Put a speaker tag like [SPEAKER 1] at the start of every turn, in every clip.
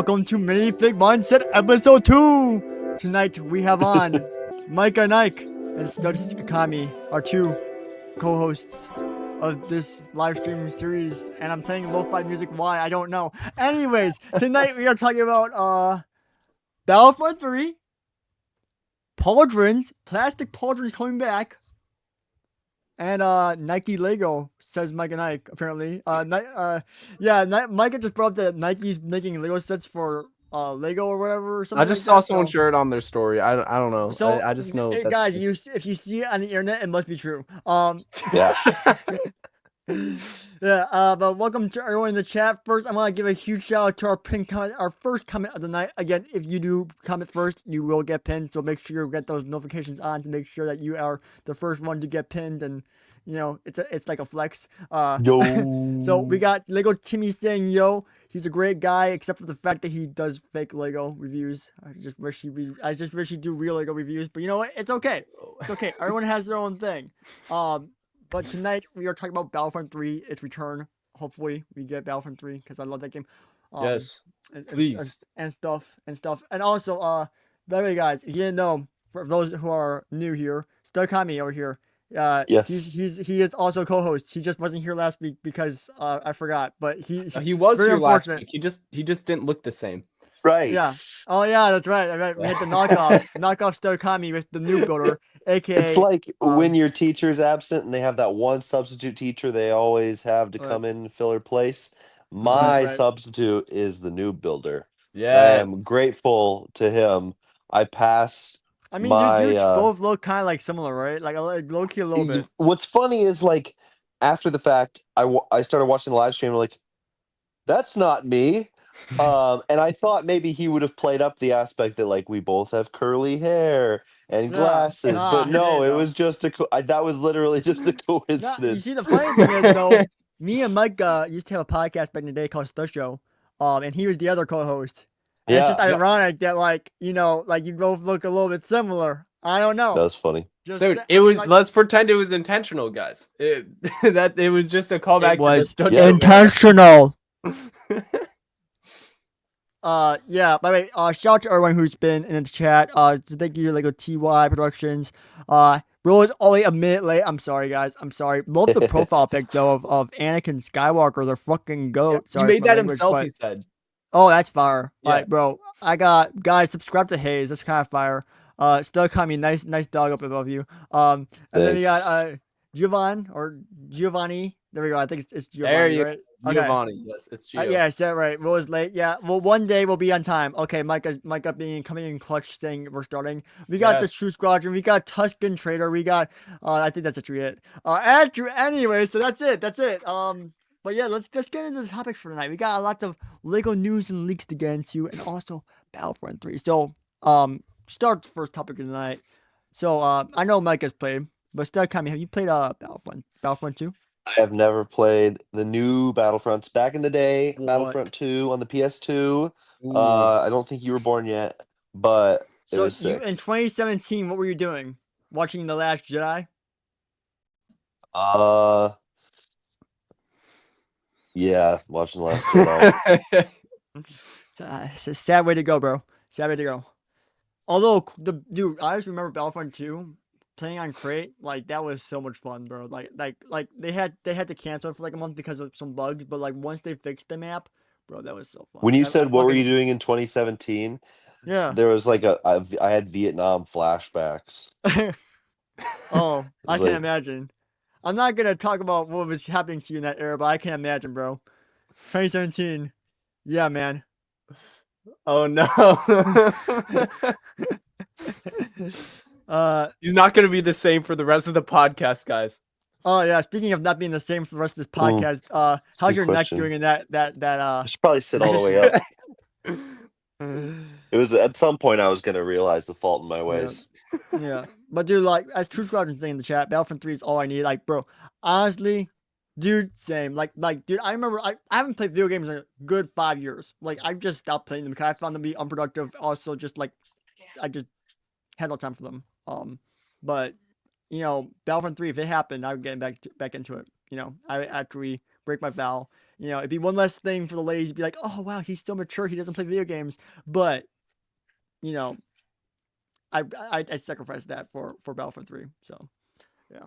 [SPEAKER 1] welcome to Minifig Mindset Episode 2! Tonight we have on Micah and Ike and Studs Kakami, our two co-hosts of this live streaming series, and I'm playing lo-fi music. Why? I don't know. Anyways, tonight we are talking about Battlefront 3, Pauldrons, plastic Pauldrons coming back, and Nike Lego, says Mike and Ike, apparently. Micah just brought up that Nike's making Lego sets for Lego or whatever or something.
[SPEAKER 2] I just
[SPEAKER 1] like
[SPEAKER 2] saw
[SPEAKER 1] that,
[SPEAKER 2] someone share it on their story. I don't know.
[SPEAKER 1] So
[SPEAKER 2] I just know that's
[SPEAKER 1] guys, if you see it on the internet, it must be true.
[SPEAKER 3] Yeah.
[SPEAKER 1] But welcome to everyone in the chat. First, I want to give a huge shout out to our pinned comment, our first comment of the night. Again, if you do comment first, you will get pinned. So make sure you get those notifications on to make sure that you are the first one to get pinned. And you know, it's like a flex.
[SPEAKER 3] Yo.
[SPEAKER 1] So we got Lego Timmy saying yo. He's a great guy, except for the fact that he does fake Lego reviews. I just wish he'd do real Lego reviews. But you know what? It's okay. It's okay. Everyone has their own thing. But tonight we are talking about Battlefront 3, its return. Hopefully we get Battlefront 3 because I love that game.
[SPEAKER 2] yes. Please.
[SPEAKER 1] And stuff. And also, by the way, guys, if you didn't know, for those who are new here, Stukami over here.
[SPEAKER 3] Yes.
[SPEAKER 1] He is also co-host. He just wasn't here last week because I forgot. But
[SPEAKER 2] He was here last week. He just didn't look the same.
[SPEAKER 3] Right.
[SPEAKER 1] Yeah. Oh yeah, that's right. We had the knockoff Stukami with the new builder, aka.
[SPEAKER 3] It's like when your teacher's absent and they have that one substitute teacher they always have to come in and fill her place. My substitute is the new builder.
[SPEAKER 2] Yeah.
[SPEAKER 3] I am grateful to him. I passed.
[SPEAKER 1] I mean, you both look kind of like similar, right? Like low key a little bit.
[SPEAKER 3] What's funny is like after the fact, I started watching the live stream. Like, that's not me. And I thought maybe he would have played up the aspect that like we both have curly hair and glasses, but no, it was just that was literally just a coincidence.
[SPEAKER 1] You see, the funny thing is though, me and Mike used to have a podcast back in the day called Stud Show, and he was the other co-host. And it's just ironic that like you both look a little bit similar. I don't know.
[SPEAKER 3] That was funny.
[SPEAKER 2] Dude, it was. Let's pretend it was intentional, guys. It was just a callback.
[SPEAKER 1] It was intentional. Yeah, by the way, shout out to everyone who's been in the chat. Thank you to Lego TY Productions. Bro is only a minute late. I'm sorry, guys. I'm sorry. Love the profile pic though of Anakin Skywalker, the fucking goat.
[SPEAKER 2] Yeah, he made that himself. He said.
[SPEAKER 1] Oh, that's fire.
[SPEAKER 2] Yeah.
[SPEAKER 1] Like, bro, guys, subscribe to Hayes. That's kind of fire. Still coming. Nice dog up above you. And then you got Giovanni. There we go. I think it's Giovanni,
[SPEAKER 2] there you
[SPEAKER 1] right?
[SPEAKER 2] Giovanni. Okay. Yes, it's Gio.
[SPEAKER 1] Yeah, is that right? Rose late. Yeah. Well, one day we'll be on time. Okay, Micah coming in clutch, saying we're starting. We got the True Squadron. We got Tuscan Trader. We got. I think that's actually it. Andrew. Anyway, so that's it. But yeah, let's get into the topics for tonight. We got lots of Lego news and leaks to get into, and also Battlefront 3. So, start the first topic of the night. So, I know Mike has played, but Kami, have you played Battlefront 2?
[SPEAKER 3] I have never played the new Battlefronts. Back in the day, what? Battlefront 2 on the PS2. I don't think you were born yet, but it was sick.
[SPEAKER 1] In 2017, what were you doing? Watching The Last Jedi?
[SPEAKER 3] Yeah, watching The Last Jedi.
[SPEAKER 1] It's a sad way to go, bro. Sad way to go. Although, dude, I just remember Battlefront 2 playing on Crate. Like, that was so much fun, bro. Like they had to cancel for like a month because of some bugs, but like once they fixed the map, bro, that was so fun.
[SPEAKER 3] When you said what were you doing in 2017?
[SPEAKER 1] Yeah.
[SPEAKER 3] There was like I had Vietnam flashbacks.
[SPEAKER 1] Oh, I can imagine. I'm not gonna talk about what was happening to you in that era, but I can imagine, bro. 2017. Yeah, man.
[SPEAKER 2] Oh no. He's not gonna be the same for the rest of the podcast, guys.
[SPEAKER 1] Oh yeah. Speaking of not being the same for the rest of this podcast, how's your neck doing in that?
[SPEAKER 3] I should probably sit all the way up. It was at some point I was gonna realize the fault in my ways.
[SPEAKER 1] Yeah. But dude, like as True Squadron saying in the chat, Battlefront 3 is all I need. Like, bro, honestly, dude, same. Like, dude, I remember I haven't played video games in a good 5 years. Like, I've just stopped playing them because I found them to be unproductive. Also, just like I just had no time for them. But you know, Battlefront 3, if it happened, I would get back into it. You know, after we break my vow. You know, it'd be one less thing for the ladies to be like, oh wow, he's still mature. He doesn't play video games. But you know, I sacrificed that for Battlefront 3. So yeah.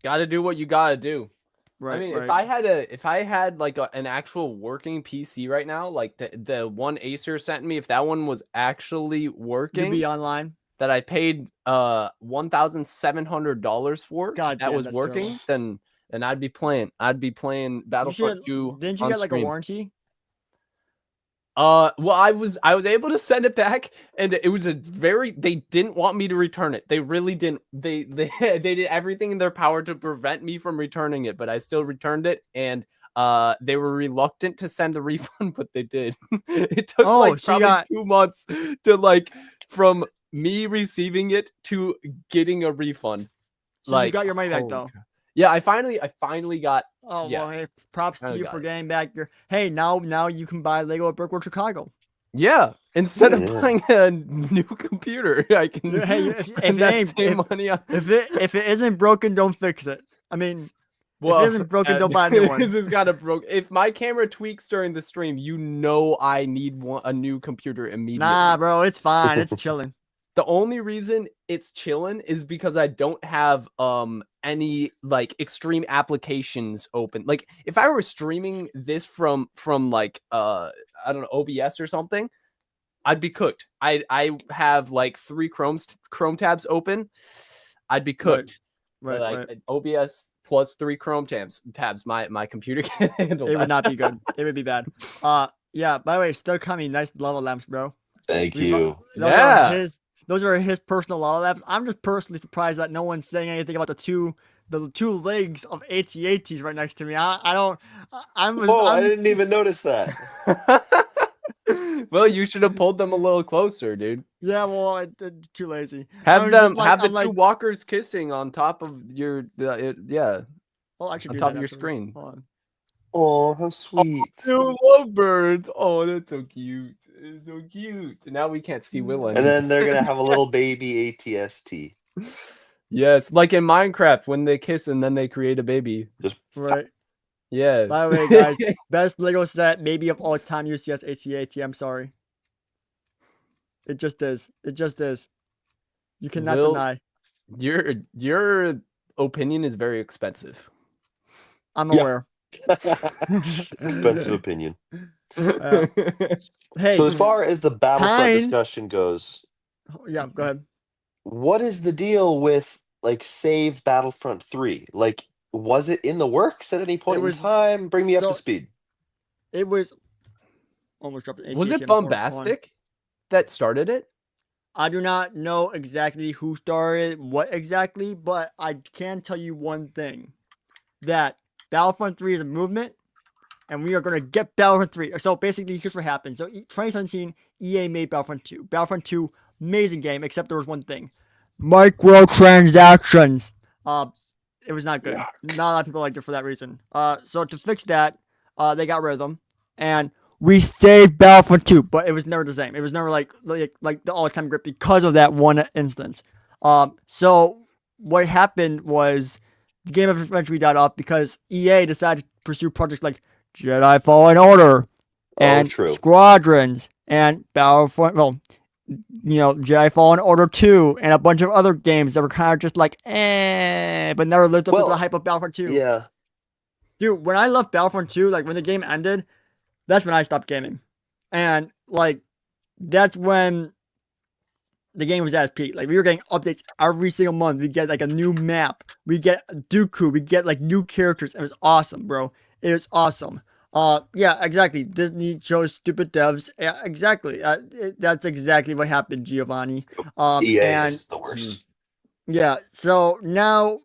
[SPEAKER 2] Gotta do what you gotta do.
[SPEAKER 1] Right.
[SPEAKER 2] I mean,
[SPEAKER 1] right.
[SPEAKER 2] if I had like an actual working PC right now, like the one Acer sent me, if that one was actually
[SPEAKER 1] You'd
[SPEAKER 2] working,
[SPEAKER 1] be online.
[SPEAKER 2] that I paid $1,700 for,
[SPEAKER 1] God
[SPEAKER 2] that
[SPEAKER 1] damn,
[SPEAKER 2] was
[SPEAKER 1] that's
[SPEAKER 2] working,
[SPEAKER 1] terrible.
[SPEAKER 2] then I'd be playing. I'd be playing
[SPEAKER 1] You should.
[SPEAKER 2] Battlefront 2
[SPEAKER 1] Didn't you
[SPEAKER 2] on
[SPEAKER 1] get like a
[SPEAKER 2] stream.
[SPEAKER 1] warranty?
[SPEAKER 2] Well, I was able to send it back, and it was they didn't want me to return it. They really didn't. They they did everything in their power to prevent me from returning it, but I still returned it, and they were reluctant to send the refund, but they did. It took like
[SPEAKER 1] so you
[SPEAKER 2] probably
[SPEAKER 1] got
[SPEAKER 2] 2 months to like from me receiving it to getting a refund.
[SPEAKER 1] so you
[SPEAKER 2] Like,
[SPEAKER 1] got your money back
[SPEAKER 2] holy
[SPEAKER 1] though.
[SPEAKER 2] crap. Yeah, I finally got.
[SPEAKER 1] Oh
[SPEAKER 2] Yeah,
[SPEAKER 1] well, hey, props to
[SPEAKER 2] I
[SPEAKER 1] you
[SPEAKER 2] got
[SPEAKER 1] for
[SPEAKER 2] it.
[SPEAKER 1] getting back your. Hey, now you can buy Lego at Brickworld Chicago.
[SPEAKER 2] Yeah, instead of
[SPEAKER 3] Yeah.
[SPEAKER 2] buying a new computer, I can
[SPEAKER 1] Hey, if
[SPEAKER 2] spend
[SPEAKER 1] it
[SPEAKER 2] that
[SPEAKER 1] ain't
[SPEAKER 2] same money on.
[SPEAKER 1] if it isn't broken, don't fix it. I mean, if it
[SPEAKER 2] Well,
[SPEAKER 1] isn't broken, don't buy a new one.
[SPEAKER 2] this is kind of broke. If my camera tweaks during the stream, you know I need a new computer immediately.
[SPEAKER 1] Nah, bro, it's fine. It's chilling.
[SPEAKER 2] The only reason it's chilling is because I don't have any like extreme applications open. Like if I were streaming this from like I don't know, OBS or something, I'd be cooked. I have like 3 Chrome tabs open. I'd be cooked.
[SPEAKER 1] Right.
[SPEAKER 2] OBS plus 3 Chrome tabs. My computer can't handle
[SPEAKER 1] It
[SPEAKER 2] that.
[SPEAKER 1] would not be good. It would be bad. Yeah. By the way, still coming. Nice lava lamps, bro.
[SPEAKER 3] Thank
[SPEAKER 1] We've,
[SPEAKER 3] you.
[SPEAKER 2] Yeah.
[SPEAKER 1] Those are his personal lava lamps. I'm just personally surprised that no one's saying anything about the two legs of AT-ATs right next to me. I'm
[SPEAKER 3] I didn't even notice that.
[SPEAKER 2] Well, you should have pulled them a little closer, dude.
[SPEAKER 1] Yeah, well, I'm too lazy.
[SPEAKER 2] Have them
[SPEAKER 1] just like,
[SPEAKER 2] have the
[SPEAKER 1] I'm
[SPEAKER 2] two
[SPEAKER 1] like,
[SPEAKER 2] walkers kissing on top of your yeah,
[SPEAKER 1] oh, I should
[SPEAKER 2] on
[SPEAKER 1] do
[SPEAKER 2] top
[SPEAKER 1] that
[SPEAKER 2] of your
[SPEAKER 1] actually.
[SPEAKER 2] screen.
[SPEAKER 1] Hold on.
[SPEAKER 3] Oh, how sweet.
[SPEAKER 2] Two lovebirds. Oh, that's so cute. It's so cute. Now we can't see Will
[SPEAKER 3] And
[SPEAKER 2] anymore.
[SPEAKER 3] then they're gonna have a little baby ATST.
[SPEAKER 2] Yes, like in Minecraft when they kiss and then they create a baby.
[SPEAKER 3] Just
[SPEAKER 1] Right.
[SPEAKER 2] Yeah.
[SPEAKER 1] By the way, guys, best Lego set maybe of all time UCS AT-AT. I'm sorry. It just is. It just is. You cannot
[SPEAKER 2] Will,
[SPEAKER 1] deny.
[SPEAKER 2] your opinion is very expensive.
[SPEAKER 1] I'm
[SPEAKER 3] Yeah.
[SPEAKER 1] aware.
[SPEAKER 3] expensive opinion.
[SPEAKER 1] Hey.
[SPEAKER 3] So as far as the Battlefront
[SPEAKER 1] Tyne-
[SPEAKER 3] discussion goes,
[SPEAKER 1] Yeah, go ahead.
[SPEAKER 3] what is the deal with like save Battlefront 3? Like, was it in the works at any point
[SPEAKER 1] was-
[SPEAKER 3] in time? Bring me up
[SPEAKER 1] so-
[SPEAKER 3] to speed.
[SPEAKER 1] It was almost dropped.
[SPEAKER 2] Was
[SPEAKER 1] AT-AT
[SPEAKER 2] it
[SPEAKER 1] on the corner. Hold on.
[SPEAKER 2] Bombastic that started it?
[SPEAKER 1] I do not know exactly who started what exactly, but I can tell you one thing: that Battlefront 3 is a movement, and we are going to get Battlefront 3. So basically, here's what happened. So 2017, EA made Battlefront 2. Battlefront 2, amazing game, except there was one thing: microtransactions. It was not good.
[SPEAKER 3] Yuck.
[SPEAKER 1] Not a lot of people liked it for that reason. So to fix that, they got rid of them, and we saved Battlefront 2, but it was never the same. It was never like the all-time grip because of that one instance. So what happened was the game eventually died off because EA decided to pursue projects like Jedi Fallen Order and
[SPEAKER 3] true.
[SPEAKER 1] Squadrons and Battlefront. Well, Jedi Fallen Order 2 and a bunch of other games that were kind of just like but never lived up to the hype of Battlefront 2.
[SPEAKER 3] Yeah.
[SPEAKER 1] Dude, when I left Battlefront 2, like when the game ended, that's when I stopped gaming. And like that's when the game was at its peak. Like we were getting updates every single month. We get like a new map. We get Dooku. We get like new characters. It was awesome, bro. It was awesome. Yeah, exactly. Disney chose stupid devs. Yeah, exactly. That's exactly what happened, Giovanni.
[SPEAKER 3] EA
[SPEAKER 1] and
[SPEAKER 3] is the worst.
[SPEAKER 1] yeah, so now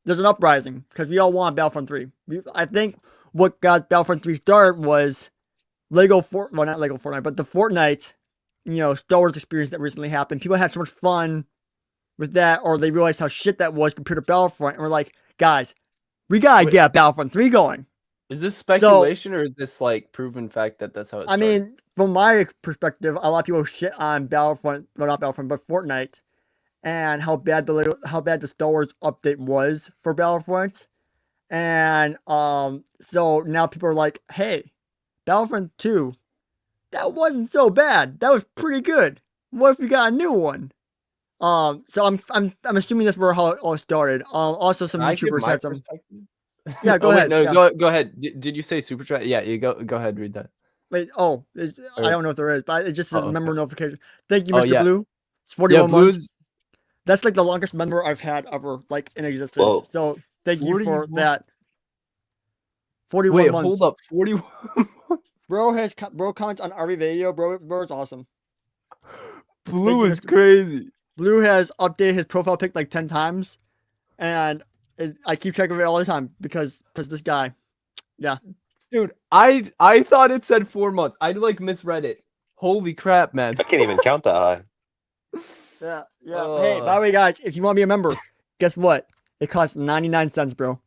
[SPEAKER 1] there's an uprising because we all want Battlefront 3. I think what got Battlefront 3 started was not Lego Fortnite, but the Fortnite, Star Wars experience that recently happened. People had so much fun with that, or they realized how shit that was compared to Battlefront, and we're like, guys, we gotta get Battlefront 3 going.
[SPEAKER 2] Is this speculation or is this like proven fact that that's how it started?
[SPEAKER 1] I mean, from my perspective, a lot of people shit on Battlefront, well, not Battlefront, but Fortnite, and how bad the Star Wars update was for Battlefront. And so now people are like, hey, Battlefront 2, that wasn't so bad. That was pretty good. What if we got a new one? So I'm assuming that's where how it all started. Also some
[SPEAKER 2] Can I give
[SPEAKER 1] YouTubers
[SPEAKER 2] my
[SPEAKER 1] had some.
[SPEAKER 2] perspective?
[SPEAKER 1] Yeah, go
[SPEAKER 2] Oh wait,
[SPEAKER 1] ahead.
[SPEAKER 2] no,
[SPEAKER 1] Yeah.
[SPEAKER 2] go ahead. Did you say super chat? Yeah, you go ahead, read that.
[SPEAKER 1] Wait. I don't know if there is, but it just says
[SPEAKER 2] Uh-oh.
[SPEAKER 1] member notification. Thank you,
[SPEAKER 2] Oh
[SPEAKER 1] Mr.
[SPEAKER 2] yeah,
[SPEAKER 1] Blue. It's
[SPEAKER 2] yeah.
[SPEAKER 1] 41 months.
[SPEAKER 2] Blue's
[SPEAKER 1] That's like the longest member I've had ever, like in existence.
[SPEAKER 3] Whoa.
[SPEAKER 1] So thank you for
[SPEAKER 2] 41.
[SPEAKER 1] that. 41
[SPEAKER 2] Wait,
[SPEAKER 1] months.
[SPEAKER 2] hold up, 41.
[SPEAKER 1] Bro comments on every video. Bro is awesome.
[SPEAKER 2] Blue
[SPEAKER 1] you,
[SPEAKER 2] is
[SPEAKER 1] Mr.
[SPEAKER 2] crazy.
[SPEAKER 1] Blue has updated his profile pic like 10 times, and I keep track of it all the time because this guy. Yeah.
[SPEAKER 2] Dude, I thought it said 4 months. I like misread it. Holy crap, man.
[SPEAKER 3] I can't even count that high.
[SPEAKER 1] Yeah. Hey, by the way, guys, if you want to be a member, guess what? It costs 99 cents, bro.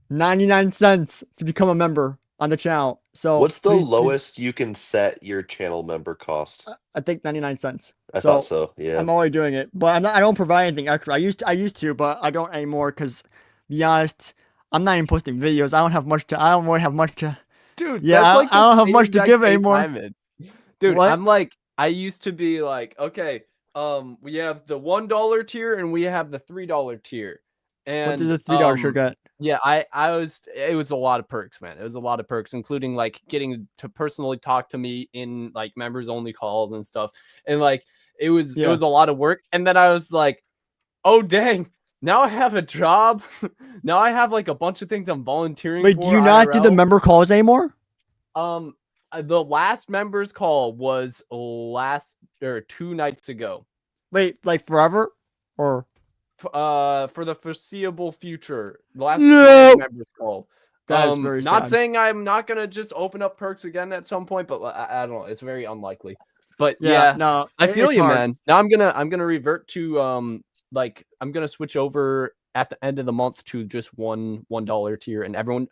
[SPEAKER 1] 99 cents to become a member on the channel. So
[SPEAKER 3] What's the
[SPEAKER 1] please,
[SPEAKER 3] lowest you can set your channel member cost?
[SPEAKER 1] I think 99 cents.
[SPEAKER 3] I thought so. Yeah.
[SPEAKER 1] I'm already doing it, but I don't provide anything extra. I used to, but I don't anymore because, be honest, I'm not even posting videos. I don't really have much to.
[SPEAKER 2] Dude,
[SPEAKER 1] Yeah,
[SPEAKER 2] that's like
[SPEAKER 1] I don't have much to
[SPEAKER 2] exact
[SPEAKER 1] give
[SPEAKER 2] case
[SPEAKER 1] anymore.
[SPEAKER 2] I'm in. Dude,
[SPEAKER 1] What?
[SPEAKER 2] I'm like, I used to be like, okay, we have the $1 tier and we have the $3 tier. And
[SPEAKER 1] What did the $3 shirt get?
[SPEAKER 2] yeah, it was a lot of perks, man. It was a lot of perks, including like getting to personally talk to me in like members only calls and stuff. And like it was a lot of work. And then I was like, oh dang, now I have a job. Now I have like a bunch of things I'm volunteering
[SPEAKER 1] Wait,
[SPEAKER 2] for.
[SPEAKER 1] do you not do the
[SPEAKER 2] IRL.
[SPEAKER 1] member calls anymore?
[SPEAKER 2] The last members call was 2 nights ago.
[SPEAKER 1] Wait, like forever, or
[SPEAKER 2] for the foreseeable future. The last
[SPEAKER 1] no
[SPEAKER 2] members call.
[SPEAKER 1] That is very
[SPEAKER 2] not
[SPEAKER 1] sad.
[SPEAKER 2] saying I'm not gonna just open up perks again at some point, but I don't know. It's very unlikely. But
[SPEAKER 1] no,
[SPEAKER 2] I feel you,
[SPEAKER 1] hard.
[SPEAKER 2] man. Now I'm gonna revert to like I'm gonna switch over at the end of the month to just $1 tier, and everyone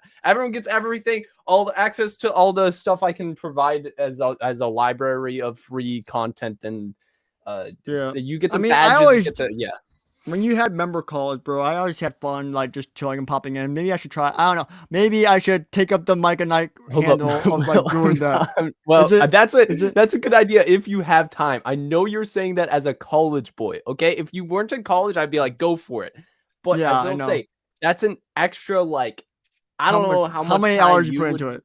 [SPEAKER 2] gets everything, all the access to all the stuff I can provide as a library of free content, and you get the badges. When
[SPEAKER 1] you had member calls, bro, I always had fun, like just chilling and popping in. Maybe I should try. I don't know. Maybe I should take up the Mike and Night handle of like doing that.
[SPEAKER 2] Well, that's a good idea if you have time. I know you're saying that as a college boy, okay? If you weren't in college, I'd be like, go for it. But
[SPEAKER 1] yeah,
[SPEAKER 2] I will say that's an extra like I don't know how
[SPEAKER 1] many hours you put into it.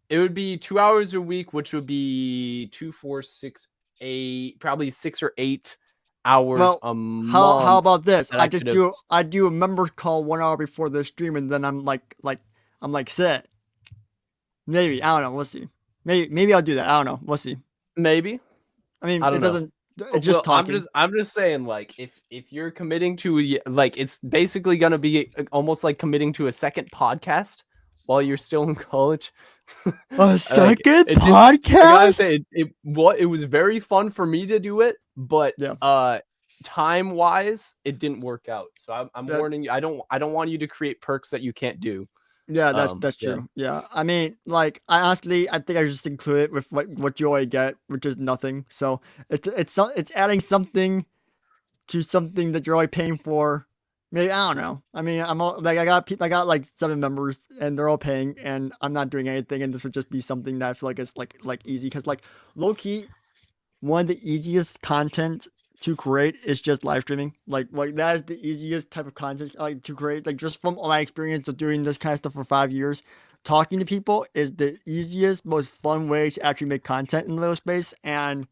[SPEAKER 2] It would be 2 hours a week, which would be 2, 4, 6, 8, probably 6 or 8 hours a month.
[SPEAKER 1] How about this? I do a member call 1 hour before the stream, and then I'm like set. Maybe I don't know. We'll see. Maybe I'll do that. I don't know. We'll see.
[SPEAKER 2] Maybe.
[SPEAKER 1] I mean, it doesn't. It's just talking.
[SPEAKER 2] I'm just saying, like, if you're committing to like, it's basically gonna be almost like committing to a second podcast while you're still in college.
[SPEAKER 1] A second podcast?
[SPEAKER 2] I gotta say, it was very fun for me to do it, but time wise, it didn't work out. So I'm warning you. I don't want you to create perks that you can't do.
[SPEAKER 1] Yeah, that's true. Yeah, I mean, like, I think I just include it with what you already get, which is nothing. So it's adding something to something that you're already paying for. Maybe I don't know. I mean, I got like 7 members, and they're all paying, and I'm not doing anything, and this would just be something that I feel like is like easy, because like low key, one of the easiest content to create is just live streaming. Like that is the easiest type of content to create. Like, just from my experience of doing this kind of stuff for 5 years, talking to people is the easiest, most fun way to actually make content in little space. And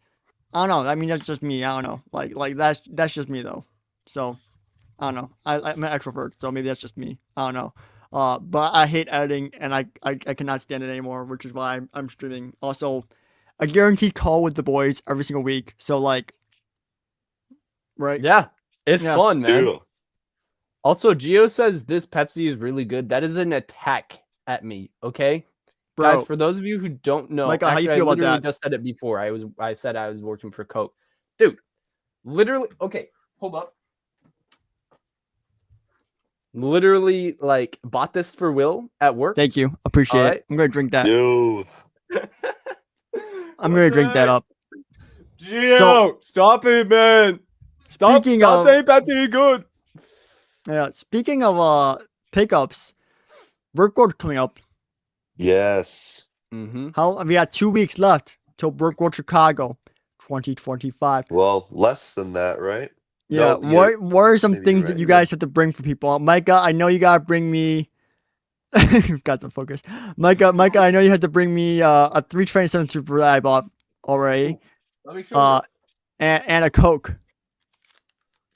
[SPEAKER 1] I don't know. I mean, that's just me. I don't know. Like that's just me though. So I don't know. I'm an extrovert, so maybe that's just me. I don't know. But I hate editing, and I cannot stand it anymore, which is why I'm streaming. Also, a guaranteed call with the boys every single week. So like. Right.
[SPEAKER 2] Yeah, it's fun, man.
[SPEAKER 3] Yeah.
[SPEAKER 2] Also, Gio says this Pepsi is really good. That is an attack at me. Okay, bro. Guys, for those of you who don't know,
[SPEAKER 1] Micah, how you feel about that?
[SPEAKER 2] I just said it before. I said I was working for Coke, dude. Literally, okay. Hold up. Literally, like, bought this for Will at work.
[SPEAKER 1] Thank you. Appreciate it. I'm gonna drink that.
[SPEAKER 3] Yo.
[SPEAKER 1] I'm gonna drink that up.
[SPEAKER 2] Gio, stop it, man. Stop saying Pepsi good.
[SPEAKER 1] Yeah, speaking of pickups, World coming up.
[SPEAKER 3] Yes.
[SPEAKER 2] Mm-hmm.
[SPEAKER 1] We got 2 weeks left till World Chicago, 2025.
[SPEAKER 3] Well, less than that, right?
[SPEAKER 1] Yeah.
[SPEAKER 3] No, you're
[SPEAKER 1] What are some
[SPEAKER 3] maybe you're
[SPEAKER 1] things
[SPEAKER 3] right.
[SPEAKER 1] that you guys have to bring for people? Micah, I know you gotta bring me. You've got to focus. Micah, I know you had to bring me a 327 Super that I bought already.
[SPEAKER 2] Let me show you.
[SPEAKER 1] And a Coke.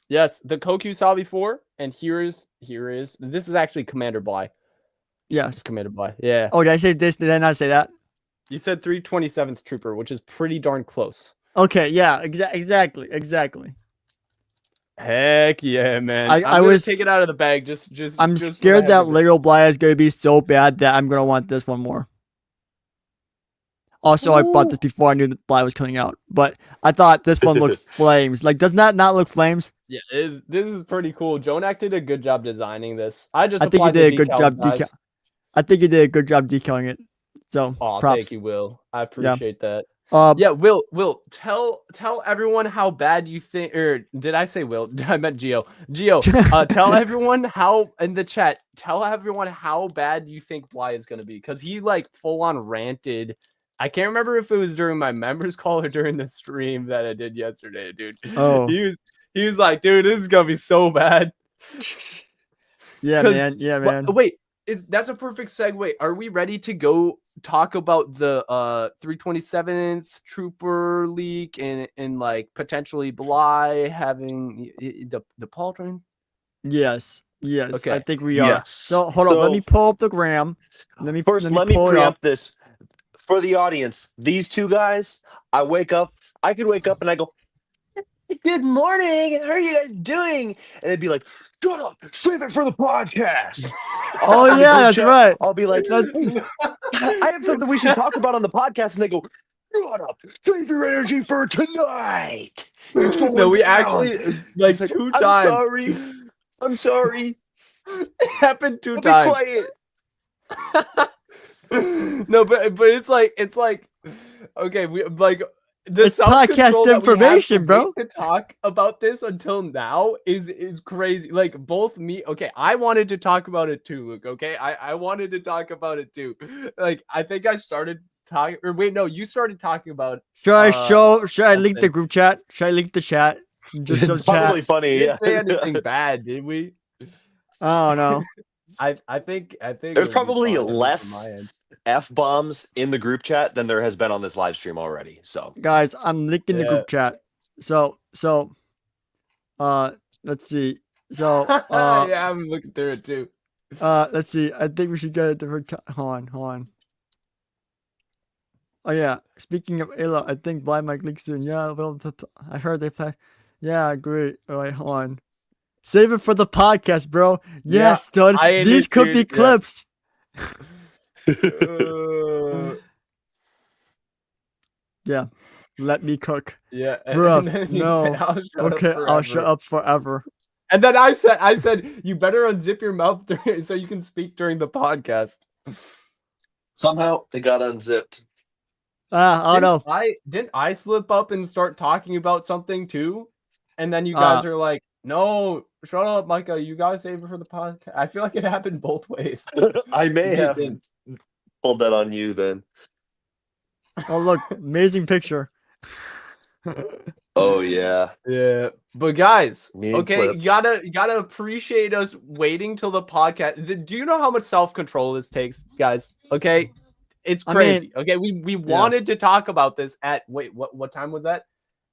[SPEAKER 2] Yes, the Coke you saw before, and here is. This is actually Commander Bly.
[SPEAKER 1] Yes.
[SPEAKER 2] It's Commander Bly. Yeah.
[SPEAKER 1] Oh, did I say this? Did I not say that?
[SPEAKER 2] You said 327th Trooper, which is pretty darn close.
[SPEAKER 1] Okay. Yeah. Exactly.
[SPEAKER 2] Heck yeah, man!
[SPEAKER 1] I
[SPEAKER 2] I'm gonna
[SPEAKER 1] was-
[SPEAKER 2] take it out of the bag.
[SPEAKER 1] I'm
[SPEAKER 2] just for the
[SPEAKER 1] scared
[SPEAKER 2] heck
[SPEAKER 1] that
[SPEAKER 2] of it.
[SPEAKER 1] Lego Bly is gonna be so bad that I'm gonna want this one more. Also, I bought this before I knew that Bly was coming out, but I thought this one looked flames. Like, doesn't that not look flames?
[SPEAKER 2] Yeah, this is pretty cool. Jonak did a good job designing this. I just
[SPEAKER 1] I think you
[SPEAKER 2] applied
[SPEAKER 1] did a
[SPEAKER 2] the
[SPEAKER 1] good
[SPEAKER 2] decals,
[SPEAKER 1] job
[SPEAKER 2] guys.
[SPEAKER 1] I think you did a good job decaling it. So,
[SPEAKER 2] Oh,
[SPEAKER 1] props.
[SPEAKER 2] thank you, Will. I appreciate that.
[SPEAKER 1] Yeah.
[SPEAKER 2] Yeah, Will, tell everyone how bad you think, or did I say Will? I meant Geo. Tell everyone how in the chat. Tell everyone how bad you think Bly is gonna be, because he like full on ranted. I can't remember if it was during my members call or during the stream that I did yesterday, dude.
[SPEAKER 1] Oh.
[SPEAKER 2] He was like, dude, this is gonna be so bad.
[SPEAKER 1] Yeah, man. Yeah, man.
[SPEAKER 2] Wait, that's a perfect segue. Are we ready to go talk about the 327th Trooper leak and like potentially Bly having the Pauldron?
[SPEAKER 1] Yes.
[SPEAKER 2] Okay.
[SPEAKER 1] I think we are.
[SPEAKER 3] Yes.
[SPEAKER 1] So hold on. Let me pull up the gram. Let me
[SPEAKER 3] First, let me
[SPEAKER 1] pull it up.
[SPEAKER 3] preempt this for the audience. These two guys, I could wake up and I go, "Good morning. How are you guys doing?" And they'd be like, "Shut up. Save it for the podcast."
[SPEAKER 1] Oh
[SPEAKER 3] In the
[SPEAKER 1] yeah,
[SPEAKER 3] group
[SPEAKER 1] that's
[SPEAKER 3] chat,
[SPEAKER 1] right.
[SPEAKER 3] I'll be like, "Hey, I have something we should talk about on the podcast," and they go, "Shut up. Save your energy for tonight. It's going
[SPEAKER 2] No, we
[SPEAKER 3] down."
[SPEAKER 2] actually like
[SPEAKER 3] It's
[SPEAKER 2] 2
[SPEAKER 3] "I'm
[SPEAKER 2] times.
[SPEAKER 3] I'm sorry.
[SPEAKER 2] It happened 2
[SPEAKER 3] I'll
[SPEAKER 2] times.
[SPEAKER 3] be quiet."
[SPEAKER 2] No, but it's like okay, we like the
[SPEAKER 1] It's podcast
[SPEAKER 2] self-control that we have
[SPEAKER 1] information,
[SPEAKER 2] to
[SPEAKER 1] bro.
[SPEAKER 2] wait to talk about this until now is crazy. Like both me, okay, I wanted to talk about it too, Luke. Okay, I wanted to talk about it too. Like I think I started talking, or wait, no, you started talking about.
[SPEAKER 1] Should I link the
[SPEAKER 2] something.
[SPEAKER 1] group chat? Should I link the chat? Just show
[SPEAKER 3] It's probably
[SPEAKER 1] chat.
[SPEAKER 3] funny.
[SPEAKER 2] We
[SPEAKER 3] Yeah.
[SPEAKER 2] didn't say anything bad, did we?
[SPEAKER 1] I don't know.
[SPEAKER 2] I think
[SPEAKER 3] There's
[SPEAKER 2] it'll be
[SPEAKER 3] probably
[SPEAKER 2] fine, at least on
[SPEAKER 3] less
[SPEAKER 2] my end.
[SPEAKER 3] F-bombs in the group chat than there has been on this live stream already. So
[SPEAKER 1] Guys, I'm linking the
[SPEAKER 2] Yeah.
[SPEAKER 1] group chat. So let's see. So
[SPEAKER 2] yeah, I'm looking through it too.
[SPEAKER 1] let's see. I think we should get a different hold on. Oh yeah. Speaking of Ayla, I think Blind Mike leaks soon. Yeah, well, I heard they play. Yeah, great. All right, hold on. Save it for the podcast, bro.
[SPEAKER 2] Yeah,
[SPEAKER 1] Yes, stud.
[SPEAKER 2] I ain't
[SPEAKER 1] These
[SPEAKER 2] it,
[SPEAKER 1] could be
[SPEAKER 2] dude. Yeah.
[SPEAKER 1] clips. Yeah. Let me cook.
[SPEAKER 2] Yeah,
[SPEAKER 1] Bruh,
[SPEAKER 2] then he
[SPEAKER 1] no.
[SPEAKER 2] said, "I'll shut
[SPEAKER 1] Okay,
[SPEAKER 2] up
[SPEAKER 1] I'll shut
[SPEAKER 2] forever."
[SPEAKER 1] up forever.
[SPEAKER 2] And then I said, you better unzip your mouth so you can speak during the podcast.
[SPEAKER 3] somehow they got unzipped.
[SPEAKER 1] I don't know.
[SPEAKER 2] Didn't I slip up and start talking about something too? And then you guys are like, "No, shut up, Micah. You guys save it for the podcast." I feel like it happened both ways.
[SPEAKER 3] I may
[SPEAKER 2] What do you
[SPEAKER 3] have
[SPEAKER 2] think?
[SPEAKER 3] pulled that on you then.
[SPEAKER 1] Oh look, amazing picture.
[SPEAKER 3] Oh yeah.
[SPEAKER 2] Yeah, but guys,
[SPEAKER 3] Me and
[SPEAKER 2] okay,
[SPEAKER 3] Clip.
[SPEAKER 2] you gotta appreciate us waiting till the podcast. Do you know how much self-control this takes, guys? Okay, it's
[SPEAKER 1] I mean,
[SPEAKER 2] crazy. Okay, we wanted to talk about this at what time was that?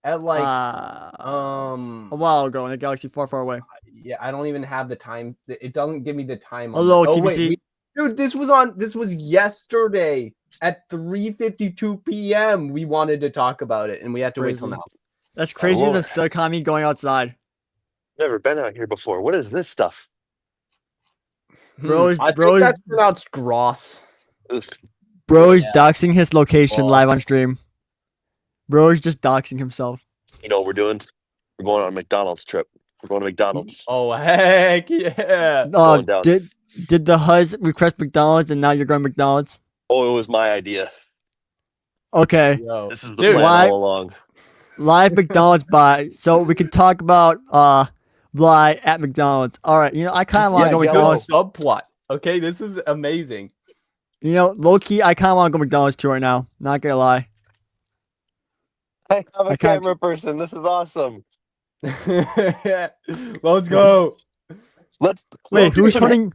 [SPEAKER 2] At like
[SPEAKER 1] a while ago in a galaxy far, far away.
[SPEAKER 2] yeah, I don't even have the time. It doesn't give me the time.
[SPEAKER 1] Hello,
[SPEAKER 2] oh
[SPEAKER 1] TBC.
[SPEAKER 2] wait, dude, this was yesterday at 3:52 p.m. We wanted to talk about it, and we had to wait till
[SPEAKER 1] Crazy.
[SPEAKER 2] now.
[SPEAKER 1] That's crazier than
[SPEAKER 3] Lord.
[SPEAKER 1] Stukami going outside.
[SPEAKER 3] Never been out here before. What is this stuff?
[SPEAKER 1] Bro is-
[SPEAKER 2] I
[SPEAKER 1] bro
[SPEAKER 2] think
[SPEAKER 1] is-
[SPEAKER 2] that's pronounced Gross.
[SPEAKER 3] Ugh.
[SPEAKER 1] Bro is
[SPEAKER 2] Yeah.
[SPEAKER 1] doxing his location
[SPEAKER 2] Oh.
[SPEAKER 1] live on stream. Bro is just doxing himself.
[SPEAKER 3] You know what we're doing? We're going on a McDonald's trip. We're going to McDonald's.
[SPEAKER 2] Oh heck yeah!
[SPEAKER 3] going down.
[SPEAKER 1] Did the Huz request McDonald's and now you're going to McDonald's?
[SPEAKER 3] Oh, it was my idea.
[SPEAKER 1] Okay.
[SPEAKER 2] Yo,
[SPEAKER 3] This is the
[SPEAKER 2] dude,
[SPEAKER 3] plan
[SPEAKER 1] why-
[SPEAKER 3] all along.
[SPEAKER 1] Live McDonald's buy. So we can talk about Bly at McDonald's. All right. You know, I kind of want to
[SPEAKER 3] Yeah,
[SPEAKER 1] go
[SPEAKER 3] yeah,
[SPEAKER 1] McDonald's.
[SPEAKER 2] subplot. Okay, this is amazing.
[SPEAKER 1] You know, low key, I kind of want to go McDonald's too right now. Not gonna lie.
[SPEAKER 3] I am
[SPEAKER 1] I
[SPEAKER 3] a
[SPEAKER 1] can't-
[SPEAKER 3] camera person. This is awesome.
[SPEAKER 2] Let's go.
[SPEAKER 3] Let's
[SPEAKER 1] Wait,
[SPEAKER 3] do
[SPEAKER 1] who's
[SPEAKER 3] some-
[SPEAKER 1] holding?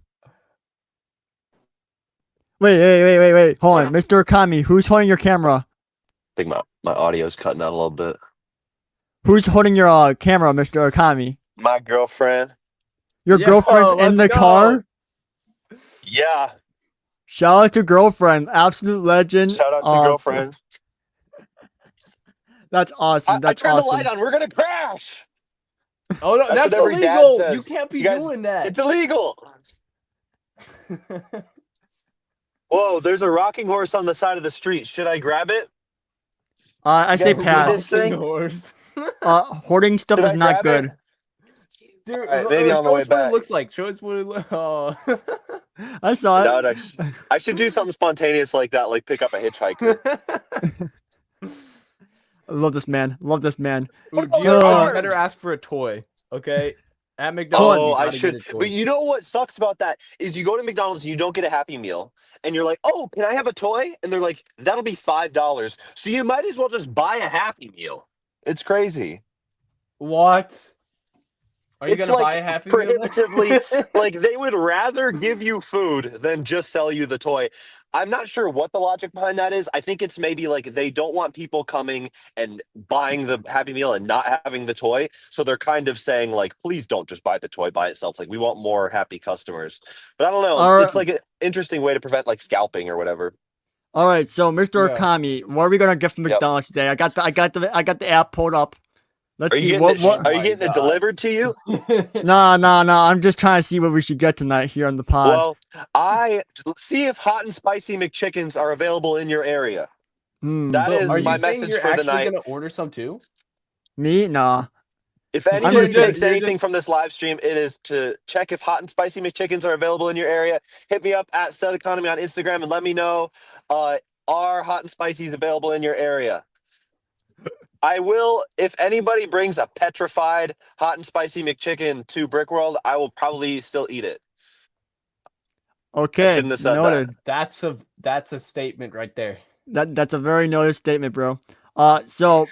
[SPEAKER 1] Wait. Hold on, Mr. Kami, who's holding your camera?
[SPEAKER 3] I think my audio's cutting out a little bit.
[SPEAKER 1] Who's holding your camera, Mr. Kami?
[SPEAKER 3] My girlfriend.
[SPEAKER 1] Your
[SPEAKER 2] Yo,
[SPEAKER 1] girlfriend's in
[SPEAKER 2] let's
[SPEAKER 1] the
[SPEAKER 2] go.
[SPEAKER 1] car?
[SPEAKER 3] Yeah.
[SPEAKER 1] Shout out to girlfriend, absolute legend.
[SPEAKER 3] Shout out to girlfriend.
[SPEAKER 1] That's awesome.
[SPEAKER 3] I
[SPEAKER 1] That's
[SPEAKER 3] turned the
[SPEAKER 1] awesome.
[SPEAKER 3] light on. We're gonna crash.
[SPEAKER 2] Oh no,
[SPEAKER 3] That's
[SPEAKER 2] that's
[SPEAKER 3] what every dad
[SPEAKER 2] illegal.
[SPEAKER 3] says.
[SPEAKER 2] You can't be
[SPEAKER 3] You guys-
[SPEAKER 2] doing that.
[SPEAKER 3] It's illegal. Whoa, there's a rocking horse on the side of the street. Should I grab it?
[SPEAKER 1] I
[SPEAKER 3] You
[SPEAKER 1] say
[SPEAKER 3] guys see
[SPEAKER 1] pass.
[SPEAKER 3] this thing?
[SPEAKER 2] Horse.
[SPEAKER 1] Hoarding stuff
[SPEAKER 3] Should
[SPEAKER 1] is
[SPEAKER 3] I
[SPEAKER 1] not
[SPEAKER 3] grab
[SPEAKER 1] good.
[SPEAKER 2] Dude,
[SPEAKER 3] Alright, maybe on the
[SPEAKER 2] show
[SPEAKER 3] way
[SPEAKER 2] us what
[SPEAKER 3] back.
[SPEAKER 2] it looks like. Show us what it looks. Oh.
[SPEAKER 1] I saw
[SPEAKER 3] That would
[SPEAKER 1] it.
[SPEAKER 3] actually, I should do something spontaneous like that, like pick up a hitchhiker.
[SPEAKER 1] I love this man. Love this man.
[SPEAKER 2] Ooh,
[SPEAKER 3] Oh,
[SPEAKER 2] Gio, you
[SPEAKER 1] God.
[SPEAKER 2] better ask for a toy, okay? At McDonald's,
[SPEAKER 3] Oh,
[SPEAKER 2] you
[SPEAKER 3] I
[SPEAKER 2] gotta
[SPEAKER 3] should.
[SPEAKER 2] get a toy.
[SPEAKER 3] But you know what sucks about that is you go to McDonald's and you don't get a Happy Meal, and you're like, "Oh, can I have a toy?" And they're like, "That'll be $5." So you might as well just buy a Happy Meal. It's crazy.
[SPEAKER 2] What? Are you
[SPEAKER 3] It's
[SPEAKER 2] gonna
[SPEAKER 3] like
[SPEAKER 2] buy a Happy Meal then?
[SPEAKER 3] prohibitively like they would rather give you food than just sell you the toy. I'm not sure what the logic behind that is. I think it's maybe like they don't want people coming and buying the Happy Meal and not having the toy. So they're kind of saying like, please don't just buy the toy by itself. Like we want more happy customers. But I don't know.
[SPEAKER 1] All
[SPEAKER 3] It's
[SPEAKER 1] right.
[SPEAKER 3] like an interesting way to prevent like scalping or whatever.
[SPEAKER 1] All right, so Mr.
[SPEAKER 2] Yeah.
[SPEAKER 1] Kami, what are we gonna get from
[SPEAKER 3] Yep.
[SPEAKER 1] McDonald's today? I got the app pulled up. Let's
[SPEAKER 3] Are you
[SPEAKER 1] see
[SPEAKER 3] getting
[SPEAKER 1] what
[SPEAKER 3] it,
[SPEAKER 1] what.
[SPEAKER 3] are you
[SPEAKER 2] my
[SPEAKER 3] getting it
[SPEAKER 2] God.
[SPEAKER 3] delivered to you?
[SPEAKER 1] Nah. I'm just trying to see what we should get tonight here on the pod.
[SPEAKER 3] Well, I see if hot and spicy McChickens are available in your area.
[SPEAKER 1] Hmm.
[SPEAKER 3] That
[SPEAKER 2] But
[SPEAKER 3] is
[SPEAKER 2] are you
[SPEAKER 3] my
[SPEAKER 2] saying
[SPEAKER 3] message
[SPEAKER 2] you're
[SPEAKER 3] for the
[SPEAKER 2] actually
[SPEAKER 3] night.
[SPEAKER 2] gonna order some too?
[SPEAKER 1] Me? Nah.
[SPEAKER 3] If anybody
[SPEAKER 1] just-
[SPEAKER 3] takes
[SPEAKER 2] you're
[SPEAKER 3] anything
[SPEAKER 2] just-
[SPEAKER 3] from this live stream, it is to check if hot and spicy McChickens are available in your area. Hit me up at Stud Economy on Instagram and let me know are hot and spicies available in your area. I will, if anybody brings a petrified hot and spicy McChicken to Brick World, I will probably still eat it.
[SPEAKER 1] Okay.
[SPEAKER 3] shouldn't have said that.
[SPEAKER 1] Noted.
[SPEAKER 2] That's a statement right there.
[SPEAKER 1] That's a very noted statement, bro. So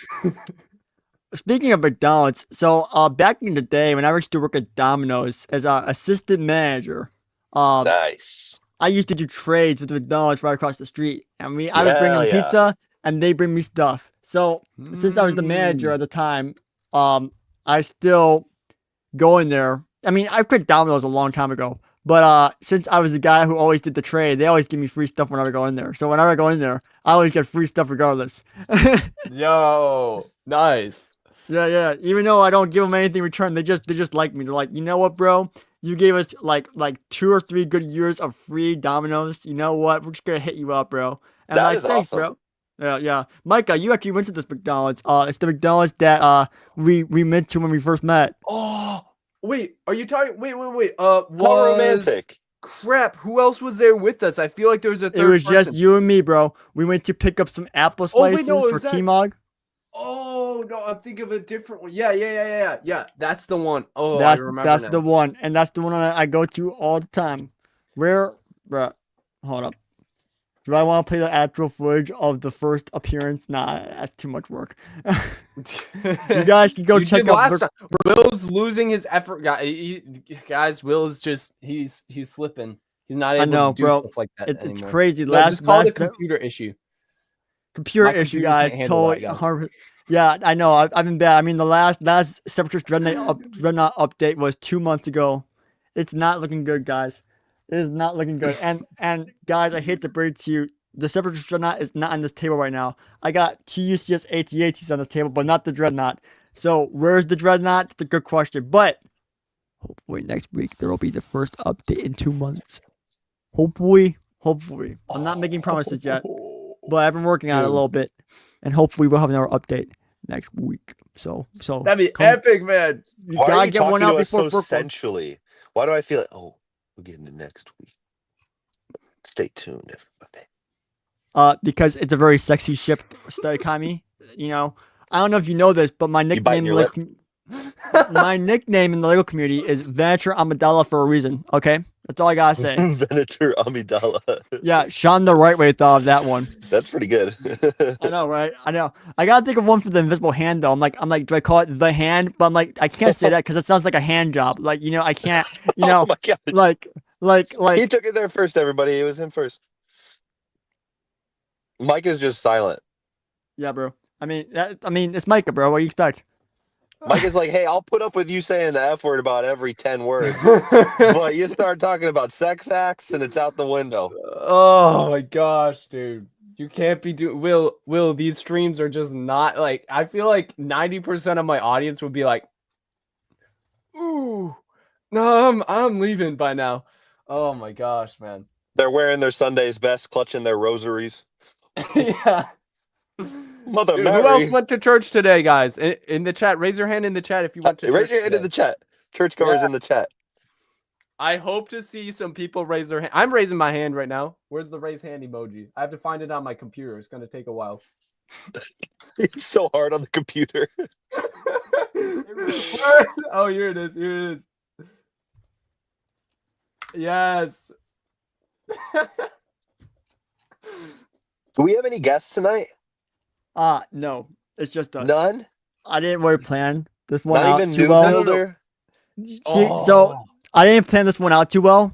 [SPEAKER 1] speaking of McDonald's, so back in the day when I used to work at Domino's as a assistant manager,
[SPEAKER 3] Nice.
[SPEAKER 1] I used to do trades with McDonald's right across the street. I mean, I would bring them
[SPEAKER 3] Hell yeah.
[SPEAKER 1] pizza and they bring me stuff. So since I was the manager
[SPEAKER 2] Mm.
[SPEAKER 1] at the time, I still go in there. I mean, I quit Domino's a long time ago, but since I was the guy who always did the trade, they always give me free stuff whenever I go in there. So whenever I go in there, I always get free stuff regardless.
[SPEAKER 2] Yo, nice.
[SPEAKER 1] Yeah. Even though I don't give them anything in return, they just like me. They're like, you know what, bro? You gave us like 2 or 3 good years of free Domino's. You know what? We're just gonna hit you up, bro. And I'm
[SPEAKER 3] That
[SPEAKER 1] like,
[SPEAKER 3] is
[SPEAKER 1] thanks,
[SPEAKER 3] awesome.
[SPEAKER 1] bro. Yeah. Micah, you actually went to this McDonald's. It's the McDonald's that we went to when we first met.
[SPEAKER 2] Oh, wait. Are you talking? Wait.
[SPEAKER 3] How
[SPEAKER 2] Was
[SPEAKER 3] romantic.
[SPEAKER 2] crap? Who else was there with us? I feel like there was a third
[SPEAKER 1] It was just
[SPEAKER 2] person.
[SPEAKER 1] you and me, bro. We went to pick up some apple
[SPEAKER 2] Oh, wait,
[SPEAKER 1] slices
[SPEAKER 2] no,
[SPEAKER 1] for
[SPEAKER 2] is that-
[SPEAKER 1] T-Mog.
[SPEAKER 2] Oh no, I'm thinking of a different one. Yeah. That's the one. Oh, I remember
[SPEAKER 1] That's
[SPEAKER 2] now.
[SPEAKER 1] the one, and that's the one I go to all the time. Bruh, hold up. Do I want to play the actual footage of the first appearance? Nah, that's too much work. You guys can go
[SPEAKER 2] You
[SPEAKER 1] check
[SPEAKER 2] did
[SPEAKER 1] out.
[SPEAKER 2] last time. Will's losing his effort, guys. Will's just he's slipping. He's not
[SPEAKER 1] I
[SPEAKER 2] able
[SPEAKER 1] know,
[SPEAKER 2] to do
[SPEAKER 1] bro.
[SPEAKER 2] stuff like that
[SPEAKER 1] It's
[SPEAKER 2] anymore.
[SPEAKER 1] crazy.
[SPEAKER 2] No,
[SPEAKER 1] Last
[SPEAKER 2] just call it a
[SPEAKER 1] last
[SPEAKER 2] computer issue.
[SPEAKER 1] computer
[SPEAKER 2] my
[SPEAKER 1] issue,
[SPEAKER 2] computer
[SPEAKER 1] guys.
[SPEAKER 2] can't handle that,
[SPEAKER 1] Totally.
[SPEAKER 2] guys.
[SPEAKER 1] 100%. Yeah, I know. I've been bad. I mean, the last Separatist Dreadnought update was 2 months ago. It's not looking good, guys. It is not looking good. And guys, I hate to break it to you, the Separatist Dreadnought is not on this table right now. I got TUCS ATATs on this table, but not the Dreadnought. So where's the Dreadnought? It's a good question. But hopefully next week there will be the first update in 2 months. Hopefully. I'm not making promises yet, but I've been working on it a
[SPEAKER 2] Dude.
[SPEAKER 1] little bit, and hopefully we'll have another update next week. So
[SPEAKER 2] That'd be
[SPEAKER 1] come-
[SPEAKER 2] epic, man.
[SPEAKER 1] you
[SPEAKER 3] Why are
[SPEAKER 1] gotta
[SPEAKER 3] you
[SPEAKER 1] get
[SPEAKER 3] talking
[SPEAKER 1] one
[SPEAKER 3] to
[SPEAKER 1] out
[SPEAKER 3] us
[SPEAKER 1] before
[SPEAKER 3] so
[SPEAKER 1] Brooklyn.
[SPEAKER 3] sensually? Why do I feel like, oh, we're getting it next week? Stay tuned, everybody.
[SPEAKER 1] Because it's a very sexy ship, Study Kami. You know, I don't know if you know this, but my
[SPEAKER 3] biting
[SPEAKER 1] nickname,
[SPEAKER 3] your
[SPEAKER 1] my nickname in the Lego community is Vanisher Amidala for a reason. Okay, That's all I gotta say.
[SPEAKER 3] Venator Amidala.
[SPEAKER 1] Yeah, Sean the right way thought of that one.
[SPEAKER 3] That's pretty good.
[SPEAKER 1] I know, right? I know. I gotta think of one for the invisible hand though. I'm like, do I call it the hand? But I'm like, I can't say that because it sounds like a hand job. Like, I can't.
[SPEAKER 3] Oh my god!
[SPEAKER 1] Like,
[SPEAKER 3] He took it there first. Everybody, it was him first. Mike is just silent.
[SPEAKER 1] Yeah, bro. I mean, it's Micah, bro. What do you expect?
[SPEAKER 3] Mike is like, hey, I'll put up with you saying the F word about every 10 words. But you start talking about sex acts and it's out the window.
[SPEAKER 2] Oh my gosh, dude. You can't be doing Will, these streams are just not like I feel like 90% of my audience would be like, ooh, no, I'm leaving by now. Oh my gosh, man.
[SPEAKER 3] They're wearing their Sunday's best, clutching their rosaries.
[SPEAKER 2] Yeah.
[SPEAKER 3] Mother
[SPEAKER 2] Dude,
[SPEAKER 3] Mary.
[SPEAKER 2] who else went to church today, guys? In the chat, raise your hand in the chat if you went to church.
[SPEAKER 3] Raise your hand
[SPEAKER 2] today.
[SPEAKER 3] in the chat. Churchgoers in the chat.
[SPEAKER 2] I hope to see some people raise their hand. I'm raising my hand right now. Where's the raise hand emoji? I have to find it on my computer. It's gonna take a while.
[SPEAKER 3] It's so hard on the computer.
[SPEAKER 2] Oh, here it is. Here it is. Yes.
[SPEAKER 3] Do we have any guests tonight?
[SPEAKER 1] No. It's just us.
[SPEAKER 3] None?
[SPEAKER 1] I didn't really plan this one
[SPEAKER 3] Not
[SPEAKER 1] out
[SPEAKER 3] even
[SPEAKER 1] too
[SPEAKER 3] new
[SPEAKER 1] well.
[SPEAKER 3] builder?
[SPEAKER 1] See,
[SPEAKER 2] Oh.
[SPEAKER 1] so I didn't plan this one out too well,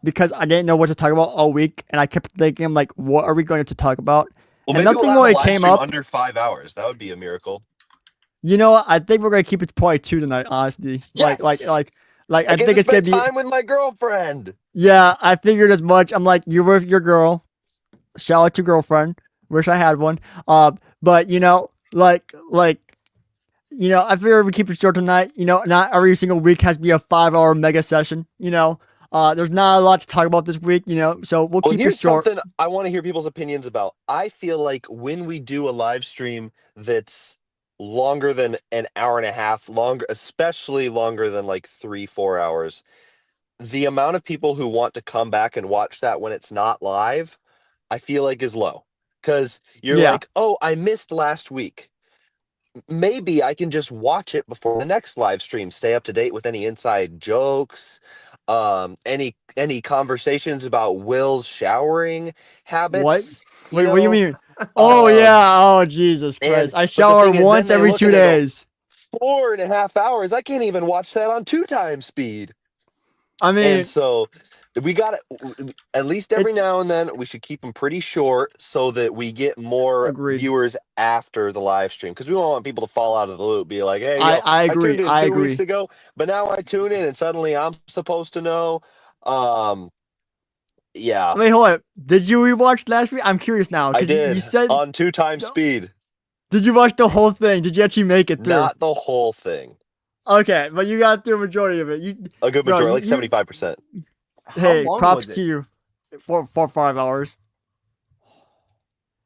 [SPEAKER 1] because I didn't know what to talk about all week, and I kept thinking, like, what are we going to talk about?
[SPEAKER 3] Well,
[SPEAKER 1] And
[SPEAKER 3] maybe
[SPEAKER 1] nothing
[SPEAKER 3] we'll have
[SPEAKER 1] really
[SPEAKER 3] a live
[SPEAKER 1] came
[SPEAKER 3] stream
[SPEAKER 1] up.
[SPEAKER 3] under 5 hours. That would be a miracle.
[SPEAKER 1] You know what? I think we're gonna keep it to probably 2 tonight, honestly.
[SPEAKER 3] Yes!
[SPEAKER 1] I
[SPEAKER 3] I get
[SPEAKER 1] think
[SPEAKER 3] to
[SPEAKER 1] it's gonna
[SPEAKER 3] spend
[SPEAKER 1] be.
[SPEAKER 3] time with my girlfriend.
[SPEAKER 1] Yeah, I figured as much. I'm like, you're with your girl. Shout out to girlfriend. Wish I had one. But I figured we keep it short tonight. Not every single week has to be a 5-hour mega session. There's not a lot to talk about this week. So we'll
[SPEAKER 3] Well,
[SPEAKER 1] keep it
[SPEAKER 3] here's
[SPEAKER 1] short.
[SPEAKER 3] something I want to hear people's opinions about. I feel like when we do a live stream that's longer than an hour and a half, especially longer than like 3-4 hours, the amount of people who want to come back and watch that when it's not live, I feel like is low. Because you're
[SPEAKER 1] Yeah.
[SPEAKER 3] like, oh, I missed last week. Maybe I can just watch it before the next live stream, stay up to date with any inside jokes, any conversations about Will's showering habits.
[SPEAKER 1] Wait, what do you mean? Oh
[SPEAKER 3] Um,
[SPEAKER 1] yeah. Oh Jesus Christ! I
[SPEAKER 3] but the
[SPEAKER 1] shower
[SPEAKER 3] thing is, then
[SPEAKER 1] once
[SPEAKER 3] they
[SPEAKER 1] every
[SPEAKER 3] look
[SPEAKER 1] 2
[SPEAKER 3] and they go,
[SPEAKER 1] days.
[SPEAKER 3] 4.5 hours. I can't even watch that on 2x speed.
[SPEAKER 1] I mean,
[SPEAKER 3] And so we got to, at least every now and then, we should keep them pretty short so that we get more
[SPEAKER 1] Agreed.
[SPEAKER 3] viewers after the live stream. Because we don't want people to fall out of the loop, be like, hey,
[SPEAKER 1] I agree.
[SPEAKER 3] tuned in
[SPEAKER 1] I
[SPEAKER 3] 2
[SPEAKER 1] agree.
[SPEAKER 3] weeks ago, but now I tune in and suddenly I'm supposed to know. Yeah.
[SPEAKER 1] Wait, hold on. Did you rewatch last week? I'm curious now.
[SPEAKER 3] I did,
[SPEAKER 1] You said.
[SPEAKER 3] on 2x speed.
[SPEAKER 1] Did you watch the whole thing? Did you actually make it through?
[SPEAKER 3] Not the whole thing.
[SPEAKER 1] Okay, but you got through a majority of it.
[SPEAKER 3] A good majority, like 75%.
[SPEAKER 1] Hey,
[SPEAKER 2] long
[SPEAKER 1] props
[SPEAKER 2] was
[SPEAKER 1] to
[SPEAKER 2] it?
[SPEAKER 1] you for 5 hours.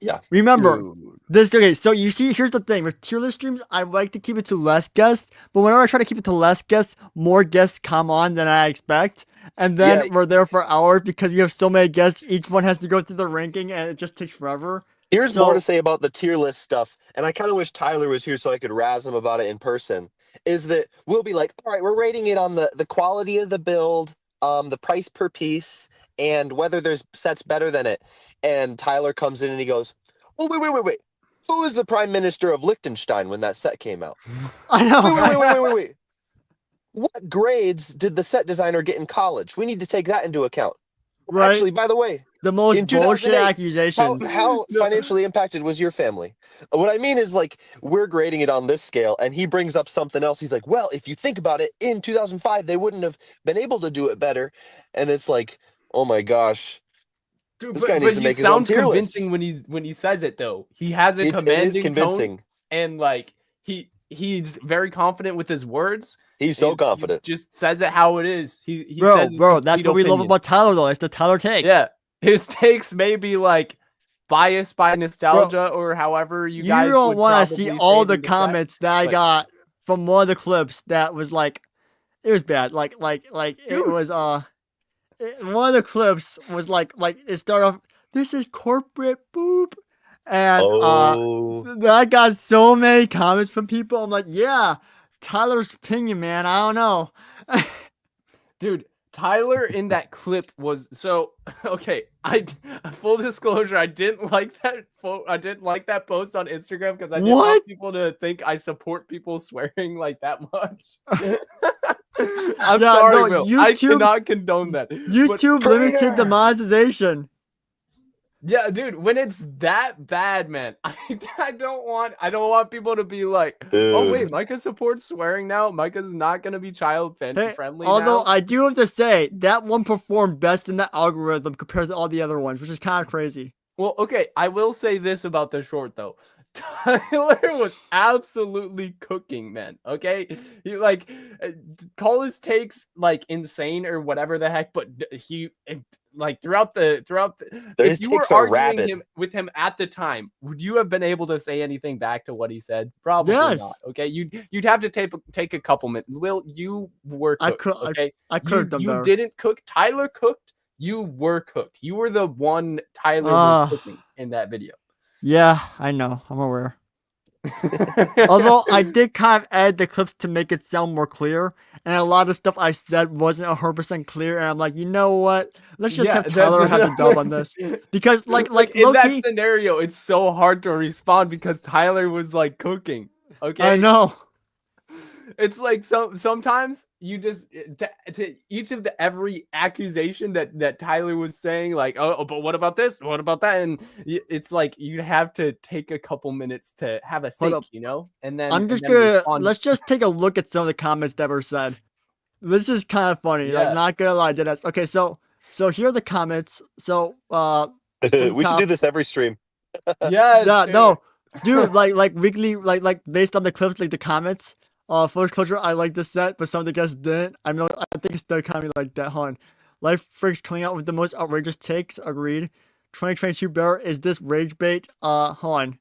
[SPEAKER 3] Yeah.
[SPEAKER 1] Remember
[SPEAKER 2] Dude.
[SPEAKER 1] this. Okay, so you see, here's the thing with tier list streams. I like to keep it to less guests, but whenever I try to keep it to less guests, more guests come on than I expect, and then
[SPEAKER 3] Yeah.
[SPEAKER 1] we're there for hours because we have so many guests. Each one has to go through the ranking, and it just takes forever.
[SPEAKER 3] Here's
[SPEAKER 1] So-
[SPEAKER 3] more to say about the tier list stuff, and I kind of wish Tyler was here so I could razz him about it in person, is that we'll be like, all right, we're rating it on the quality of the build, the price per piece, and whether there's sets better than it. And Tyler comes in and he goes, oh, wait. Who was the prime minister of Liechtenstein when that set came out?
[SPEAKER 1] I know.
[SPEAKER 3] Wait. What grades did the set designer get in college? We need to take that into account.
[SPEAKER 1] Right.
[SPEAKER 3] Actually, by the way,
[SPEAKER 1] The most
[SPEAKER 3] in
[SPEAKER 1] bullshit
[SPEAKER 3] 2008,
[SPEAKER 1] accusations.
[SPEAKER 3] how financially impacted was your family? What I mean is, like, we're grading it on this scale, and he brings up something else. He's like, well, if you think about it, in 2005, they wouldn't have been able to do it better. And it's like, oh my gosh.
[SPEAKER 2] Dude,
[SPEAKER 3] This guy needs to make his own
[SPEAKER 2] sounds
[SPEAKER 3] tier
[SPEAKER 2] convincing
[SPEAKER 3] list.
[SPEAKER 2] when he says it though. He has a
[SPEAKER 3] It is
[SPEAKER 2] commanding
[SPEAKER 3] convincing.
[SPEAKER 2] tone, and like he's very confident with his words.
[SPEAKER 3] He's so
[SPEAKER 2] He's
[SPEAKER 3] confident.
[SPEAKER 2] just says it how it is. He
[SPEAKER 1] Bro,
[SPEAKER 2] says his
[SPEAKER 1] that's
[SPEAKER 2] complete
[SPEAKER 1] what we love
[SPEAKER 2] opinion.
[SPEAKER 1] about Tyler, though. It's the Tyler take.
[SPEAKER 2] Yeah, his takes may be like biased by nostalgia or however you guys
[SPEAKER 1] You don't
[SPEAKER 2] would
[SPEAKER 1] want to
[SPEAKER 2] probably
[SPEAKER 1] see
[SPEAKER 2] say
[SPEAKER 1] all
[SPEAKER 2] it
[SPEAKER 1] the
[SPEAKER 2] in chat,
[SPEAKER 1] comments that I
[SPEAKER 2] but-
[SPEAKER 1] got from one of the clips that was like, it was bad. Like it
[SPEAKER 2] Dude.
[SPEAKER 1] was one of the clips was like it started off, this is corporate boop, and that got so many comments from people. I'm like, yeah, Tyler's opinion, man. I don't know.
[SPEAKER 2] Dude, Tyler in that clip was so okay. Full disclosure, I didn't like that I didn't like that post on Instagram because I didn't
[SPEAKER 1] What?
[SPEAKER 2] want people to think I support people swearing like that much. I'm
[SPEAKER 1] Yeah,
[SPEAKER 2] sorry,
[SPEAKER 1] no,
[SPEAKER 2] Will. I
[SPEAKER 1] YouTube-
[SPEAKER 2] cannot condone that. But
[SPEAKER 1] YouTube limited the monetization.
[SPEAKER 2] yeah, dude, when it's that bad, man, I don't want people to be like, oh wait,
[SPEAKER 3] Dude.
[SPEAKER 2] Micah supports swearing now. Micah's not gonna be child
[SPEAKER 1] Hey,
[SPEAKER 2] friendly
[SPEAKER 1] although
[SPEAKER 2] now.
[SPEAKER 1] I do have to say that one performed best in the algorithm compared to all the other ones, which is kind of crazy.
[SPEAKER 2] Well, okay, I will say this about the short though. Tyler was absolutely cooking, man. Okay, he like call his takes like insane or whatever the heck, but he like throughout the
[SPEAKER 3] His
[SPEAKER 2] if you were
[SPEAKER 3] takes are
[SPEAKER 2] arguing
[SPEAKER 3] rabid.
[SPEAKER 2] with him at the time, would you have been able to say anything back to what he said? Probably
[SPEAKER 1] Yes.
[SPEAKER 2] not. Okay, you'd have to take a couple minutes. Will, you were cooked. Okay,
[SPEAKER 1] I could have done
[SPEAKER 2] you
[SPEAKER 1] better.
[SPEAKER 2] didn't cook. Tyler cooked. You were cooked. You were the one Tyler was cooking in that video.
[SPEAKER 1] Yeah, I know. I'm aware. Although I did kind of add the clips to make it sound more clear, and a lot of stuff I said wasn't 100% clear, and I'm like, you know what? Let's just have Tyler have the dub on this. Because like
[SPEAKER 2] in that
[SPEAKER 1] low-key,
[SPEAKER 2] scenario, it's so hard to respond because Tyler was like cooking. Okay,
[SPEAKER 1] I know.
[SPEAKER 2] It's like sometimes you just to each of every accusation that Tyler was saying, like, oh, but what about this? What about that? And it's like you have to take a couple minutes to have a think, you know, and then
[SPEAKER 1] let's just take a look at some of the comments that were said. This is kind of funny.
[SPEAKER 2] Yeah.
[SPEAKER 1] Like, not gonna lie, did that. Okay, so here are the comments. So
[SPEAKER 3] We should do this every stream.
[SPEAKER 2] Yes,
[SPEAKER 1] yeah,
[SPEAKER 2] dude.
[SPEAKER 1] no, dude, like weekly, like based on the clips, like the comments. Full disclosure, I like this set, but some of the guests didn't. I think it's still kind of like that, hon. Life Freaks coming out with the most outrageous takes. Agreed. 2022 Bear, is this rage bait? Hon.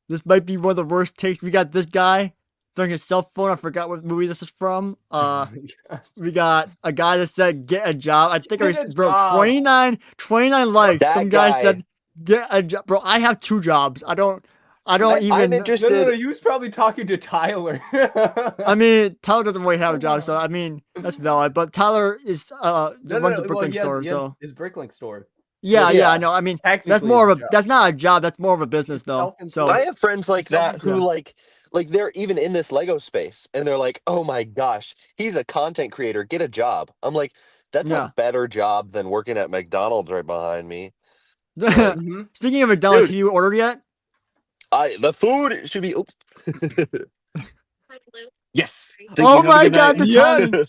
[SPEAKER 1] This might be one of the worst takes. We got this guy throwing his cell phone. I forgot what movie this is from. We got a guy that said get a job. I think bro, 29 likes.
[SPEAKER 3] That
[SPEAKER 1] Some guy
[SPEAKER 3] guy.
[SPEAKER 1] said get a job. Bro, I have 2 jobs. I don't even.
[SPEAKER 3] I'm interested.
[SPEAKER 2] No, he was probably talking to Tyler.
[SPEAKER 1] I mean, Tyler doesn't really have a job, so I mean that's valid. But Tyler is runs a Brooklyn store, so
[SPEAKER 2] his Bricklink store.
[SPEAKER 1] yeah,
[SPEAKER 3] Yeah.
[SPEAKER 1] I know. I mean, that's
[SPEAKER 2] Technically
[SPEAKER 1] more
[SPEAKER 2] it's
[SPEAKER 1] of a that's not a job. That's more of a business, though. So
[SPEAKER 3] I have friends like that who
[SPEAKER 1] Yeah.
[SPEAKER 3] like they're even in this Lego space and they're like, oh my gosh, he's a content creator. Get a job. I'm like, that's
[SPEAKER 1] Yeah.
[SPEAKER 3] a better job than working at McDonald's right behind me.
[SPEAKER 1] Speaking of McDonald's, have you ordered yet?
[SPEAKER 3] The food should be. Oops. Yes.
[SPEAKER 1] Oh my God, the
[SPEAKER 2] Yes.
[SPEAKER 1] timing.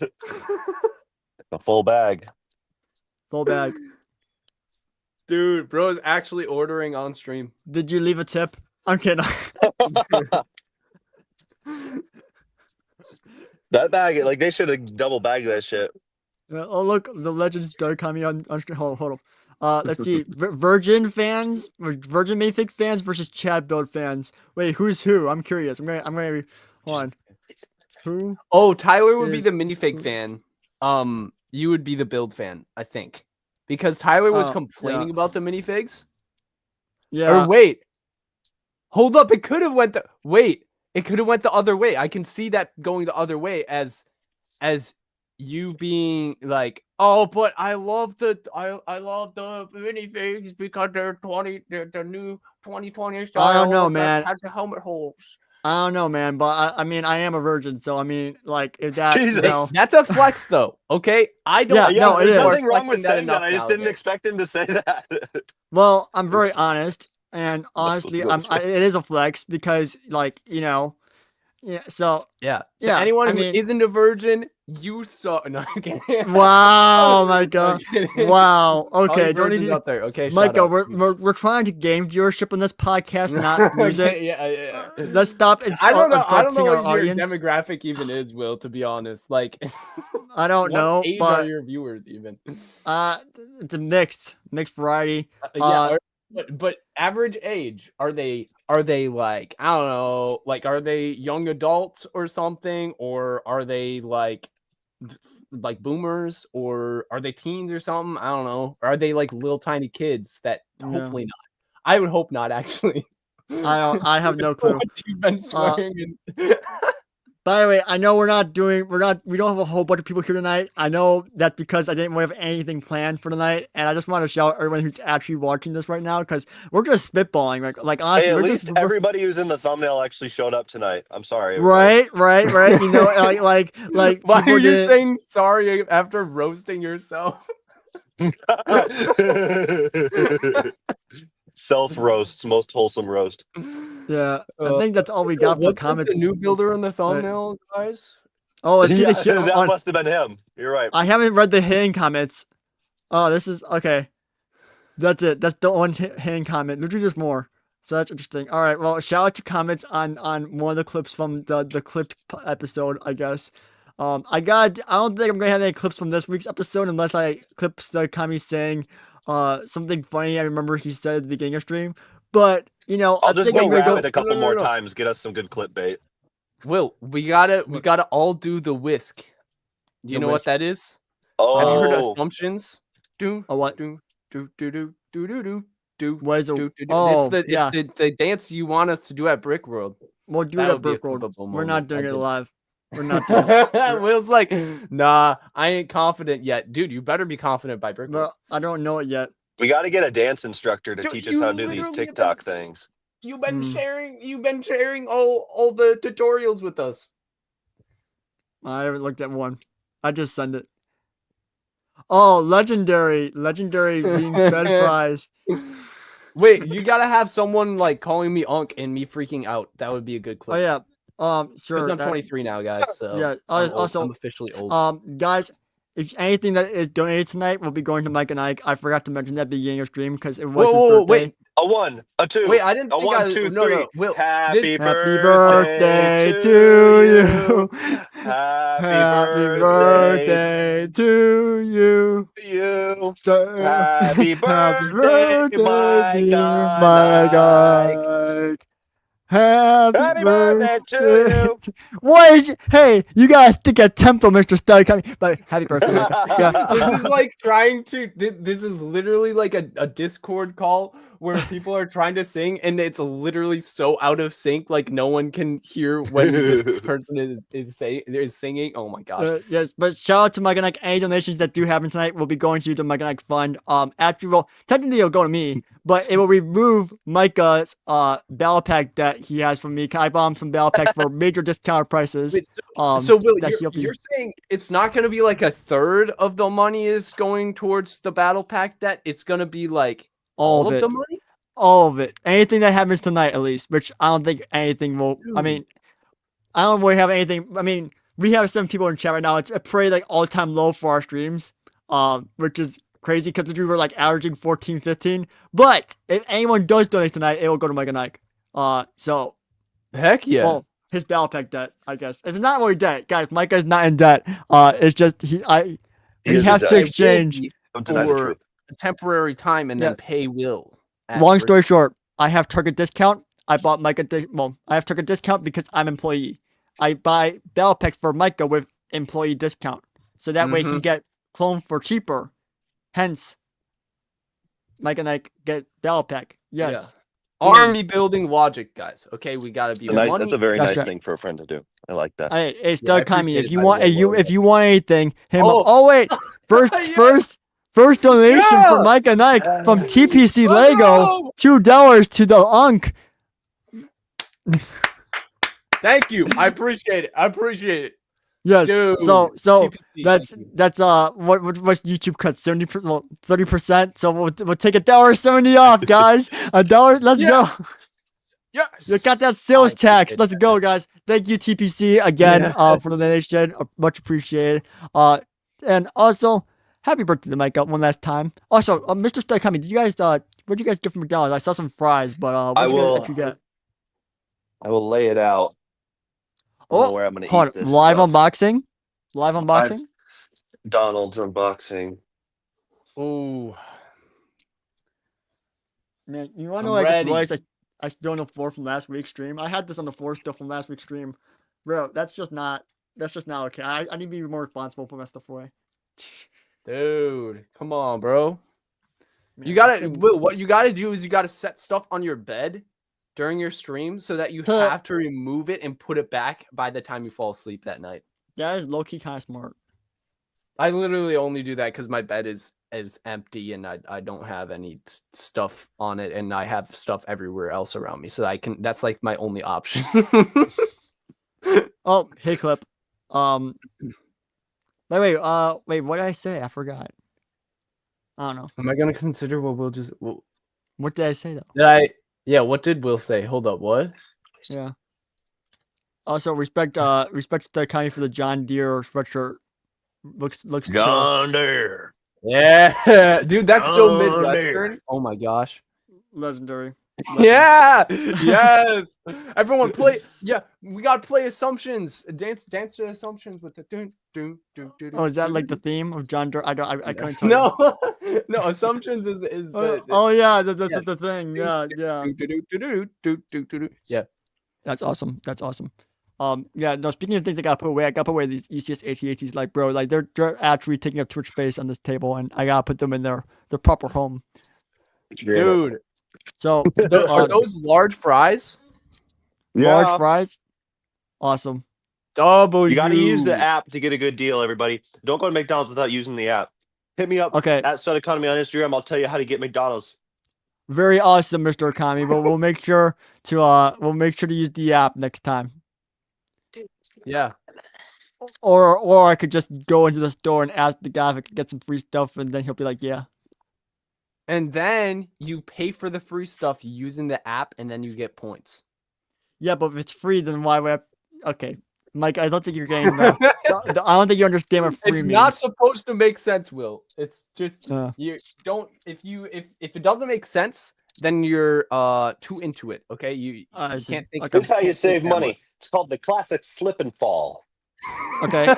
[SPEAKER 3] A full bag.
[SPEAKER 1] Full bag.
[SPEAKER 2] Dude, bro is actually ordering on stream.
[SPEAKER 1] Did you leave a tip? I'm kidding.
[SPEAKER 3] That bag, like they should have double bagged that shit.
[SPEAKER 1] Oh look, the Legends Dark coming on stream. Hold on. Let's see. Virgin Minifig fans versus Chad Build fans. Wait, who's who? I'm curious. I'm gonna hold on. Who?
[SPEAKER 2] Oh, Tyler would be
[SPEAKER 1] is-
[SPEAKER 2] the Minifig fan. You would be the Build fan, I think, because Tyler was
[SPEAKER 1] Oh,
[SPEAKER 2] complaining
[SPEAKER 1] yeah.
[SPEAKER 2] about the minifigs.
[SPEAKER 1] Yeah.
[SPEAKER 2] Or wait, hold up. It could have went the other way. I can see that going the other way as you being like, oh, but I love the minifigs because they're the new 2020 style.
[SPEAKER 1] I don't know,
[SPEAKER 2] that
[SPEAKER 1] man.
[SPEAKER 2] Has the helmet holes.
[SPEAKER 1] I don't know, man, but I mean, I am a virgin, so I mean, like, if that,
[SPEAKER 3] Jesus.
[SPEAKER 1] you know,
[SPEAKER 2] That's a flex, though. Okay, I don't.
[SPEAKER 1] Yeah, no, it
[SPEAKER 3] there's
[SPEAKER 1] is.
[SPEAKER 3] nothing wrong with
[SPEAKER 2] flexing that
[SPEAKER 3] saying that.
[SPEAKER 2] enough
[SPEAKER 3] I just didn't
[SPEAKER 2] nowadays.
[SPEAKER 3] expect him to say that.
[SPEAKER 1] well, I'm very honest, and
[SPEAKER 3] supposed
[SPEAKER 1] honestly,
[SPEAKER 3] to go this way.
[SPEAKER 1] it is a flex because, like, you know, yeah. So,
[SPEAKER 2] Yeah.
[SPEAKER 1] Yeah,
[SPEAKER 2] To anyone
[SPEAKER 1] I
[SPEAKER 2] who
[SPEAKER 1] mean-
[SPEAKER 2] isn't a virgin, you saw. No, I'm kidding.
[SPEAKER 1] wow, my
[SPEAKER 2] I'm
[SPEAKER 1] God,
[SPEAKER 2] kidding.
[SPEAKER 1] wow.
[SPEAKER 2] All you
[SPEAKER 1] Okay, don't
[SPEAKER 2] virgins
[SPEAKER 1] need to.
[SPEAKER 2] out there. Okay, shut
[SPEAKER 1] Micah,
[SPEAKER 2] up.
[SPEAKER 1] we're trying to gain viewership on this podcast, not lose it.
[SPEAKER 2] Okay, yeah.
[SPEAKER 1] Let's stop.
[SPEAKER 2] I don't know
[SPEAKER 1] insulting our
[SPEAKER 2] what your
[SPEAKER 1] audience.
[SPEAKER 2] demographic even is, Will. To be honest, like,
[SPEAKER 1] I don't
[SPEAKER 2] what
[SPEAKER 1] know,
[SPEAKER 2] age
[SPEAKER 1] but
[SPEAKER 2] are your viewers even?
[SPEAKER 1] it's a mixed variety.
[SPEAKER 2] Yeah, but average age, are they like, I don't know, like, are they young adults or something, or are they like boomers, or are they teens or something? I don't know. Or are they like little tiny kids that
[SPEAKER 1] Yeah.
[SPEAKER 2] hopefully not. I would hope not, actually.
[SPEAKER 1] I have no clue.
[SPEAKER 2] What you've been swearing in.
[SPEAKER 1] By the way, I know we don't have a whole bunch of people here tonight. I know that because I didn't have anything planned for tonight, and I just want to shout out everyone who's actually watching this right now because we're just spitballing. Like honestly,
[SPEAKER 3] Hey, at
[SPEAKER 1] we're
[SPEAKER 3] least
[SPEAKER 1] just
[SPEAKER 3] everybody who's in the thumbnail actually showed up tonight. I'm sorry,
[SPEAKER 1] right. You know, like
[SPEAKER 2] Why
[SPEAKER 1] people
[SPEAKER 2] are you
[SPEAKER 1] did.
[SPEAKER 2] saying sorry after roasting yourself?
[SPEAKER 3] everybody. Self roasts, most wholesome roast.
[SPEAKER 1] Yeah, I think that's all we got for
[SPEAKER 2] What's
[SPEAKER 1] comments.
[SPEAKER 2] the new builder in the thumbnail, guys?
[SPEAKER 1] Oh, let's see
[SPEAKER 3] Yeah,
[SPEAKER 1] the
[SPEAKER 3] that
[SPEAKER 1] on.
[SPEAKER 3] must have been him. You're right.
[SPEAKER 1] I haven't read the hidden comments. Oh, this is okay. That's it. That's the one hidden comment. Literally just more. So that's interesting. All right. Well, shout out to comments on one of the clips from the clipped episode, I guess. I don't think I'm gonna have any clips from this week's episode unless I clip the Kami saying something funny I remember he said at the beginning of stream. But you know,
[SPEAKER 3] I'll
[SPEAKER 1] I
[SPEAKER 3] just
[SPEAKER 1] think I'm
[SPEAKER 3] go
[SPEAKER 1] gonna
[SPEAKER 3] grab
[SPEAKER 1] go.
[SPEAKER 3] it a couple
[SPEAKER 2] No.
[SPEAKER 3] more times, get us some good clickbait.
[SPEAKER 2] Will, we gotta all do the whisk. Do you
[SPEAKER 1] The
[SPEAKER 2] know
[SPEAKER 1] whisk.
[SPEAKER 2] what that is?
[SPEAKER 3] Oh,
[SPEAKER 2] Have you heard of assumptions? Do
[SPEAKER 1] What?
[SPEAKER 2] do do do do do do do.
[SPEAKER 1] What is
[SPEAKER 2] do.
[SPEAKER 1] Oh,
[SPEAKER 2] It's
[SPEAKER 1] yeah.
[SPEAKER 2] the dance you want us to do at Brick World.
[SPEAKER 1] We'll do
[SPEAKER 2] That
[SPEAKER 1] it at
[SPEAKER 2] would be a
[SPEAKER 1] Brick Road.
[SPEAKER 2] clippable
[SPEAKER 1] We're
[SPEAKER 2] moment.
[SPEAKER 1] not doing
[SPEAKER 2] I
[SPEAKER 1] it
[SPEAKER 2] did-
[SPEAKER 1] live. We're not doing it.
[SPEAKER 2] Will's like, nah, I ain't confident yet. Dude, you better be confident by Brick World.
[SPEAKER 1] But I don't know it yet.
[SPEAKER 3] we got to get a dance instructor to
[SPEAKER 2] Dude,
[SPEAKER 3] teach us
[SPEAKER 2] you
[SPEAKER 3] how to do these
[SPEAKER 2] literally have
[SPEAKER 3] TikTok things.
[SPEAKER 2] You've been sharing all the tutorials with us.
[SPEAKER 1] I haven't looked at one. I just send it. Oh, legendary being fed fries.
[SPEAKER 2] Wait, you gotta have someone like calling me Unk and me freaking out. That would be a good
[SPEAKER 1] Oh
[SPEAKER 2] clip.
[SPEAKER 1] yeah.
[SPEAKER 2] Because
[SPEAKER 1] Sure.
[SPEAKER 2] I'm 23 now, guys. So
[SPEAKER 1] Yeah.
[SPEAKER 2] I'm old.
[SPEAKER 1] Also,
[SPEAKER 2] I'm officially old.
[SPEAKER 1] guys, if anything that is donated tonight will be going to Mike and Ike. I forgot to mention that at the beginning of stream because it was his birthday.
[SPEAKER 2] Wait.
[SPEAKER 3] A 1, a 2,
[SPEAKER 2] Wait, I didn't
[SPEAKER 3] a
[SPEAKER 2] think
[SPEAKER 3] 1,
[SPEAKER 2] I
[SPEAKER 3] 2,
[SPEAKER 2] no,
[SPEAKER 3] 3.
[SPEAKER 2] no, Will,
[SPEAKER 3] Happy
[SPEAKER 1] Happy
[SPEAKER 3] birthday
[SPEAKER 1] birthday
[SPEAKER 3] to you.
[SPEAKER 1] Happy birthday to you.
[SPEAKER 3] you.
[SPEAKER 1] Happy
[SPEAKER 3] birthday, my
[SPEAKER 1] dear
[SPEAKER 3] God,
[SPEAKER 1] Ike. Happy
[SPEAKER 3] Happy birthday to
[SPEAKER 1] birthday.
[SPEAKER 3] you.
[SPEAKER 1] Why is hey, you guys think a tempo, Mr. Study, but happy birthday, Mike. Yeah.
[SPEAKER 2] This is like trying to. This is literally like a Discord call where people are trying to sing, and it's literally so out of sync, like no one can hear when this person is singing. Oh my gosh!
[SPEAKER 1] Yes, but shout out to Mike and Ike. Any donations that do happen tonight will be going to the Mike and Ike fund. Actually, well, technically it'll go to me, but it will remove Micah's battle pack that he has from me. I bought him some battle packs for major discount prices.
[SPEAKER 2] Wait, so Will,
[SPEAKER 1] that
[SPEAKER 2] you're saying it's not going to be like a third of the money is going towards the battle pack debt? It's going to be like all of the money?
[SPEAKER 1] All of it. Anything that happens tonight, at least, which I don't think anything will. I mean, I don't really have anything. I mean, we have 7 people in chat right now. It's a pretty like all-time low for our streams, which is crazy because we were like averaging 14, 15. But if anyone does donate tonight, it will go to Mike and Ike. So
[SPEAKER 2] heck yeah.
[SPEAKER 1] Well, his battle pack debt, I guess. If it's not really debt, guys, Micah's not in debt. It's just he has to exchange
[SPEAKER 2] for a temporary time and then pay Will.
[SPEAKER 1] Long story short, I have Target discount. I bought Micah. I have Target discount because I'm employee. I buy battle packs for Micah with employee discount, so that way he get clone for cheaper. Hence, Mike and I get battle pack. Yes.
[SPEAKER 2] Yeah. Army building logic, guys. Okay, we gotta be money.
[SPEAKER 3] That's a very nice thing for a friend to do. I like that.
[SPEAKER 1] Hey, Stud Kami, if you want anything, him. Oh wait, first donation from Mike and Ike from TPC Lego, $2 to the Unk.
[SPEAKER 2] Thank you. I appreciate it.
[SPEAKER 1] Yes.
[SPEAKER 2] Dude,
[SPEAKER 1] so
[SPEAKER 2] TPC,
[SPEAKER 1] that's what's YouTube cut 30%. So we'll take $1.70 off, guys. $1. Let's go.
[SPEAKER 2] Yes.
[SPEAKER 1] You got that sales tax. Let's go, guys. Thank you, TPC, again for the donation. Much appreciated. And also, happy birthday to Mike one last time. Also, Mr. Stukami, did you guys what did you guys get from McDonald's? I saw some fries, but what did you guys actually get?
[SPEAKER 3] I will lay it out. I don't know where I'm gonna eat this
[SPEAKER 1] live
[SPEAKER 3] stuff.
[SPEAKER 1] unboxing. Live unboxing.
[SPEAKER 3] Donald's unboxing.
[SPEAKER 2] Oh
[SPEAKER 1] man, you want to know? I just realized I still on the floor from last week's stream. I had this on the floor still from last week's stream, bro. That's just not okay. I need to be more responsible for my stuff away.
[SPEAKER 2] Dude, come on, bro. Man, you gotta Will, what you gotta do is you gotta set stuff on your bed during your stream so that you
[SPEAKER 1] Huh.
[SPEAKER 2] have to remove it and put it back by the time you fall asleep that night.
[SPEAKER 1] That is low-key kind of smart.
[SPEAKER 2] I literally only do that because my bed is empty and I don't have any stuff on it, and I have stuff everywhere else around me, so that's like my only option.
[SPEAKER 1] Oh, hey clip. By the way, wait, what did I say? I forgot. I don't know.
[SPEAKER 2] Am I gonna consider what we'll just?
[SPEAKER 1] What did I say though?
[SPEAKER 2] Did I? Yeah. What did Will say? Hold up. What?
[SPEAKER 1] Yeah. Also, respect the county for the John Deere sweatshirt. Looks chill.
[SPEAKER 3] John Deere.
[SPEAKER 2] Yeah, dude, that's so
[SPEAKER 3] John
[SPEAKER 2] Midwestern.
[SPEAKER 3] Deere.
[SPEAKER 2] Oh my gosh.
[SPEAKER 1] Legendary.
[SPEAKER 2] Yeah. Yes. Everyone play. Yeah, we gotta play assumptions. Dance to assumptions with the dun, dun, dun, dun,
[SPEAKER 1] Oh, is that
[SPEAKER 2] dun,
[SPEAKER 1] like the
[SPEAKER 2] dun.
[SPEAKER 1] theme of John Deere? I couldn't tell. You.
[SPEAKER 2] No, no. Assumptions is the.
[SPEAKER 1] Oh yeah,
[SPEAKER 2] yeah.
[SPEAKER 1] the thing. Yeah.
[SPEAKER 2] Yeah.
[SPEAKER 1] That's awesome. That's awesome. Yeah. No. Speaking of things I gotta put away these ECS ATATs. Like, bro, like they're actually taking up Twitch space on this table, and I gotta put them in their proper home.
[SPEAKER 2] Dude.
[SPEAKER 1] So
[SPEAKER 2] Are those large fries?
[SPEAKER 1] large fries. Awesome.
[SPEAKER 2] W.
[SPEAKER 3] You got to use the app to get a good deal, everybody. Don't go to McDonald's without using the app. Hit me up
[SPEAKER 1] Okay.
[SPEAKER 3] at Stud Economy on Instagram. I'll tell you how to get McDonald's.
[SPEAKER 1] Very awesome, Mr. Akami. But we'll make sure to use the app next time.
[SPEAKER 2] Yeah.
[SPEAKER 1] Or I could just go into the store and ask the guy if I could get some free stuff, and then he'll be like, yeah.
[SPEAKER 2] And then you pay for the free stuff using the app, and then you get points.
[SPEAKER 1] Yeah, but if it's free, then why would I... Okay, Mike, I don't think you're getting enough. I don't think you understand what free
[SPEAKER 2] It's
[SPEAKER 1] means.
[SPEAKER 2] not supposed to make sense, Will. It's just you don't. If it doesn't make sense, then you're too into it. Okay, you can't think.
[SPEAKER 3] This is how you save money. It's called the classic slip and fall.
[SPEAKER 1] Okay,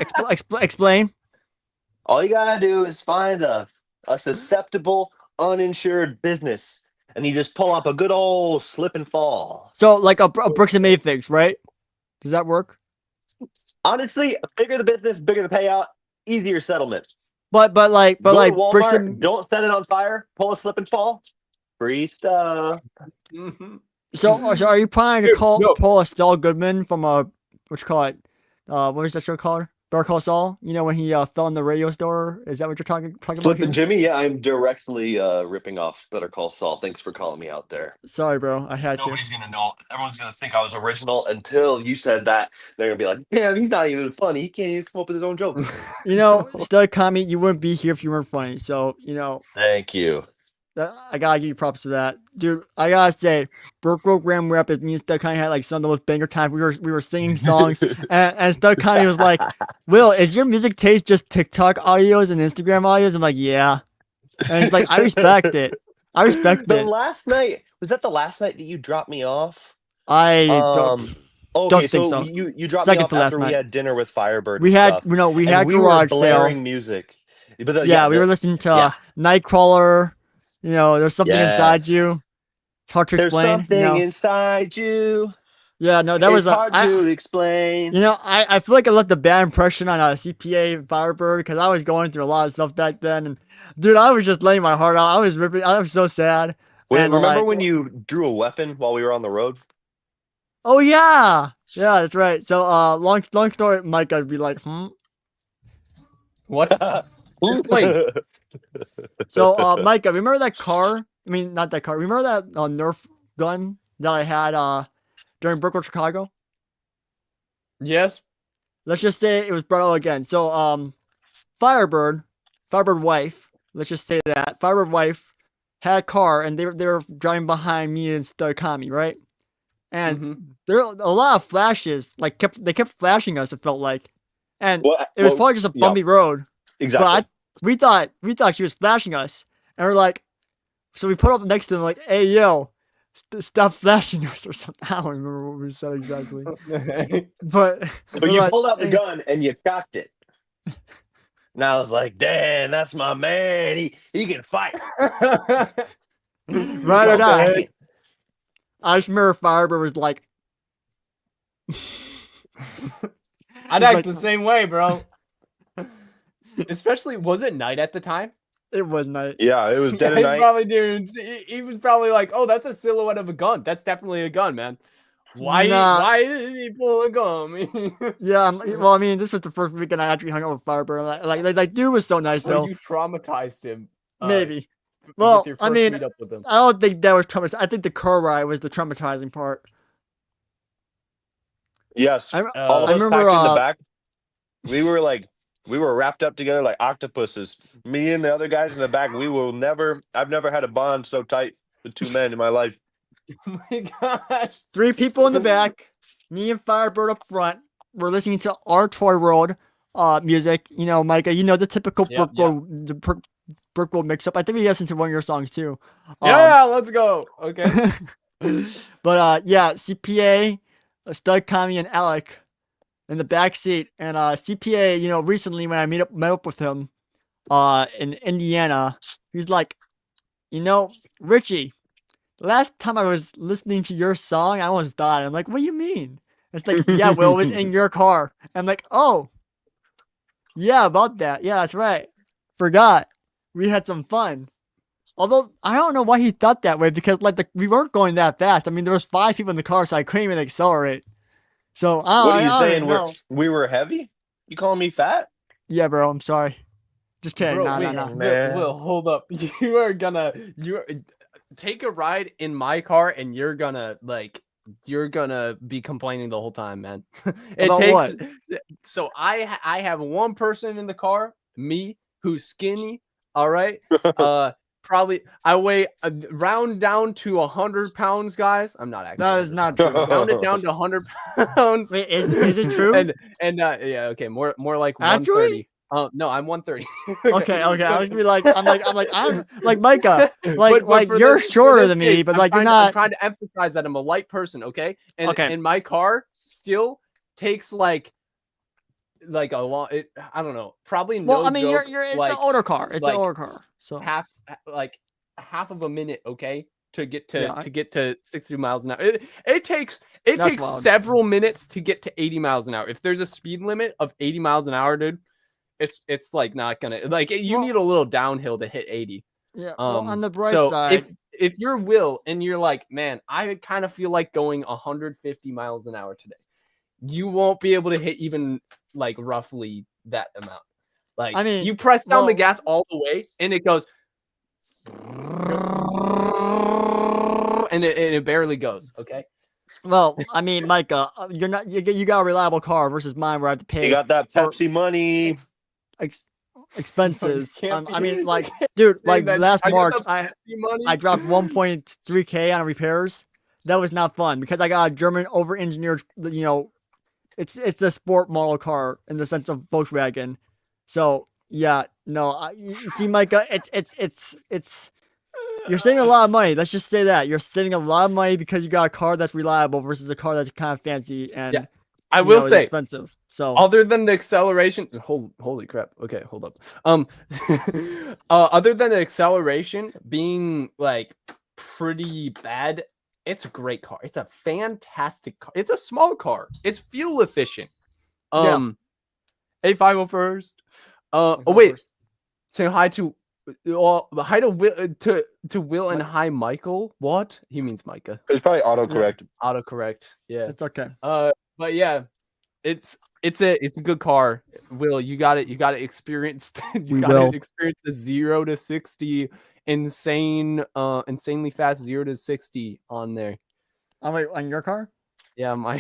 [SPEAKER 1] explain.
[SPEAKER 3] All you gotta do is find a susceptible, uninsured business, and you just pull up a good old slip and fall.
[SPEAKER 1] So like a Brooks and Mayfigs, right? Does that work?
[SPEAKER 3] Honestly, bigger the business, bigger the payout, easier settlement.
[SPEAKER 1] But
[SPEAKER 3] Go
[SPEAKER 1] like
[SPEAKER 3] to
[SPEAKER 1] Brooks
[SPEAKER 3] Walmart,
[SPEAKER 1] and...
[SPEAKER 3] don't set it on fire. Pull a slip and fall. Free stuff.
[SPEAKER 1] So are you planning to pull a Saul Goodman from what you call it? What was that show called? Better Call Saul? You know, when he fell in the radio store? Is that what you're talking about?
[SPEAKER 3] Slippin' Jimmy? Yeah, I'm directly ripping off Better Call Saul. Thanks for calling me out there.
[SPEAKER 1] Sorry, bro. I had
[SPEAKER 3] Nobody's gonna know. Everyone's gonna think I was original until you said that. They're gonna be like, "Damn, he's not even funny. He can't even come up with his own joke."
[SPEAKER 1] You know, Stud Kami, you wouldn't be here if you weren't funny. So, you know.
[SPEAKER 3] Thank you.
[SPEAKER 1] I gotta give you props for that, dude. I gotta say, Program Rep, it means Stud Kami had like some of the most banger times. We were singing songs, and Stud Kami was like, "Will, is your music taste just TikTok audios and Instagram audios?" I'm like, "Yeah," and it's like, I respect it. I respect
[SPEAKER 3] The
[SPEAKER 1] it.
[SPEAKER 3] last night, was that the last night that you dropped me off?
[SPEAKER 1] I don't.
[SPEAKER 3] Okay,
[SPEAKER 1] Don't think so.
[SPEAKER 3] You dropped
[SPEAKER 1] Second
[SPEAKER 3] me off
[SPEAKER 1] to last
[SPEAKER 3] after we
[SPEAKER 1] night.
[SPEAKER 3] had dinner with Firebird.
[SPEAKER 1] We
[SPEAKER 3] and
[SPEAKER 1] had
[SPEAKER 3] stuff,
[SPEAKER 1] we
[SPEAKER 3] and
[SPEAKER 1] had
[SPEAKER 3] we were
[SPEAKER 1] garage sale.
[SPEAKER 3] blaring music. But
[SPEAKER 1] Yeah, we were listening to Nightcrawler. You know, there's something inside you. It's hard to explain.
[SPEAKER 3] There's something
[SPEAKER 1] you know?
[SPEAKER 3] inside you.
[SPEAKER 1] Yeah, no, that
[SPEAKER 3] was
[SPEAKER 1] was
[SPEAKER 3] hard to explain.
[SPEAKER 1] You know, I feel like I left a bad impression on CPA Firebird because I was going through a lot of stuff back then, and dude, I was just laying my heart out. I was ripping. I was so sad.
[SPEAKER 3] Wait,
[SPEAKER 1] and,
[SPEAKER 3] remember when you drew a weapon while we were on the road?
[SPEAKER 1] Oh yeah, that's right. So long story, Mike, I'd be like,
[SPEAKER 2] What? Explain.
[SPEAKER 1] So Micah, remember that car? I mean, not that car. Remember that Nerf gun that I had during Brooklyn, Chicago?
[SPEAKER 2] Yes.
[SPEAKER 1] Let's just say it was brought out again. So Firebird wife. Let's just say that Firebird wife had a car, and they were driving behind me and Stud Kami, right? And there were a lot of flashes. Like they kept flashing us. It felt like, and it was probably just a bumpy road.
[SPEAKER 3] Exactly.
[SPEAKER 1] But we thought she was flashing us, and we're like, so we put up next to them like, "Hey yo, stop flashing us," or something. I don't remember what we said exactly. But
[SPEAKER 3] so you pulled out the gun and you cocked it. And I was like, "Damn, that's my man. He can fight."
[SPEAKER 1] Right or not? I just remember Firebird was like,
[SPEAKER 2] I'd act the same way, bro. Especially, was it night at the time?
[SPEAKER 1] It was night.
[SPEAKER 3] Yeah, it was dead of
[SPEAKER 2] He
[SPEAKER 3] night.
[SPEAKER 2] probably didn't. He was probably like, "Oh, that's a silhouette of a gun. That's definitely a gun, man. Why?
[SPEAKER 1] Nah.
[SPEAKER 2] Why did he pull a gun?"
[SPEAKER 1] Yeah, well, I mean, this was the first weekend I actually hung out with Firebird. Like dude was so nice,
[SPEAKER 2] So
[SPEAKER 1] though.
[SPEAKER 2] you traumatized him.
[SPEAKER 1] Maybe.
[SPEAKER 2] With
[SPEAKER 1] Well,
[SPEAKER 2] your
[SPEAKER 1] I
[SPEAKER 2] first
[SPEAKER 1] mean,
[SPEAKER 2] meetup with him.
[SPEAKER 1] I don't think that was traumatizing. I think the car ride was the traumatizing part.
[SPEAKER 3] Yes,
[SPEAKER 1] I
[SPEAKER 3] all of
[SPEAKER 1] I
[SPEAKER 3] us
[SPEAKER 1] remember,
[SPEAKER 3] packed in the back. We were wrapped up together like octopuses. Me and the other guys in the back. I've never had a bond so tight with two men in my life.
[SPEAKER 2] Oh my gosh.
[SPEAKER 1] 3 people in the back, me and Firebird up front. We're listening to our Toy World music. You know, Micah, you know the typical
[SPEAKER 2] Yep, yep.
[SPEAKER 1] Brookwood mix-up. I think we listened to one of your songs too.
[SPEAKER 2] Yeah, let's go. Okay.
[SPEAKER 1] But yeah, CPA, Stud Kami, and Alec in the back seat. And CPA, you know, recently when I met up with him in Indiana, he's like, you know, Richie, last time I was listening to your song, I almost died. I'm like, what do you mean? It's like, yeah, Will, it was in your car. I'm like, oh, yeah, about that. Yeah, that's right. Forgot. We had some fun. Although I don't know why he thought that way because like we weren't going that fast. I mean, there was 5 people in the car, so I couldn't even accelerate. So
[SPEAKER 3] What are you
[SPEAKER 1] I don't
[SPEAKER 3] saying?
[SPEAKER 1] even know.
[SPEAKER 3] We were heavy? You calling me fat?
[SPEAKER 1] Yeah, bro. I'm sorry. Just kidding.
[SPEAKER 2] Bro,
[SPEAKER 1] Nah, nah,
[SPEAKER 2] wait,
[SPEAKER 1] nah.
[SPEAKER 2] Will, hold up. You are gonna take a ride in my car, and you're gonna be complaining the whole time, man. It
[SPEAKER 1] About
[SPEAKER 2] takes.
[SPEAKER 1] what?
[SPEAKER 2] So I have one person in the car, me, who's skinny. All right. Probably I weigh round down to 100 pounds, guys. I'm not actually.
[SPEAKER 1] That is
[SPEAKER 2] 100
[SPEAKER 1] not
[SPEAKER 2] pounds.
[SPEAKER 1] true.
[SPEAKER 2] Round it down to 100 pounds.
[SPEAKER 1] Wait, is it true?
[SPEAKER 2] And yeah, okay, more like
[SPEAKER 1] Actually?
[SPEAKER 2] 130. No, I'm 130.
[SPEAKER 1] Okay. I was
[SPEAKER 2] But,
[SPEAKER 1] gonna be like, I'm like Micah,
[SPEAKER 2] but for
[SPEAKER 1] you're
[SPEAKER 2] this
[SPEAKER 1] shorter than me,
[SPEAKER 2] case,
[SPEAKER 1] but
[SPEAKER 2] I'm
[SPEAKER 1] like you're
[SPEAKER 2] I'm
[SPEAKER 1] not.
[SPEAKER 2] trying to emphasize that I'm a light person, okay? And
[SPEAKER 1] Okay.
[SPEAKER 2] my car still takes like a long. I don't know, probably
[SPEAKER 1] Well,
[SPEAKER 2] no
[SPEAKER 1] I mean,
[SPEAKER 2] joke,
[SPEAKER 1] it's an
[SPEAKER 2] like
[SPEAKER 1] older car. It's an
[SPEAKER 2] like
[SPEAKER 1] older car. So
[SPEAKER 2] half like half of a minute, okay, to get to
[SPEAKER 1] yeah,
[SPEAKER 2] 60 miles an hour. It takes
[SPEAKER 1] that's wild.
[SPEAKER 2] several minutes to get to 80 miles an hour. If there's a speed limit of 80 miles an hour, dude, it's like not gonna like you need a little downhill to hit 80.
[SPEAKER 1] Yeah. Well, on the bright
[SPEAKER 2] So
[SPEAKER 1] side,
[SPEAKER 2] if you're Will and you're like, man, I kind of feel like going 150 miles an hour today, you won't be able to hit even like roughly that amount. Like
[SPEAKER 1] I mean,
[SPEAKER 2] you press down the
[SPEAKER 1] well,
[SPEAKER 2] gas all the way and it goes and it barely goes, okay?
[SPEAKER 1] well, I mean, Micah, you got a reliable car versus mine where I have to
[SPEAKER 3] You
[SPEAKER 1] pay
[SPEAKER 3] got that
[SPEAKER 1] for
[SPEAKER 3] Pepsi money.
[SPEAKER 1] ex-
[SPEAKER 2] No, you
[SPEAKER 1] expenses.
[SPEAKER 2] can't
[SPEAKER 1] I mean,
[SPEAKER 2] you
[SPEAKER 1] like,
[SPEAKER 2] can't
[SPEAKER 1] dude,
[SPEAKER 2] say
[SPEAKER 1] like
[SPEAKER 2] that.
[SPEAKER 1] last
[SPEAKER 2] I got
[SPEAKER 1] March,
[SPEAKER 2] the Pepsi money.
[SPEAKER 1] I dropped 1.3K on repairs. That was not fun because I got a German over-engineered, you know, it's a sport model car in the sense of Volkswagen. So yeah, no, you see, Micah, it's you're saving a lot of money. Let's just say that you're saving a lot of money because you got a car that's reliable versus a car that's kind of fancy
[SPEAKER 2] Yeah,
[SPEAKER 1] and
[SPEAKER 2] I
[SPEAKER 1] you
[SPEAKER 2] will
[SPEAKER 1] know is
[SPEAKER 2] say,
[SPEAKER 1] expensive. So
[SPEAKER 2] other than the acceleration, holy crap. Okay, hold up. Other than the acceleration being like pretty bad, it's a great car. It's a fantastic car. It's a small car. It's fuel efficient.
[SPEAKER 1] yeah.
[SPEAKER 2] A5 first. Oh
[SPEAKER 1] Go
[SPEAKER 2] wait,
[SPEAKER 1] first.
[SPEAKER 2] say hi to hi to Will to Will and hi Michael. What? He means Micah.
[SPEAKER 3] It's probably autocorrect.
[SPEAKER 2] Autocorrect. Yeah.
[SPEAKER 1] It's okay.
[SPEAKER 2] But yeah, it's a good car. Will, you got it. You got to experience. You
[SPEAKER 1] We
[SPEAKER 2] got to
[SPEAKER 1] will.
[SPEAKER 2] experience the 0 to 60 insanely fast 0 to 60 on there.
[SPEAKER 1] Oh wait, on your car?
[SPEAKER 2] Yeah, my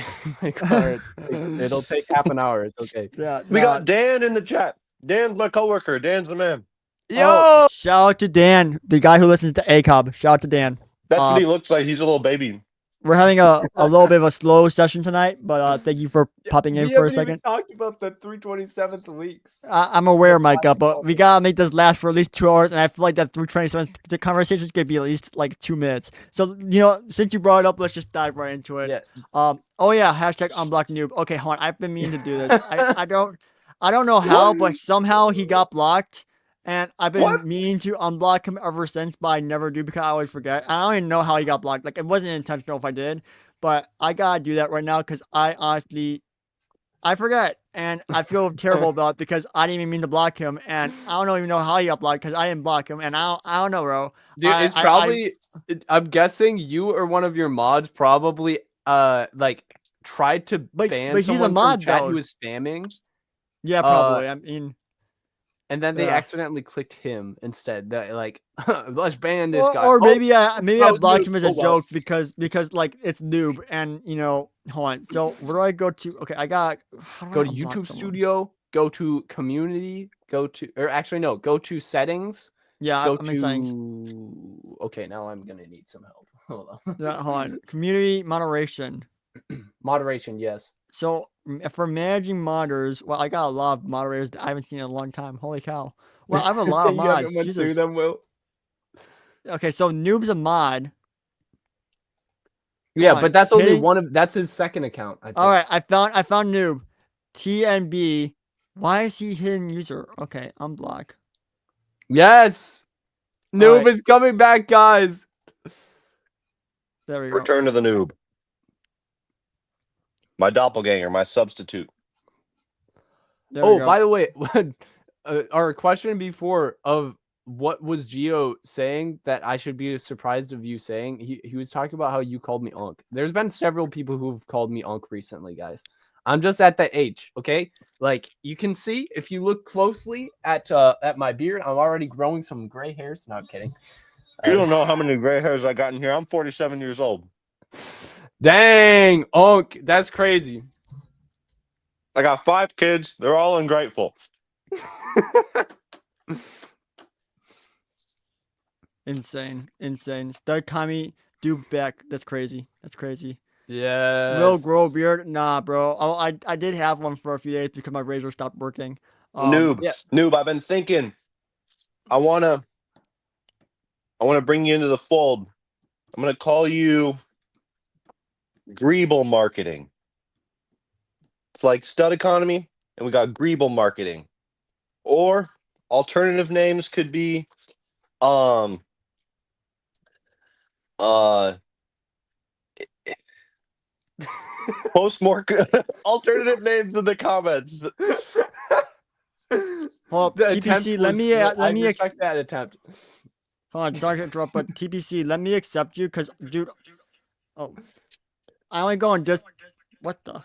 [SPEAKER 2] car. It'll take half an hour. It's okay.
[SPEAKER 1] Yeah.
[SPEAKER 3] We
[SPEAKER 1] Nah.
[SPEAKER 3] got Dan in the chat. Dan's my coworker. Dan's the man.
[SPEAKER 2] Yo,
[SPEAKER 1] Oh, shout out to Dan, the guy who listens to ACOB. Shout out to Dan.
[SPEAKER 3] That's what he looks like. He's a little baby.
[SPEAKER 1] We're having a little bit of a slow session tonight, but thank you for popping in
[SPEAKER 2] we
[SPEAKER 1] for a
[SPEAKER 2] haven't even
[SPEAKER 1] second.
[SPEAKER 2] talked about the 327th leaks.
[SPEAKER 1] I'm aware, Micah, but we gotta make this last for at least 2 hours, and I feel like that 327 the conversation is gonna be at least like 2 minutes. So you know, since you brought it up, let's just dive right into it.
[SPEAKER 2] Yeah.
[SPEAKER 1] Oh yeah, hashtag unblock noob. Okay, hold on, I've been meaning to do this. I don't know how, but somehow he got blocked, and I've been
[SPEAKER 3] What?
[SPEAKER 1] meaning to unblock him ever since, but I never do because I always forget. I don't even know how he got blocked. Like it wasn't intentional if I did, but I gotta do that right now because I honestly I forget. and I feel terrible about it because I didn't even mean to block him, and I don't even know how he got blocked because I didn't block him, and I don't know, bro.
[SPEAKER 2] Dude, it's probably. I'm guessing you or one of your mods probably like tried to ban
[SPEAKER 1] but he's a
[SPEAKER 2] someone
[SPEAKER 1] mod,
[SPEAKER 2] from chat
[SPEAKER 1] though.
[SPEAKER 2] who was spamming.
[SPEAKER 1] Yeah, probably. I mean,
[SPEAKER 2] and then they
[SPEAKER 1] yeah.
[SPEAKER 2] accidentally clicked him instead. That like, let's ban this guy.
[SPEAKER 1] Or maybe I blocked
[SPEAKER 2] Noob.
[SPEAKER 1] him as a joke because like it's noob, and hold on. So where do I go to? Okay, I got.
[SPEAKER 2] Go to YouTube Studio. Go to Community. Go to Settings.
[SPEAKER 1] Yeah,
[SPEAKER 2] Go
[SPEAKER 1] I'm in settings.
[SPEAKER 2] to. Okay, now I'm gonna need some help. Hold on.
[SPEAKER 1] Yeah, hold on. Community moderation.
[SPEAKER 2] Moderation, yes.
[SPEAKER 1] So for managing modders, well, I got a lot of moderators that I haven't seen in a long time. Holy cow! Well, I have a lot of
[SPEAKER 2] You
[SPEAKER 1] mods.
[SPEAKER 2] haven't went
[SPEAKER 1] Jesus.
[SPEAKER 2] through them, Will.
[SPEAKER 1] Okay, so Noob's a mod.
[SPEAKER 2] Yeah, but that's only one of. That's his second account. I think.
[SPEAKER 1] All right, I found Noob. TNB. Why is he hidden user? Okay, unblock.
[SPEAKER 2] Yes. Noob is coming back, guys.
[SPEAKER 1] There we go.
[SPEAKER 3] Return to the noob. My doppelganger, my substitute.
[SPEAKER 2] By the way, our question before of what was Gio saying that I should be surprised of you saying, he was talking about how you called me Unc. There's been several people who've called me Unc recently, guys. I'm just at that age, okay? Like you can see if you look closely at my beard, I'm already growing some gray hairs. No, I'm kidding.
[SPEAKER 3] You don't know how many gray hairs I got in here. I'm 47 years old.
[SPEAKER 2] Dang, Unc, that's crazy.
[SPEAKER 3] I got 5 kids. They're all ungrateful.
[SPEAKER 1] Insane. Stud Kami do back. That's crazy.
[SPEAKER 2] Yeah.
[SPEAKER 1] Will grow beard? Nah, bro. Oh, I did have one for a few days because my razor stopped working.
[SPEAKER 3] Noob. I've been thinking. I wanna bring you into the fold. I'm gonna call you Greeble Marketing. It's like Stud Economy, and we got Greeble Marketing. Or alternative names could be post more alternative names in the comments.
[SPEAKER 1] Well, TPC, let me
[SPEAKER 2] expect that attempt.
[SPEAKER 1] Hold on, sorry to interrupt, but TPC, let me accept you because, dude. Oh, I only go on What the?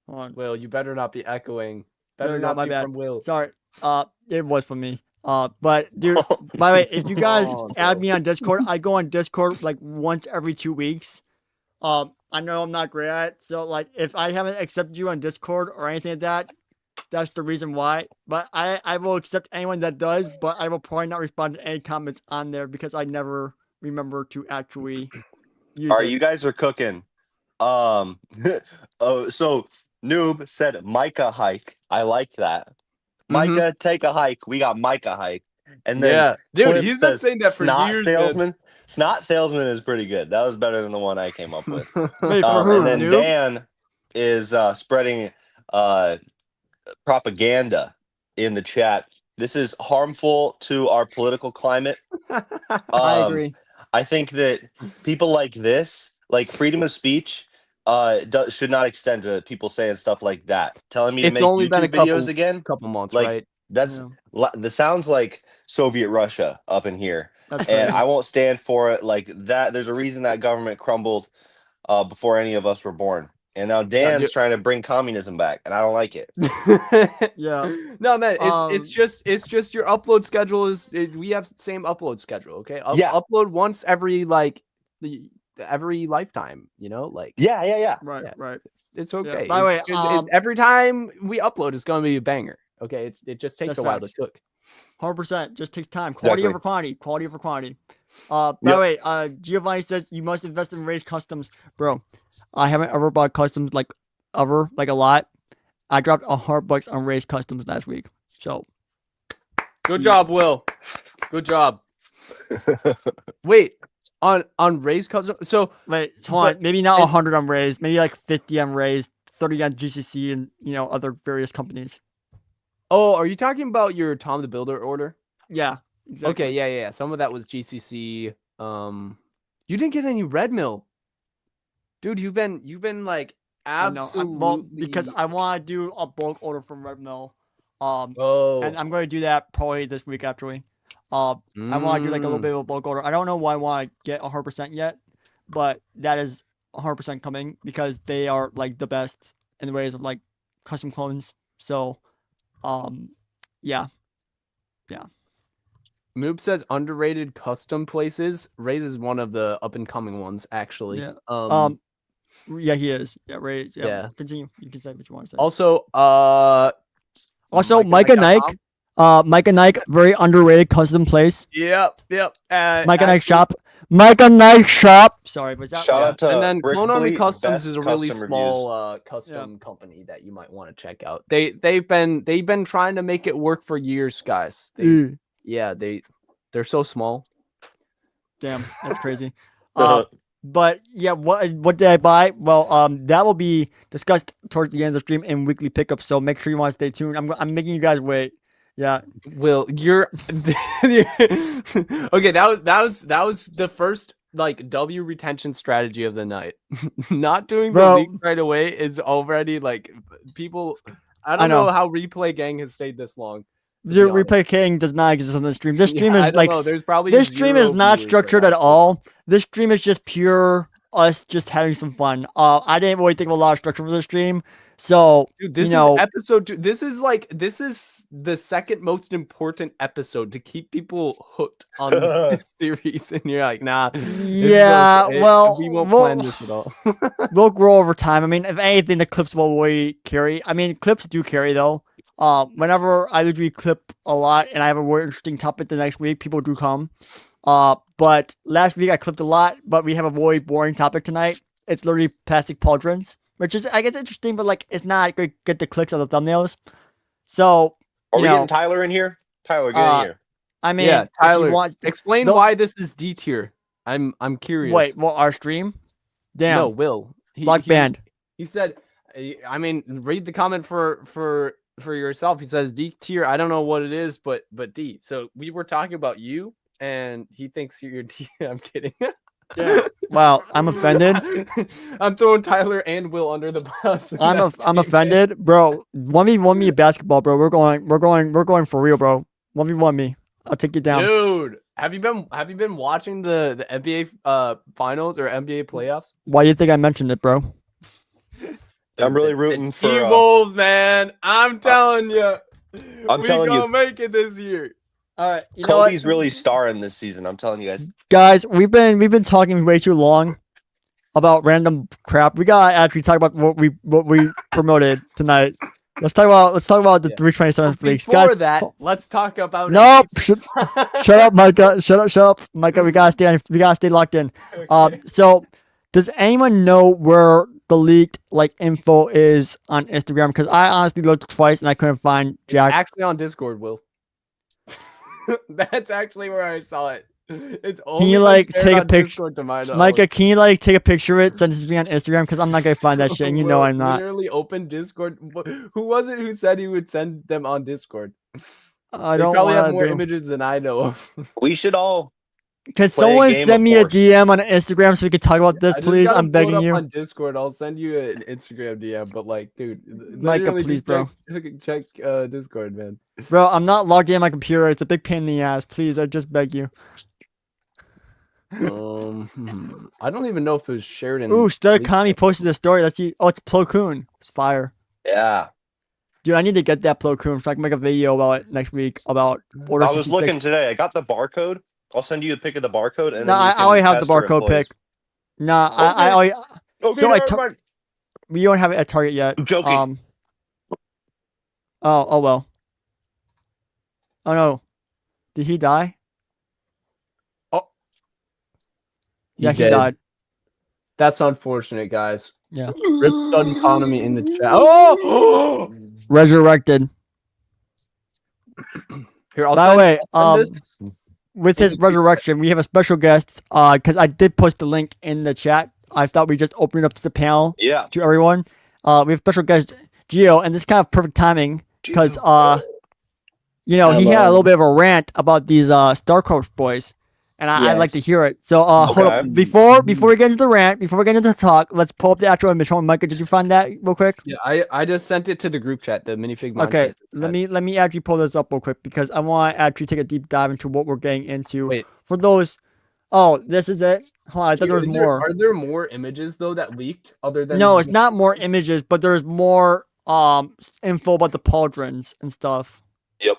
[SPEAKER 1] Hold on.
[SPEAKER 2] Will, you better not be echoing. Better not be from Will.
[SPEAKER 1] Sorry. It was from me. But dude, by the way, if you guys add me on Discord, I go on Discord like once every 2 weeks. I know I'm not great at it, so like if I haven't accepted you on Discord or anything like that, that's the reason why. But I will accept anyone that does, but I will probably not respond to any comments on there because I never remember to actually use it.
[SPEAKER 3] All right, you guys are cooking. So Noob said Micah hike. I like that. Micah, take a hike. We got Micah hike. And then
[SPEAKER 2] dude, he's been saying that for years.
[SPEAKER 3] Salesman. Snot Salesman is pretty good. That was better than the one I came up with.
[SPEAKER 1] Wait, for who,
[SPEAKER 3] and then
[SPEAKER 1] Noob?
[SPEAKER 3] Dan is spreading propaganda in the chat. This is harmful to our political climate.
[SPEAKER 1] I agree.
[SPEAKER 3] I think that people like this, like freedom of speech, should not extend to people saying stuff like that. Telling me to make YouTube videos again.
[SPEAKER 2] Couple months,
[SPEAKER 3] like,
[SPEAKER 2] right?
[SPEAKER 3] That's this sounds like Soviet Russia up in here,
[SPEAKER 1] That's
[SPEAKER 3] and I won't stand for it. Like that, there's a reason that government crumbled before any of us were born, and now Dan's trying to bring communism back, and I don't like it.
[SPEAKER 1] Yeah.
[SPEAKER 2] No, man, it's just your upload schedule we have the same upload schedule. Okay, upload once every every lifetime. Right. It's okay.
[SPEAKER 1] Yeah. By the way,
[SPEAKER 2] every time we upload, it's going to be a banger. Okay, it just takes a while to cook.
[SPEAKER 1] 100%, just takes time. Quality over quantity. By the way, Giovanni says you must invest in raised customs, bro. I haven't ever bought customs like a lot. I dropped $100 on raised customs last week. So,
[SPEAKER 2] good job, Will. Good job. Wait, on raised customs. So
[SPEAKER 1] wait, hold on. Maybe not 100 on raised. Maybe like 50 on raised, 30 on GCC, and other various companies.
[SPEAKER 2] Oh, are you talking about your Tom the Builder order?
[SPEAKER 1] Yeah, exactly.
[SPEAKER 2] Okay, yeah. Some of that was GCC. You didn't get any red mill, dude. You've been like Absolutely.
[SPEAKER 1] Well, because I want to do a bulk order from Red Mill. And
[SPEAKER 2] Oh.
[SPEAKER 1] I'm going to do that probably this week actually. I want to do like a little bit of a bulk order. I don't know why I want to get 100% yet, but that is 100% coming because they are like the best in the ways of like custom clones. So, yeah.
[SPEAKER 2] Moob says underrated custom places. Raises one of the up and coming ones actually.
[SPEAKER 1] Yeah. Yeah, he is. Yeah, Ray. Yeah.
[SPEAKER 2] Yeah.
[SPEAKER 1] Continue. You can say what you want to say.
[SPEAKER 2] Also,
[SPEAKER 1] Micah Nike. Micah Nike, very underrated custom place.
[SPEAKER 2] Yep.
[SPEAKER 1] Micah Nike shop. Micah Nike shop. Sorry, but that,
[SPEAKER 3] Shout out to
[SPEAKER 2] and then
[SPEAKER 3] Rick
[SPEAKER 2] Clone Army
[SPEAKER 3] Fleet,
[SPEAKER 2] Customs
[SPEAKER 3] best
[SPEAKER 2] is a really
[SPEAKER 3] custom
[SPEAKER 2] small custom company that you might want to check out. They've been trying to make it work for years, guys. They're so small.
[SPEAKER 1] Damn, that's crazy. But yeah, what did I buy? Well, that will be discussed towards the end of the stream in weekly pickups. So make sure you want to stay tuned. I'm making you guys wait. Yeah.
[SPEAKER 2] Will, you're okay. That was the first like W retention strategy of the night. Not doing the leak right away is already like people. I don't know how Replay Gang has stayed this long.
[SPEAKER 1] Your Replay King does not exist on the stream. This stream is like
[SPEAKER 2] there's probably
[SPEAKER 1] this stream is not structured at all. This stream is just pure us just having some fun. I didn't really think of a lot of structure for the stream. So,
[SPEAKER 2] dude, this is episode 2. This is the second most important episode to keep people hooked on this series. And you're like, nah.
[SPEAKER 1] Yeah,
[SPEAKER 2] okay.
[SPEAKER 1] well,
[SPEAKER 2] we won't plan this at all.
[SPEAKER 1] We'll grow over time. I mean, if anything, the clips will really carry. I mean, clips do carry though. Whenever I usually clip a lot and I have a more interesting topic the next week, people do come. But last week I clipped a lot, but we have a really boring topic tonight. It's literally plastic pauldrons, which is, I guess, interesting, but like it's not going to get the clicks on the thumbnails. So,
[SPEAKER 3] are we getting Tyler in here? Tyler, get in here.
[SPEAKER 1] I mean,
[SPEAKER 2] yeah, Tyler, explain why this is D tier. I'm curious.
[SPEAKER 1] Wait, well, our stream? Damn.
[SPEAKER 2] No, Will.
[SPEAKER 1] Block banned.
[SPEAKER 2] He said, I mean, read the comment for yourself. He says D tier. I don't know what it is, but D. So we were talking about you, and he thinks you're D. I'm kidding.
[SPEAKER 1] Yeah. Wow, I'm offended.
[SPEAKER 2] I'm throwing Tyler and Will under the bus.
[SPEAKER 1] I'm offended, bro. 1v1 me basketball, bro. We're going for real, bro. 1v1 me. I'll take you down.
[SPEAKER 2] Dude, have you been watching the NBA finals or NBA playoffs?
[SPEAKER 1] Why do you think I mentioned it, bro?
[SPEAKER 3] I'm really rooting for
[SPEAKER 2] Wolves, man. I'm telling you.
[SPEAKER 3] I'm telling you,
[SPEAKER 2] make it this year.
[SPEAKER 1] All right,
[SPEAKER 3] Kobe's really starring this season. I'm telling you guys.
[SPEAKER 1] Guys, we've been talking way too long about random crap. We gotta actually talk about what we promoted tonight. Let's talk about the 327th leagues, guys.
[SPEAKER 2] Before that, let's talk about.
[SPEAKER 1] Nope. Shut up, Micah. Shut up, Micah. We gotta stay locked in.
[SPEAKER 2] Okay.
[SPEAKER 1] So, does anyone know where the leaked like info is on Instagram? Because I honestly looked twice and I couldn't find Jack.
[SPEAKER 2] It's actually on Discord, Will. That's actually where I saw it. It's only.
[SPEAKER 1] Can you like take a picture,
[SPEAKER 2] Micah?
[SPEAKER 1] Can you like take a picture of it, send it to me on Instagram? Because I'm not gonna find that shit, and you know I'm not.
[SPEAKER 2] Literally open Discord. Who was it who said he would send them on Discord?
[SPEAKER 1] I
[SPEAKER 2] they
[SPEAKER 1] don't
[SPEAKER 2] probably have more images than I know of.
[SPEAKER 3] We should all.
[SPEAKER 1] Can someone send me a DM on Instagram so we can talk about this, please? I'm begging you.
[SPEAKER 2] On Discord, I'll send you an Instagram DM. But like, dude,
[SPEAKER 1] Micah, please, bro.
[SPEAKER 2] Check Discord, man.
[SPEAKER 1] Bro, I'm not logged in on my computer. It's a big pain in the ass. Please, I just beg you.
[SPEAKER 2] I don't even know if it was shared in.
[SPEAKER 1] Ooh, Stud Kami posted a story. Let's see. Oh, it's Plo Koon. It's fire.
[SPEAKER 3] Yeah.
[SPEAKER 1] Dude, I need to get that Plo Koon so I can make a video about it next week about Order 66.
[SPEAKER 3] I was looking today. I got the barcode. I'll send you a pic of the barcode. And
[SPEAKER 1] no, I already have the barcode pic. Nah, okay. I already.
[SPEAKER 3] Okay,
[SPEAKER 1] so we don't have it at Target yet.
[SPEAKER 3] I'm joking.
[SPEAKER 1] Oh well. Oh no. Did he die?
[SPEAKER 2] Oh.
[SPEAKER 1] Yeah, he died.
[SPEAKER 2] That's unfortunate, guys.
[SPEAKER 1] Yeah.
[SPEAKER 2] Rip Stud Economy in the chat. Oh!
[SPEAKER 1] Resurrected.
[SPEAKER 2] Here, I'll
[SPEAKER 1] By the way, with his resurrection, we have a special guest. Because I did post the link in the chat. I thought we just opened up to the panel.
[SPEAKER 3] Yeah.
[SPEAKER 1] To everyone. We have special guest Gio, and this is kind of perfect timing because he had a little bit of a rant about these Star Corps boys, and I'd like to
[SPEAKER 4] Yes.
[SPEAKER 1] hear it. So hold
[SPEAKER 3] Okay.
[SPEAKER 1] up before we get into the rant, before we get into the talk, let's pull up the actual image. Hold on, Micah, did you find that real quick?
[SPEAKER 2] Yeah, I just sent it to the group chat. The minifig.
[SPEAKER 1] Okay, let me actually pull this up real quick because I want to actually take a deep dive into what we're getting into.
[SPEAKER 2] Wait.
[SPEAKER 1] For those, oh, this is it. Hold on, I thought there was more.
[SPEAKER 2] Are there more images though that leaked other than?
[SPEAKER 1] No, it's not more images, but there's more info about the Pauldrons and stuff.
[SPEAKER 3] Yep.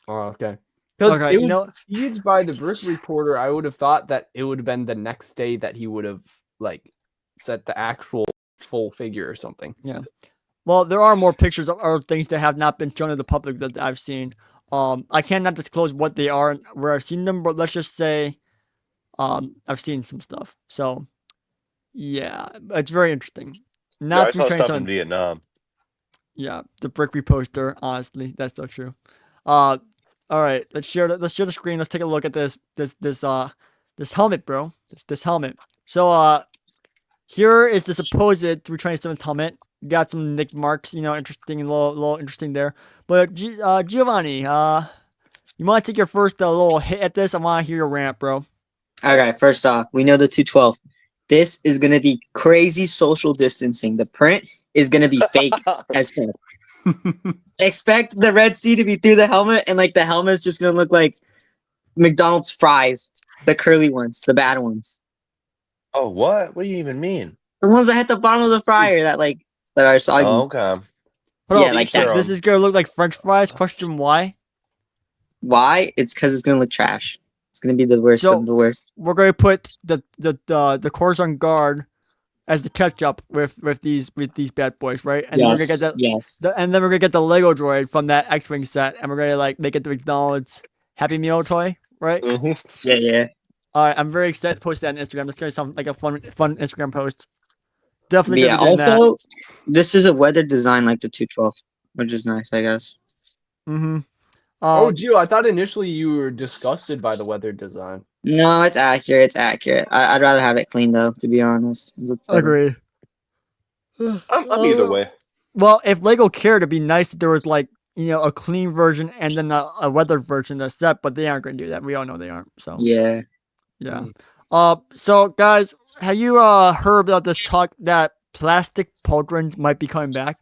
[SPEAKER 2] Oh, okay. Because
[SPEAKER 1] Okay,
[SPEAKER 2] it
[SPEAKER 1] you
[SPEAKER 2] was
[SPEAKER 1] know,
[SPEAKER 2] teased by the Brick Reporter. I would have thought that it would have been the next day that he would have like set the actual full figure or something.
[SPEAKER 1] yeah. Well, there are more pictures of other things that have not been shown to the public that I've seen. I cannot disclose what they are and where I've seen them, but let's just say, I've seen some stuff. So, yeah, it's very interesting.
[SPEAKER 3] Yeah,
[SPEAKER 1] Not
[SPEAKER 3] I
[SPEAKER 1] to be
[SPEAKER 3] saw
[SPEAKER 1] trying
[SPEAKER 3] stuff
[SPEAKER 1] to
[SPEAKER 3] in
[SPEAKER 1] sound,
[SPEAKER 3] Vietnam.
[SPEAKER 1] yeah, the brick reposter. Honestly, that's so true. All right, let's share the screen. Let's take a look at this helmet, bro. This helmet. So, here is the supposed 327th helmet. Got some nick marks, interesting, little interesting there. But Giovanni, you want to take your first little hit at this? I want to hear your rant, bro.
[SPEAKER 4] Okay, first off, we know the 212. This is gonna be crazy social distancing. The print is gonna be fake as fuck. Expect the Red Sea to be through the helmet, and like the helmet's just gonna look like McDonald's fries, the curly ones, the bad ones,
[SPEAKER 3] Oh, what? What do you even mean?
[SPEAKER 4] the ones that hit the bottom of the fryer that are soggy.
[SPEAKER 3] Oh, okay.
[SPEAKER 1] Hold
[SPEAKER 4] Yeah,
[SPEAKER 1] up,
[SPEAKER 4] like
[SPEAKER 3] each their
[SPEAKER 4] that.
[SPEAKER 1] this
[SPEAKER 3] own.
[SPEAKER 1] is gonna look like French fries? Question why?
[SPEAKER 4] Why? It's because it's gonna look trash. It's gonna be the worst
[SPEAKER 1] So-
[SPEAKER 4] of the worst.
[SPEAKER 1] We're gonna put the Coruscant Guard as the ketchup with these bad boys, right? And then we're gonna get that.
[SPEAKER 4] Yes.
[SPEAKER 1] And then we're gonna get the Lego droid from that X-wing set, and we're gonna like make it the McDonald's Happy Meal toy, right?
[SPEAKER 3] Mhm.
[SPEAKER 4] Yeah.
[SPEAKER 1] All right, I'm very excited to post that on Instagram. That's gonna sound like a fun Instagram post. Definitely
[SPEAKER 4] Yeah.
[SPEAKER 1] gonna be doing that.
[SPEAKER 4] Also, this is a weathered design like the 212, which is nice, I guess.
[SPEAKER 1] Mm-hmm.
[SPEAKER 2] Oh, Gio, I thought initially you were disgusted by the weather design.
[SPEAKER 4] No, it's accurate. It's accurate. I'd rather have it clean though, to be honest. It looks better.
[SPEAKER 1] Agree.
[SPEAKER 3] I'm either way.
[SPEAKER 1] Well, if Lego cared, it'd be nice if there was like a clean version and then a weathered version of the set, but they aren't gonna do that. We all know they aren't. So
[SPEAKER 4] Yeah.
[SPEAKER 1] yeah. So guys, have you heard about this talk that plastic pauldrons might be coming back?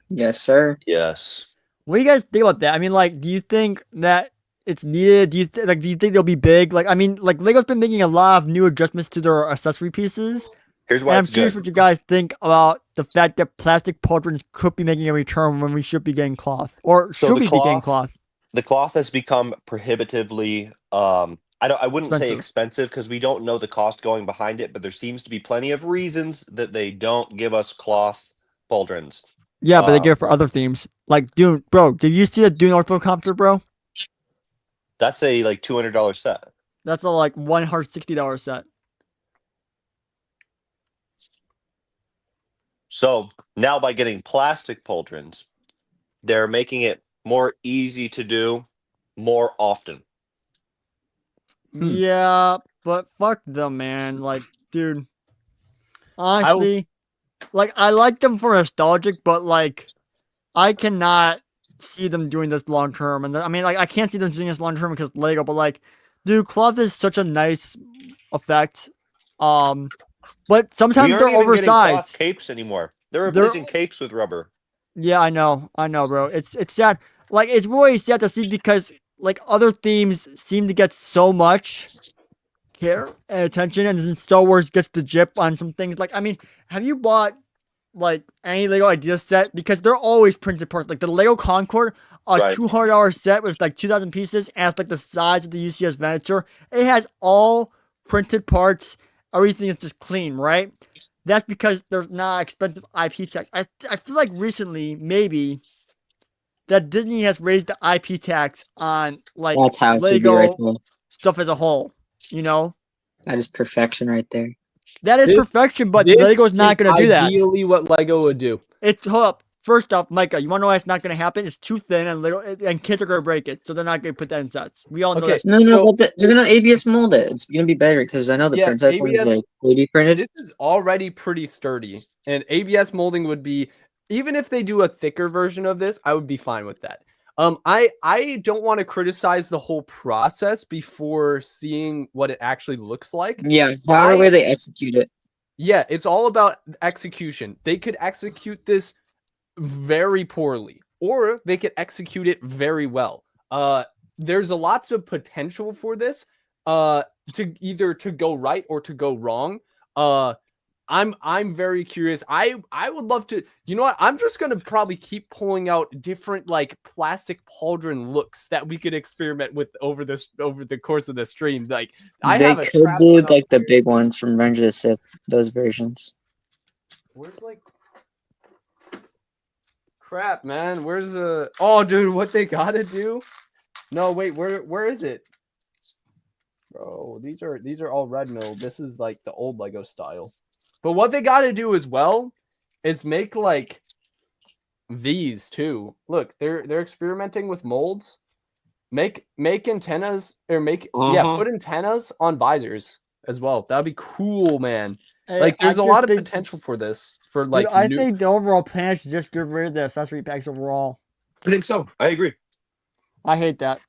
[SPEAKER 4] Yes, sir.
[SPEAKER 3] Yes.
[SPEAKER 1] What do you guys think about that? I mean, like, do you think that it's needed? Do you think they'll be big? Like, I mean, like Lego's been making a lot of new adjustments to their accessory pieces.
[SPEAKER 3] Here's why
[SPEAKER 1] And I'm
[SPEAKER 3] it's
[SPEAKER 1] curious
[SPEAKER 3] good.
[SPEAKER 1] what you guys think about the fact that plastic pauldrons could be making a return when we should be getting cloth, or
[SPEAKER 3] So
[SPEAKER 1] should
[SPEAKER 3] the
[SPEAKER 1] we be getting
[SPEAKER 3] cloth-
[SPEAKER 1] cloth?
[SPEAKER 3] The cloth has become prohibitively I wouldn't say expensive because we don't know the cost going behind it, but there seems to be plenty of reasons that they don't give us cloth pauldrons.
[SPEAKER 1] Yeah, but they give it for other themes, like Dune. Bro, did you see the Dune orthocopter, bro?
[SPEAKER 3] That's a like $200 set.
[SPEAKER 1] That's a like $160 set.
[SPEAKER 3] So now by getting plastic pauldrons, they're making it more easy to do more often.
[SPEAKER 1] Yeah, but fuck them, man. Like, dude. Honestly, like I like them for nostalgic, but like I cannot see them doing this long term. And I mean, like I can't see them doing this long term because Lego. But like, dude, cloth is such a nice effect. But sometimes
[SPEAKER 3] We aren't
[SPEAKER 1] they're
[SPEAKER 3] even getting cloth
[SPEAKER 1] oversized.
[SPEAKER 3] capes anymore. They're
[SPEAKER 1] They're-
[SPEAKER 3] replacing capes with rubber.
[SPEAKER 1] Yeah, I know, bro. It's sad. Like it's really sad to see because like other themes seem to get so much care and attention, and then Star Wars gets the jip on some things. Like, I mean, have you bought like any Lego idea set? Because they're always printed parts. Like the Lego Concorde, a
[SPEAKER 3] Right.
[SPEAKER 1] $200 set with like 2,000 pieces, and it's like the size of the UCS Venator. It has all printed parts. Everything is just clean, right? That's because there's not expensive IP tax. I feel like recently, maybe, that Disney has raised the IP tax on like
[SPEAKER 4] That's how it should be
[SPEAKER 1] Lego
[SPEAKER 4] right there.
[SPEAKER 1] stuff as a whole. You know,
[SPEAKER 4] That is perfection right there.
[SPEAKER 1] that is
[SPEAKER 2] This-
[SPEAKER 1] perfection, but
[SPEAKER 2] This
[SPEAKER 1] Lego's not
[SPEAKER 2] is
[SPEAKER 1] gonna do that.
[SPEAKER 2] Ideally, what Lego would do.
[SPEAKER 1] It's hold up. First off, Micah, you wanna know why it's not gonna happen? It's too thin and kids are gonna break it, so they're not gonna put that in sets. We all know
[SPEAKER 2] Okay,
[SPEAKER 1] that.
[SPEAKER 4] No,
[SPEAKER 2] So-
[SPEAKER 4] but they're gonna ABS mold it. It's gonna be better because I know the
[SPEAKER 2] Yeah,
[SPEAKER 4] print type one's
[SPEAKER 2] ABS
[SPEAKER 4] like 3D printed.
[SPEAKER 2] This is already pretty sturdy, and ABS molding would be, even if they do a thicker version of this, I would be fine with that. I don't want to criticize the whole process before seeing what it actually looks like.
[SPEAKER 4] Yeah, however they execute it.
[SPEAKER 2] Yeah, it's all about execution. They could execute this very poorly, or they could execute it very well. There's a lots of potential for this to either to go right or to go wrong. I'm very curious. I would love to. You know what? I'm just gonna probably keep pulling out different like plastic pauldron looks that we could experiment with over the course of the stream. Like I
[SPEAKER 4] They
[SPEAKER 2] have a
[SPEAKER 4] could
[SPEAKER 2] crap
[SPEAKER 4] do
[SPEAKER 2] ton up
[SPEAKER 4] like the
[SPEAKER 2] here.
[SPEAKER 4] big ones from Revenge of the Sith, those versions.
[SPEAKER 2] Where's like crap, man? Where's the oh dude, what they gotta do? No, wait, where is it? Bro, these are all red milled. This is like the old Lego style. But what they gotta do as well is make like these too. Look, they're experimenting with molds. Make antennas or put antennas on visors as well. That'd be cool, man.
[SPEAKER 1] Hey,
[SPEAKER 2] Like there's
[SPEAKER 1] I
[SPEAKER 2] a
[SPEAKER 1] just
[SPEAKER 2] lot of
[SPEAKER 1] think,
[SPEAKER 2] potential for this. For
[SPEAKER 1] dude,
[SPEAKER 2] like
[SPEAKER 1] I think the overall plan should just get rid of the accessory packs overall.
[SPEAKER 3] I think so. I agree.
[SPEAKER 1] I hate that.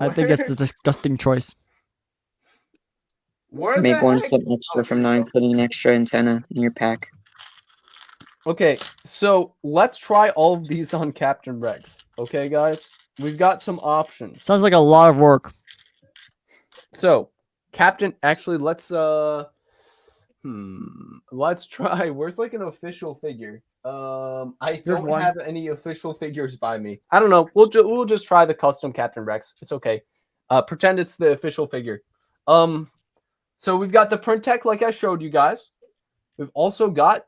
[SPEAKER 1] I think it's a disgusting choice.
[SPEAKER 4] Make one set extra from 9, putting an extra antenna in your pack.
[SPEAKER 2] Okay, so let's try all of these on Captain Rex. Okay, guys? We've got some options.
[SPEAKER 1] Sounds like a lot of work.
[SPEAKER 2] So, Captain, actually, let's try. Where's like an official figure? I
[SPEAKER 1] There's
[SPEAKER 2] don't
[SPEAKER 1] one.
[SPEAKER 2] have any official figures by me. I don't know. We'll just try the custom Captain Rex. It's okay. Pretend it's the official figure. So we've got the print tech like I showed you guys. We've also got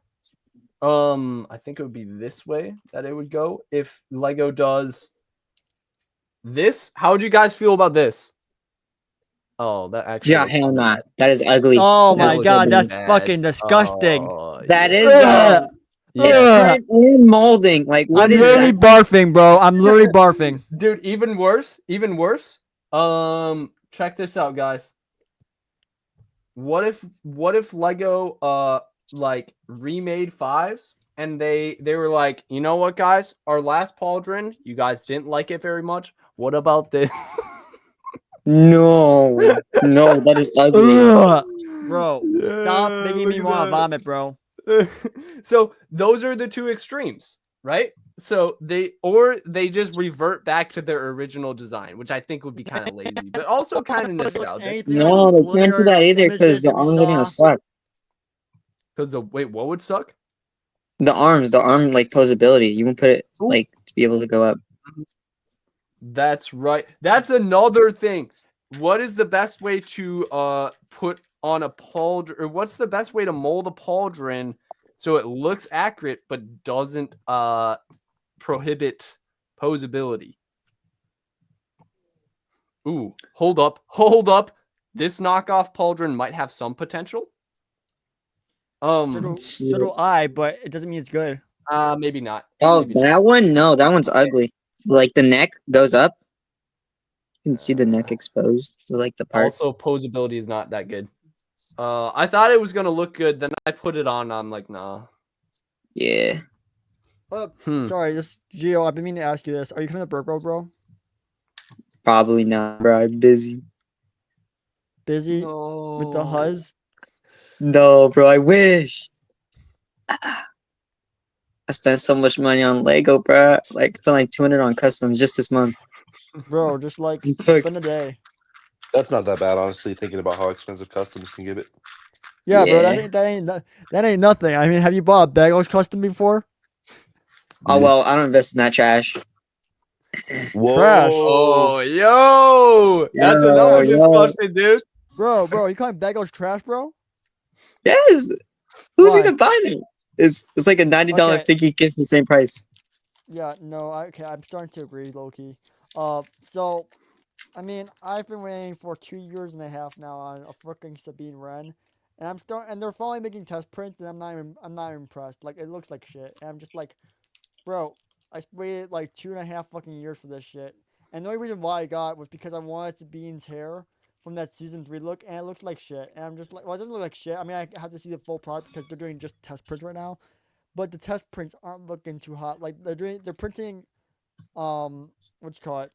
[SPEAKER 2] I think it would be this way that it would go if Lego does this. How would you guys feel about this? Oh, that actually.
[SPEAKER 4] Yeah, hell not. That is ugly.
[SPEAKER 1] Oh
[SPEAKER 2] That
[SPEAKER 1] my
[SPEAKER 2] looks
[SPEAKER 1] god,
[SPEAKER 2] really
[SPEAKER 1] that's
[SPEAKER 2] bad.
[SPEAKER 1] fucking disgusting.
[SPEAKER 4] That
[SPEAKER 2] yeah.
[SPEAKER 4] is
[SPEAKER 1] Ugh.
[SPEAKER 4] it's
[SPEAKER 1] Ugh.
[SPEAKER 4] print and molding. Like what
[SPEAKER 1] I'm
[SPEAKER 4] is
[SPEAKER 1] literally
[SPEAKER 4] that?
[SPEAKER 1] barfing, bro. I'm literally barfing.
[SPEAKER 2] Dude, even worse. Check this out, guys. What if Lego like remade fives and they were like, you know what, guys? Our last Pauldron, you guys didn't like it very much. What about this?
[SPEAKER 4] No, no, that is ugly.
[SPEAKER 1] Ugh. Bro, stop
[SPEAKER 2] Yeah,
[SPEAKER 1] making
[SPEAKER 2] look
[SPEAKER 1] me
[SPEAKER 2] at
[SPEAKER 1] want to
[SPEAKER 2] that.
[SPEAKER 1] vomit, bro.
[SPEAKER 2] So those are the two extremes, right? So they just revert back to their original design, which I think would be kind of lazy, but also kind of nostalgic.
[SPEAKER 1] Anything
[SPEAKER 4] No,
[SPEAKER 1] like
[SPEAKER 4] they can't do that either because the arms are gonna suck.
[SPEAKER 2] Because what would suck?
[SPEAKER 4] The arm like posability. You won't put it like to be able to go up.
[SPEAKER 2] That's right. That's another thing. What is the best way to put on a pauldron, or what's the best way to mold a pauldron so it looks accurate but doesn't prohibit posability? Ooh, hold up. This knockoff pauldron might have some potential.
[SPEAKER 1] So do I, but it doesn't mean it's good.
[SPEAKER 2] Maybe not.
[SPEAKER 4] Oh,
[SPEAKER 2] Maybe not.
[SPEAKER 4] that one? No, that one's ugly. Like the neck goes up. You can see the neck exposed. Like the part.
[SPEAKER 2] Also, posability is not that good. I thought it was gonna look good. Then I put it on. I'm like, nah.
[SPEAKER 4] Yeah.
[SPEAKER 1] Sorry, just Gio. I've been meaning to ask you this. Are you coming to Burko, bro?
[SPEAKER 4] Probably not, bro. I'm busy.
[SPEAKER 1] Busy with the Huzz?
[SPEAKER 4] No, bro. I wish. I spent so much money on Lego, bro. Like, spent like 200 on customs just this month.
[SPEAKER 1] Bro, just like
[SPEAKER 4] Took-
[SPEAKER 1] spend the day.
[SPEAKER 3] That's not that bad, honestly, thinking about how expensive customs can give it.
[SPEAKER 1] Yeah, bro,
[SPEAKER 4] Yeah.
[SPEAKER 1] that ain't nothing. I mean, have you bought a Bagels custom before?
[SPEAKER 4] Oh well, I don't invest in that trash.
[SPEAKER 3] Whoa.
[SPEAKER 1] Trash.
[SPEAKER 2] Oh, yo, that's
[SPEAKER 4] Yo,
[SPEAKER 2] another
[SPEAKER 4] yo.
[SPEAKER 2] discussion, dude.
[SPEAKER 1] Bro, you calling Bagels trash, bro?
[SPEAKER 4] Yes. Who's
[SPEAKER 1] Why?
[SPEAKER 4] gonna buy them? It's like a $90
[SPEAKER 1] Okay.
[SPEAKER 4] figure kit for the same price.
[SPEAKER 1] Yeah, no, okay, I'm starting to agree, low-key. So, I mean, I've been waiting for 2.5 years now on a freaking Sabine Wren, and they're finally making test prints, and I'm not impressed. Like, it looks like shit, and I'm just like, bro, I waited like 2.5 fucking years for this shit, and the only reason why I got it was because I wanted Sabine's hair from that season 3 look, and it looks like shit, and I'm just like, well, it doesn't look like shit. I mean, I have to see the full product because they're doing just test prints right now. but the test prints aren't looking too hot. Like they're printing, what you call it,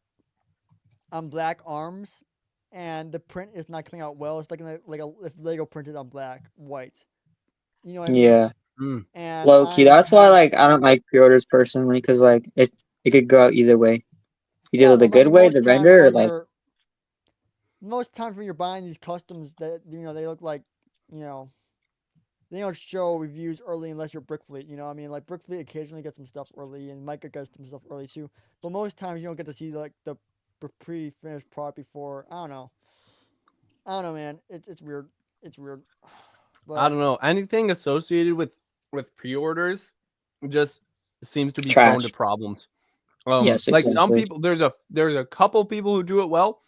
[SPEAKER 1] on black arms, and the print is not coming out well. It's like if Lego printed on white. You know what I mean?
[SPEAKER 4] Yeah,
[SPEAKER 2] Mm.
[SPEAKER 1] And
[SPEAKER 4] low key.
[SPEAKER 1] I'm
[SPEAKER 4] That's why
[SPEAKER 1] having,
[SPEAKER 4] like I don't like pre-orders personally, because like it could go out either way.
[SPEAKER 1] yeah,
[SPEAKER 4] Either the
[SPEAKER 1] but I
[SPEAKER 4] good
[SPEAKER 1] mean
[SPEAKER 4] way, the render, or like
[SPEAKER 1] most times when you're buying these customs that they look like, you know, they don't show reviews early unless you're Brickfleet. You know what I mean? Like Brickfleet occasionally gets some stuff early, and Micah gets some stuff early too. But most times you don't get to see like the pre-finished product before. I don't know, man. It's weird. It's weird.
[SPEAKER 2] I
[SPEAKER 1] But
[SPEAKER 2] don't know. Anything associated with pre-orders just seems to be prone to
[SPEAKER 4] trash.
[SPEAKER 2] problems.
[SPEAKER 4] Yes,
[SPEAKER 2] Like some
[SPEAKER 4] exactly.
[SPEAKER 2] people, there's a couple people who do it well,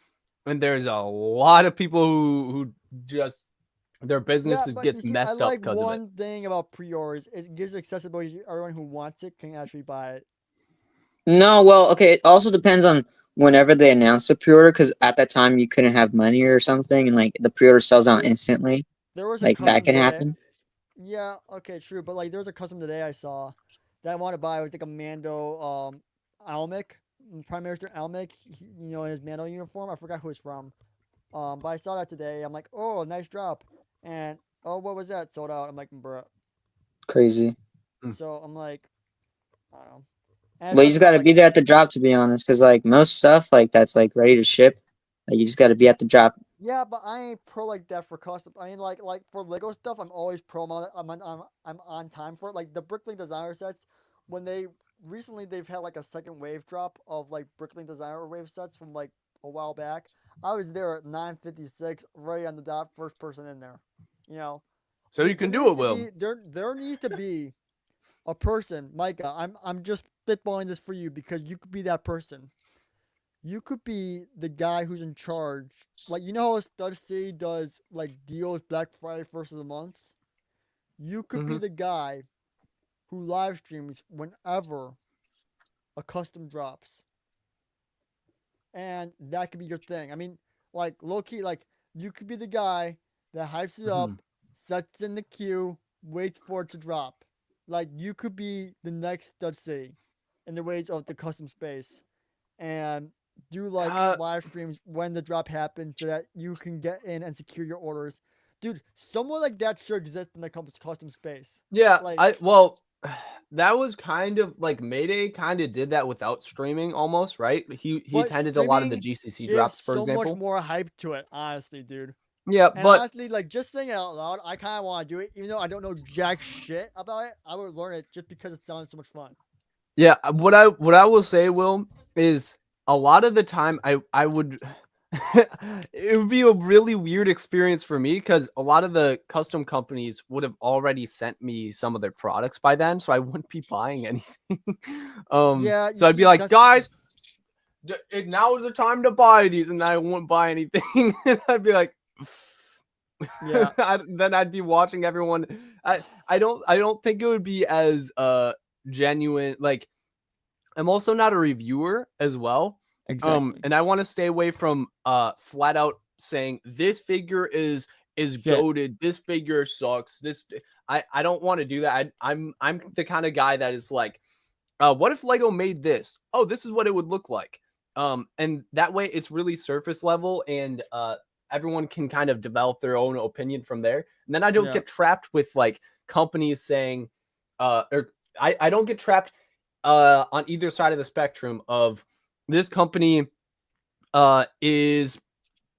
[SPEAKER 2] and there's a lot of people who just their
[SPEAKER 1] yeah,
[SPEAKER 2] business
[SPEAKER 1] but you
[SPEAKER 2] gets
[SPEAKER 1] see, I
[SPEAKER 2] messed up
[SPEAKER 1] like
[SPEAKER 2] because of it.
[SPEAKER 1] one thing about pre-orders. It gives accessibility to everyone who wants it can actually buy it.
[SPEAKER 4] No, well, okay. It also depends on whenever they announce the pre-order, because at that time you couldn't have money or something, and like the pre-order sells out
[SPEAKER 1] Dude,
[SPEAKER 4] instantly.
[SPEAKER 1] there was a
[SPEAKER 4] Like that
[SPEAKER 1] custom
[SPEAKER 4] can
[SPEAKER 1] today.
[SPEAKER 4] happen.
[SPEAKER 1] Yeah, okay, true. But like, there was a custom today I saw that I want to buy. It was like a Mando, Almec, Prime Minister Almec. In his Mando uniform. I forgot who it's from. But I saw that today. I'm like, oh, nice drop. And oh, what was that? Sold out. I'm like, bruh.
[SPEAKER 4] Crazy.
[SPEAKER 2] Mm.
[SPEAKER 1] So I'm like, I don't know. And it's
[SPEAKER 4] Well, you
[SPEAKER 1] talking
[SPEAKER 4] just
[SPEAKER 1] about
[SPEAKER 4] gotta
[SPEAKER 1] like,
[SPEAKER 4] be there at the drop, to be honest, because like most stuff like that's like ready to ship, like you just gotta be at the drop.
[SPEAKER 1] yeah, but I ain't pro like that for custom. I mean, like for Lego stuff, I'm always pro. I'm on time for it. Like the Bricklink designer sets, when they've had like a second wave drop of like Bricklink designer wave sets from like a while back. I was there at 9:56, right on the dot, first person in there. You know,
[SPEAKER 2] So you can do it, Will.
[SPEAKER 1] there needs to be a person, Micah. I'm just spitballing this for you because you could be that person. You could be the guy who's in charge. Like, you know how Stud City does like deals Black Friday first of the month? You could be
[SPEAKER 2] Mm-hmm.
[SPEAKER 1] the guy who live streams whenever a custom drops. And that could be your thing. I mean, like low key, like you could be the guy that hypes it
[SPEAKER 2] Mm-hmm.
[SPEAKER 1] up, sets in the queue, waits for it to drop. Like you could be the next Stud City in the ways of the custom space. And do like live streams when the drop happens so that you can get in and secure your orders. Dude, someone like that should exist in the custom space.
[SPEAKER 2] Yeah,
[SPEAKER 1] Like,
[SPEAKER 2] that was kind of like Mayday kind of did that without streaming almost, right? He
[SPEAKER 1] but
[SPEAKER 2] attended a lot of the
[SPEAKER 1] streaming
[SPEAKER 2] GCC
[SPEAKER 1] gives
[SPEAKER 2] drops, for
[SPEAKER 1] so much
[SPEAKER 2] example.
[SPEAKER 1] more hype to it, honestly, dude.
[SPEAKER 2] Yeah,
[SPEAKER 1] And
[SPEAKER 2] but
[SPEAKER 1] honestly, like just saying it out loud, I kind of want to do it, even though I don't know jack shit about it. I would learn it just because it sounds so much fun.
[SPEAKER 2] yeah, what I will say, Will, is a lot of the time I would it would be a really weird experience for me because a lot of the custom companies would have already sent me some of their products by then, so I wouldn't be buying anything.
[SPEAKER 1] Yeah, you
[SPEAKER 2] So I'd be
[SPEAKER 1] see,
[SPEAKER 2] like,
[SPEAKER 1] that's
[SPEAKER 2] guys, now is the time to buy these, and I wouldn't buy anything. And I'd be like,
[SPEAKER 1] yeah,
[SPEAKER 2] then I'd be watching everyone. I don't think it would be as genuine. Like, I'm also not a reviewer as well.
[SPEAKER 1] exactly.
[SPEAKER 2] And I want to stay away from flat out saying this figure is
[SPEAKER 1] Shit.
[SPEAKER 2] goated, this figure sucks. I don't want to do that. I'm the kind of guy that is like, what if Lego made this? Oh, this is what it would look like. And that way it's really surface level, and everyone can kind of develop their own opinion from there. And then I don't
[SPEAKER 1] Yeah.
[SPEAKER 2] get trapped with like companies saying, or I don't get trapped on either side of the spectrum of this company is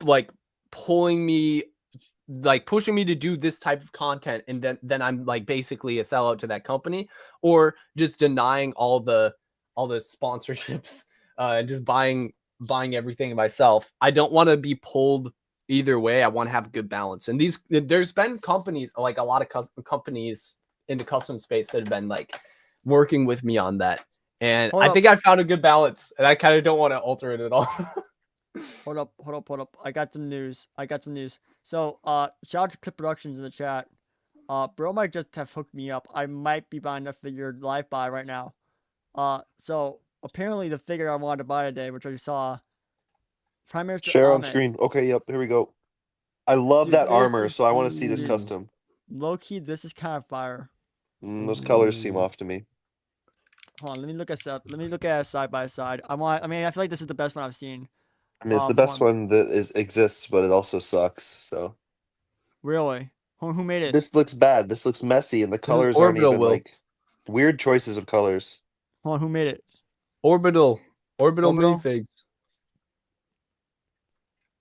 [SPEAKER 2] like pulling me, like pushing me to do this type of content, and then I'm like basically a sellout to that company, or just denying all the sponsorships and just buying everything myself. I don't want to be pulled either way. I want to have a good balance. And there's been companies, like a lot of companies in the custom space, that have been like working with me on that. And I think I found a good balance, and I kind of don't want to alter it at all.
[SPEAKER 1] Hold up. I got some news. So, shout out to Clip Productions in the chat. Bro might just have hooked me up. I might be buying the figure live buy right now. So apparently the figure I wanted to buy today, which I saw, Prime Minister
[SPEAKER 3] Share on
[SPEAKER 1] Ahmed.
[SPEAKER 3] screen. Okay, yep, here we go. I love
[SPEAKER 1] Dude,
[SPEAKER 3] that
[SPEAKER 1] this
[SPEAKER 3] armor,
[SPEAKER 1] is
[SPEAKER 3] so I want to see this
[SPEAKER 2] Ooh.
[SPEAKER 3] custom.
[SPEAKER 1] low key. This is kind of fire.
[SPEAKER 3] Those colors seem
[SPEAKER 2] Ooh.
[SPEAKER 3] off to me.
[SPEAKER 1] Hold on, let me look at it side by side. I mean, I feel like this is the best one I've seen.
[SPEAKER 3] I mean, it's the
[SPEAKER 1] Hold
[SPEAKER 3] best
[SPEAKER 1] on.
[SPEAKER 3] one that exists, but it also sucks. So
[SPEAKER 1] Really? Who made it?
[SPEAKER 3] this looks bad. This looks messy, and the
[SPEAKER 2] This is
[SPEAKER 3] colors aren't
[SPEAKER 2] Orbital,
[SPEAKER 3] even
[SPEAKER 2] Will.
[SPEAKER 3] like weird choices of colors.
[SPEAKER 1] Hold on, who made it?
[SPEAKER 2] Orbital
[SPEAKER 1] Orbital?
[SPEAKER 2] minifigs.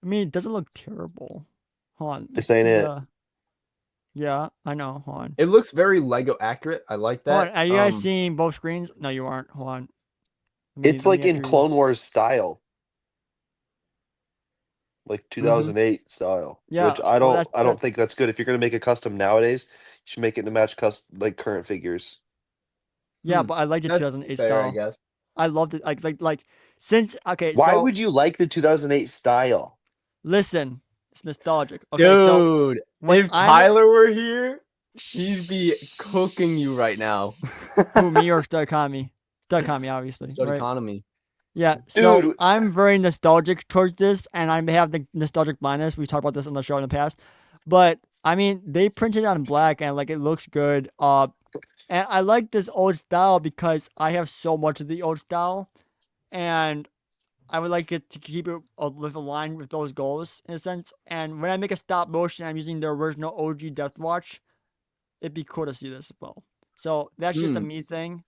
[SPEAKER 1] I mean, it doesn't look terrible. Hold on.
[SPEAKER 3] This
[SPEAKER 1] Let's
[SPEAKER 3] ain't
[SPEAKER 1] see,
[SPEAKER 3] it.
[SPEAKER 1] yeah, I know. Hold on.
[SPEAKER 2] It looks very Lego accurate. I like
[SPEAKER 1] Hold on.
[SPEAKER 2] that.
[SPEAKER 1] Are you guys seeing both screens? No, you aren't. Hold on.
[SPEAKER 3] It's like in
[SPEAKER 1] actually-
[SPEAKER 3] Clone Wars style, like
[SPEAKER 2] Mm-hmm.
[SPEAKER 3] 2008 style.
[SPEAKER 1] Yeah,
[SPEAKER 3] Which I
[SPEAKER 1] well,
[SPEAKER 3] don't. I
[SPEAKER 1] that's-
[SPEAKER 3] don't think that's good. If you're gonna make a custom nowadays, you should make it to match like current figures.
[SPEAKER 1] Yeah, but I like the
[SPEAKER 2] That's
[SPEAKER 1] 2008
[SPEAKER 2] fair,
[SPEAKER 1] style.
[SPEAKER 2] I guess.
[SPEAKER 1] I loved it. Like since okay.
[SPEAKER 3] Why
[SPEAKER 1] so
[SPEAKER 3] would you like the 2008 style?
[SPEAKER 1] listen? It's nostalgic. Okay, so
[SPEAKER 2] Dude,
[SPEAKER 1] when
[SPEAKER 2] if Tyler were here, he'd be cooking you right now.
[SPEAKER 1] Who, me or Stud Economy? Stud Economy, obviously.
[SPEAKER 2] Stud
[SPEAKER 1] Right?
[SPEAKER 2] economy.
[SPEAKER 1] Yeah. So
[SPEAKER 3] Dude.
[SPEAKER 1] I'm very nostalgic towards this, and I have the nostalgic blindness. We talked about this on the show in the past, but I mean, they printed it on black, and like it looks good. And I like this old style because I have so much of the old style, and I would like it to keep it with aligned with those goals in a sense. And when I make a stop motion, I'm using the original OG Death Watch. It'd be cool to see this as well. So that's just a me thing.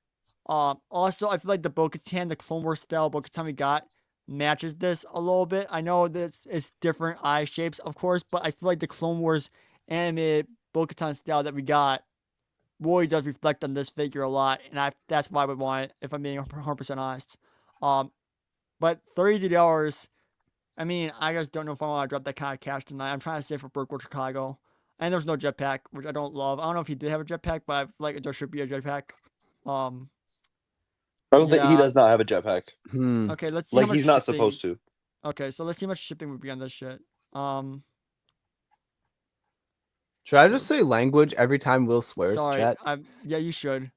[SPEAKER 1] Also, I feel like the Bo-Katan, the Clone Wars style Bo-Katan we got, matches this a little bit. I know that it's different eye shapes, of course, but I feel like the Clone Wars animated Bo-Katan style that we got really does reflect on this figure a lot, and that's why I would want it, if I'm being 100% honest. But $32, I mean, I just don't know if I want to drop that kind of cash tonight. I'm trying to save for Brookwood, Chicago. And there's no jetpack, which I don't love. I don't know if he did have a jetpack, but I feel like there should be a jetpack.
[SPEAKER 3] I don't think he
[SPEAKER 1] yeah.
[SPEAKER 3] does not have a jetpack.
[SPEAKER 1] Okay, let's see how
[SPEAKER 3] Like
[SPEAKER 1] much
[SPEAKER 3] he's not
[SPEAKER 1] shipping.
[SPEAKER 3] supposed to.
[SPEAKER 1] Okay, so let's see how much shipping would be on this shit.
[SPEAKER 2] Should I just say language every time Will swears,
[SPEAKER 1] Sorry,
[SPEAKER 2] chat?
[SPEAKER 1] yeah, you should.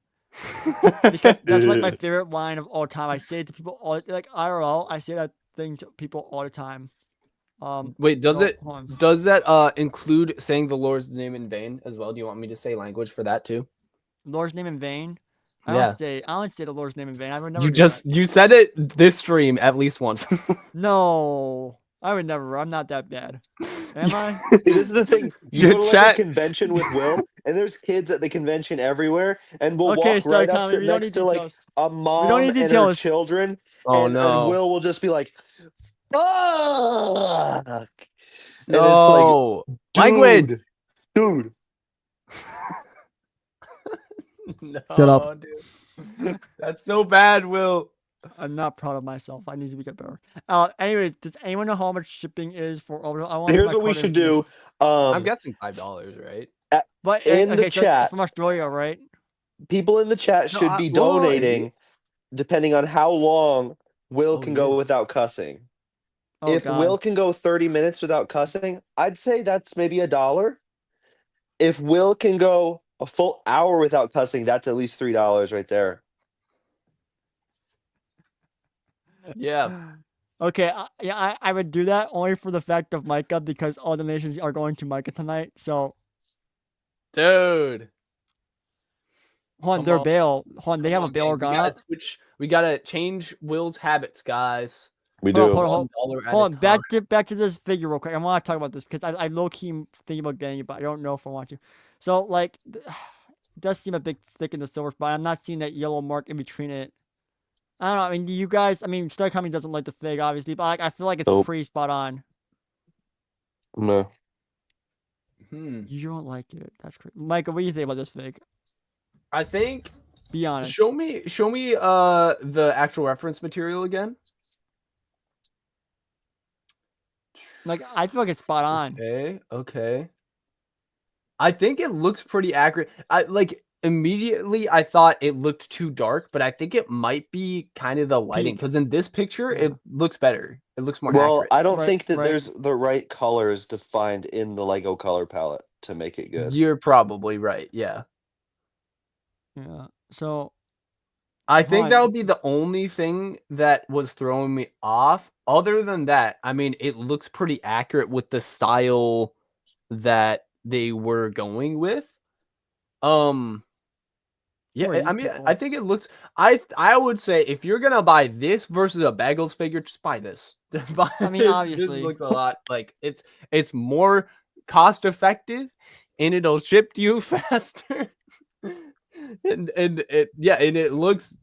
[SPEAKER 1] Because that's like my favorite line of all time. I say it to people all, like IRL. I say that thing to people all the time.
[SPEAKER 2] Wait, does
[SPEAKER 1] so,
[SPEAKER 2] it
[SPEAKER 1] hold on.
[SPEAKER 2] does that include saying the Lord's name in vain as well? Do you want me to say language for that too?
[SPEAKER 1] Lord's name in vain? I
[SPEAKER 2] Yeah.
[SPEAKER 1] don't say the Lord's name in vain. I would never
[SPEAKER 2] You
[SPEAKER 1] do
[SPEAKER 2] just
[SPEAKER 1] that.
[SPEAKER 2] you said it this stream at least once.
[SPEAKER 1] No, I would never. I'm not that bad. Am I?
[SPEAKER 3] See, this is the thing. You go to like
[SPEAKER 2] Chat-
[SPEAKER 3] a convention with Will, and there's kids at the convention everywhere, and we'll
[SPEAKER 1] Okay,
[SPEAKER 3] walk
[SPEAKER 1] Star
[SPEAKER 3] right up
[SPEAKER 1] Economy,
[SPEAKER 3] to
[SPEAKER 1] we don't
[SPEAKER 3] next
[SPEAKER 1] need
[SPEAKER 3] to like
[SPEAKER 1] details.
[SPEAKER 3] a
[SPEAKER 1] We don't
[SPEAKER 3] mom
[SPEAKER 1] need
[SPEAKER 3] and her
[SPEAKER 1] details.
[SPEAKER 3] children,
[SPEAKER 2] Oh
[SPEAKER 3] and
[SPEAKER 2] no.
[SPEAKER 3] Will will just be like, "Fuck!" And
[SPEAKER 2] No.
[SPEAKER 3] it's like,
[SPEAKER 2] Language.
[SPEAKER 3] dude.
[SPEAKER 2] No,
[SPEAKER 1] Shut up.
[SPEAKER 2] dude. That's so bad, Will.
[SPEAKER 1] I'm not proud of myself. I need to get better. Anyways, does anyone know how much shipping is for Orbital? I want
[SPEAKER 3] Here's what we should do.
[SPEAKER 2] I'm guessing $5, right?
[SPEAKER 1] But
[SPEAKER 3] in the
[SPEAKER 1] okay, so it's
[SPEAKER 3] chat,
[SPEAKER 1] from Australia, right?
[SPEAKER 3] people in the chat
[SPEAKER 2] No,
[SPEAKER 3] should be
[SPEAKER 2] whoa, is
[SPEAKER 3] donating, depending on how long Will
[SPEAKER 2] Oh,
[SPEAKER 3] can
[SPEAKER 2] he
[SPEAKER 3] go
[SPEAKER 2] is.
[SPEAKER 3] without cussing.
[SPEAKER 1] Oh
[SPEAKER 3] If
[SPEAKER 1] God.
[SPEAKER 3] Will can go 30 minutes without cussing, I'd say that's maybe $1. If Will can go a full hour without cussing, that's at least $3 right there.
[SPEAKER 2] Yeah.
[SPEAKER 1] Okay, I would do that only for the fact of Micah because all donations are going to Micah tonight. So
[SPEAKER 2] Dude.
[SPEAKER 1] hold on,
[SPEAKER 2] Come
[SPEAKER 1] their
[SPEAKER 2] on.
[SPEAKER 1] bail. Hold on, they have a bail
[SPEAKER 2] gang.
[SPEAKER 1] organ.
[SPEAKER 2] We gotta change Will's habits, guys.
[SPEAKER 3] We
[SPEAKER 1] Hold
[SPEAKER 3] do.
[SPEAKER 1] on, hold on,
[SPEAKER 2] $1 at
[SPEAKER 1] hold
[SPEAKER 2] a
[SPEAKER 1] on.
[SPEAKER 2] time.
[SPEAKER 1] Back to this figure real quick. I want to talk about this because I low key thinking about getting it, but I don't know if I want to. So like, it does seem a bit thick in the silver spot. I'm not seeing that yellow mark in between it. I don't know. I mean, do you guys? I mean, Star Coming doesn't like the fig, obviously, but I feel like it's
[SPEAKER 3] Nope.
[SPEAKER 1] pretty spot on.
[SPEAKER 3] No.
[SPEAKER 1] You don't like it. That's crazy. Micah, what do you think about this fig?
[SPEAKER 2] I think.
[SPEAKER 1] Be honest.
[SPEAKER 2] Show me the actual reference material again.
[SPEAKER 1] Like, I feel like it's spot on.
[SPEAKER 2] Okay. I think it looks pretty accurate. Immediately I thought it looked too dark, but I think it might be kind of the lighting because in this picture it looks better. It looks more accurate.
[SPEAKER 3] I don't
[SPEAKER 1] Right,
[SPEAKER 3] think that
[SPEAKER 1] right.
[SPEAKER 3] there's the right colors defined in the Lego color palette to make it good.
[SPEAKER 2] You're probably right. Yeah.
[SPEAKER 1] Yeah. So
[SPEAKER 2] I think
[SPEAKER 1] Hold
[SPEAKER 2] that
[SPEAKER 1] on.
[SPEAKER 2] would be the only thing that was throwing me off. Other than that, I mean, it looks pretty accurate with the style that they were going with. Yeah,
[SPEAKER 1] Who are
[SPEAKER 2] I
[SPEAKER 1] these
[SPEAKER 2] mean,
[SPEAKER 1] people?
[SPEAKER 2] I think it looks. I would say if you're gonna buy this versus a Bagels figure, just buy this. Buy
[SPEAKER 1] I mean,
[SPEAKER 2] this.
[SPEAKER 1] obviously.
[SPEAKER 2] This looks a lot like it's more cost effective, and it'll ship to you faster. and it looks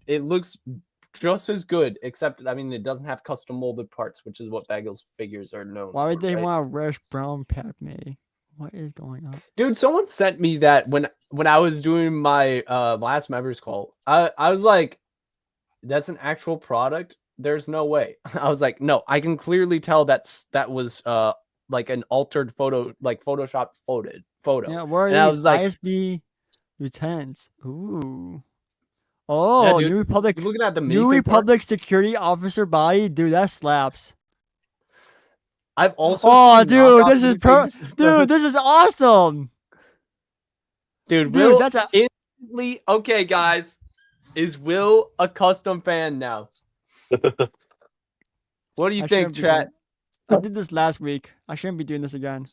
[SPEAKER 2] just as good, except I mean it doesn't have custom molded parts, which is what Bagels figures are known
[SPEAKER 1] Why
[SPEAKER 2] for.
[SPEAKER 1] would they
[SPEAKER 2] right?
[SPEAKER 1] want a Resh Brown Padme? What is going on?
[SPEAKER 2] Dude, someone sent me that when I was doing my last members call. I was like, that's an actual product. There's no way. I was like, no, I can clearly tell that was like an altered photo, like Photoshop photo.
[SPEAKER 1] Yeah, where are
[SPEAKER 2] And I
[SPEAKER 1] these
[SPEAKER 2] was like,
[SPEAKER 1] ISB lieutenants? Ooh.
[SPEAKER 2] yeah,
[SPEAKER 1] Oh,
[SPEAKER 2] dude,
[SPEAKER 1] New Republic.
[SPEAKER 2] you're looking at the
[SPEAKER 1] New
[SPEAKER 2] minifig part.
[SPEAKER 1] Republic security officer body, dude. That slaps.
[SPEAKER 2] I've also
[SPEAKER 1] Oh,
[SPEAKER 2] seen
[SPEAKER 1] dude,
[SPEAKER 2] knockoff
[SPEAKER 1] this is
[SPEAKER 2] minifigs.
[SPEAKER 1] dude, this is awesome.
[SPEAKER 2] Dude,
[SPEAKER 1] Dude,
[SPEAKER 2] Will
[SPEAKER 1] that's a
[SPEAKER 2] instantly okay, guys. Is Will a custom fan now? What do you
[SPEAKER 1] I
[SPEAKER 2] think,
[SPEAKER 1] shouldn't be
[SPEAKER 2] chat?
[SPEAKER 1] doing. I did this last week. I shouldn't be doing this again.